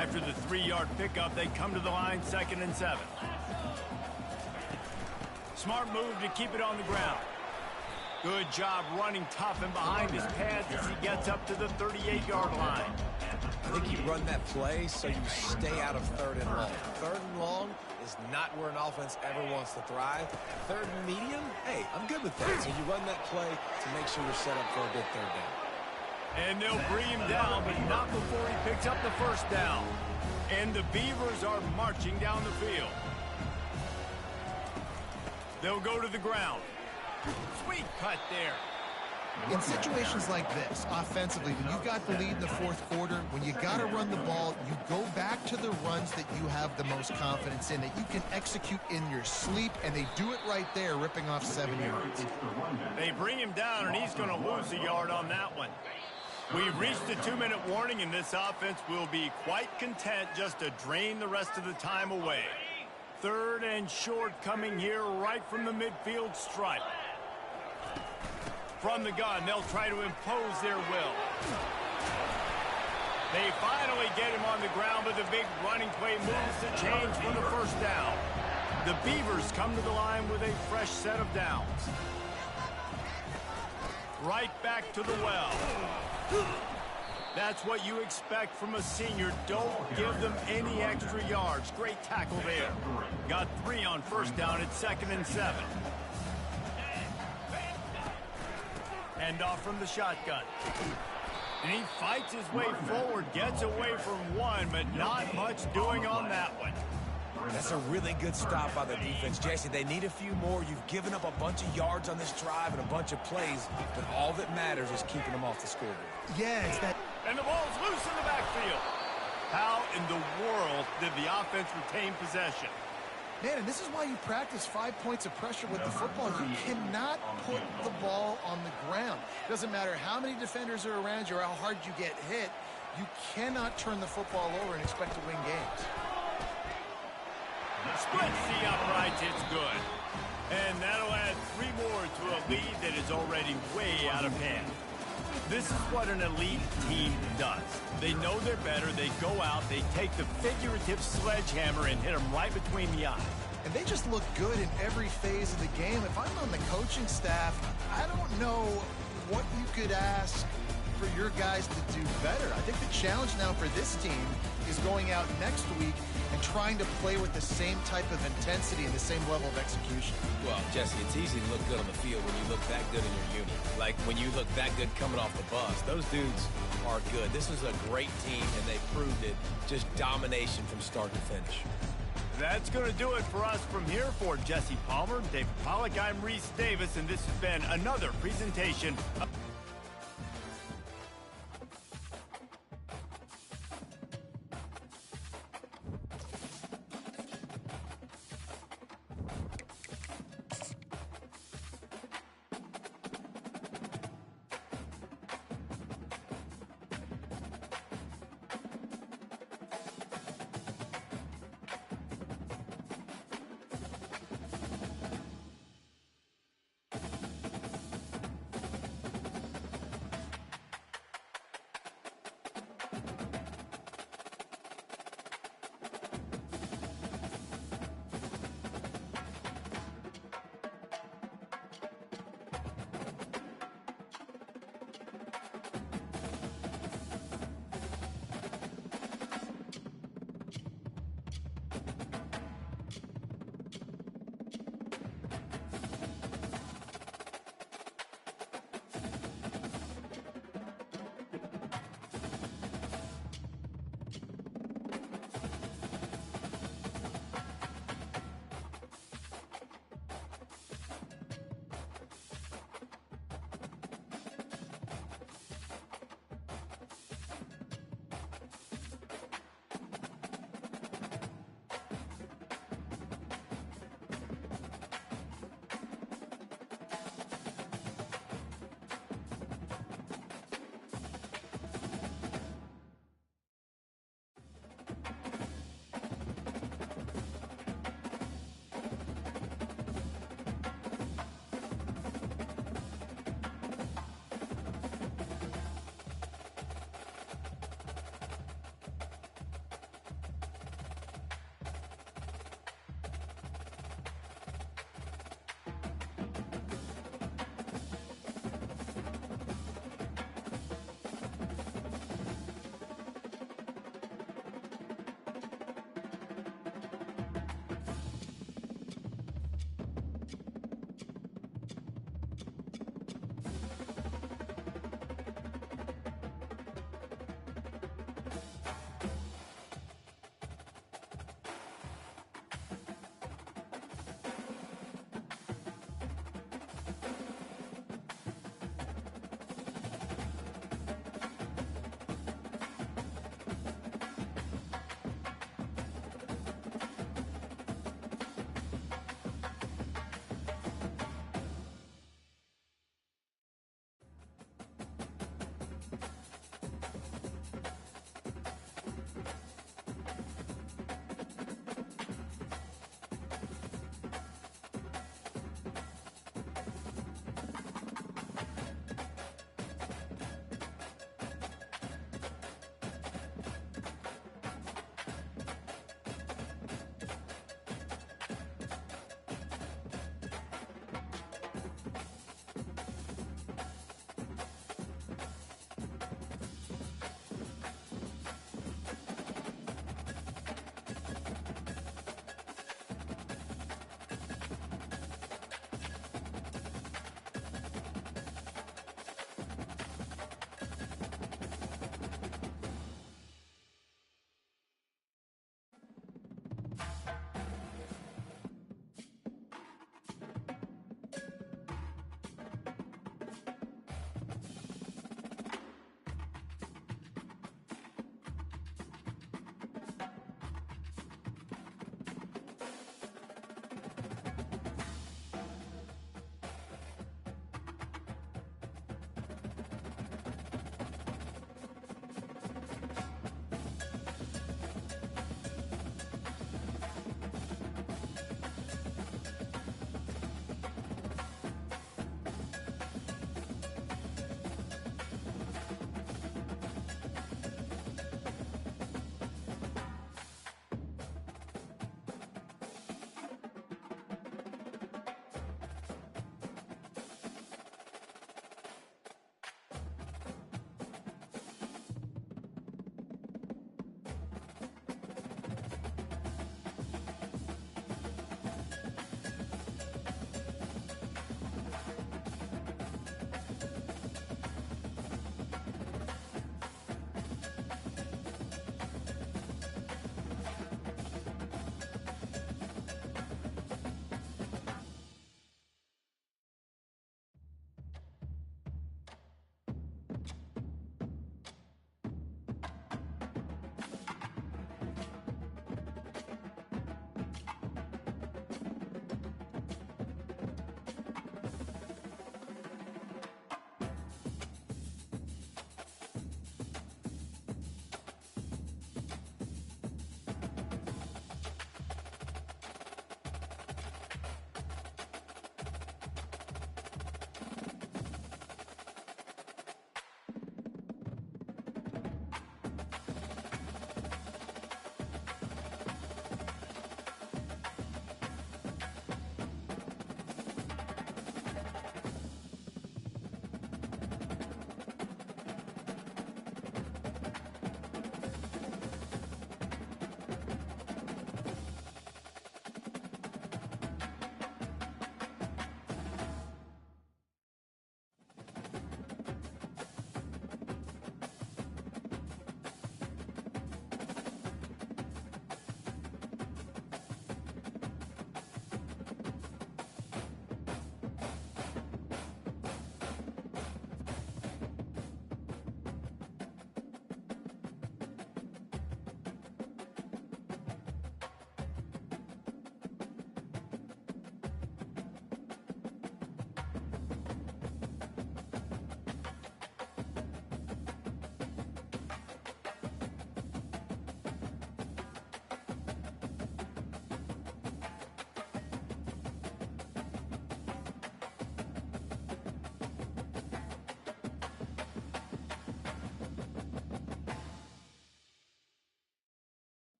After the 3-yard pickup, they come to the line, 2nd and 7. Smart move to keep it on the ground. Good job running tough and behind his pads as he gets up to the 38-yard line. I think you run that play so you stay out of 3rd and long. 3rd and long is not where an offense ever wants to thrive. 3rd and medium, hey, I'm good with that. So you run that play to make sure you're set up for a good 3rd down. And they'll bring him down, but not before he picks up the first down. And the Beavers are marching down the field. They'll go to the ground. Sweet cut there. In situations like this, offensively, when you've got the lead in the fourth quarter, when you got to run the ball, you go back to the runs that you have the most confidence in, that you can execute in your sleep, and they do it right there, ripping off 7 yards. They bring him down, and he's going to lose a yard on that one. We've reached the 2-minute warning, and this offense will be quite content just to drain the rest of the time away. 3rd and short coming here right from the midfield stripe. From the gun, they'll try to impose their will. They finally get him on the ground, but the big running play moves the chains for the first down. The Beavers come to the line with a fresh set of downs. Right back to the well. That's what you expect from a senior. Don't give them any extra yards. Great tackle there. Got 3 on first down at 2nd and 7. End off from the shotgun. And he fights his way forward, gets away from one, but not much doing on that one. That's a really good stop by the defense, Jesse. They need a few more. You've given up a bunch of yards on this drive and a bunch of plays, but all that matters is keeping them off the scoreboard. Yeah, it's that. And the ball's loose in the backfield. How in the world did the offense retain possession? Man, and this is why you practice 5 points of pressure with the football. You cannot put the ball on the ground. Doesn't matter how many defenders are around you or how hard you get hit. You cannot turn the football over and expect to win games. Splits the uprights, it's good. And that'll add 3 more to a lead that is already way out of hand. This is what an elite team does. They know they're better, they go out, they take the figurative sledgehammer and hit them right between the eyes. And they just look good in every phase of the game. If I'm on the coaching staff, I don't know what you could ask for your guys to do better. I think the challenge now for this team is going out next week and trying to play with the same type of intensity and the same level of execution. Well, Jesse, it's easy to look good on the field when you look that good in your unit. Like when you look that good coming off the bus. Those dudes are good. This is a great team, and they proved it. Just domination from start to finish. That's going to do it for us from here. For Jesse Palmer, David Pollack, I'm Reese Davis, and this has been another presentation of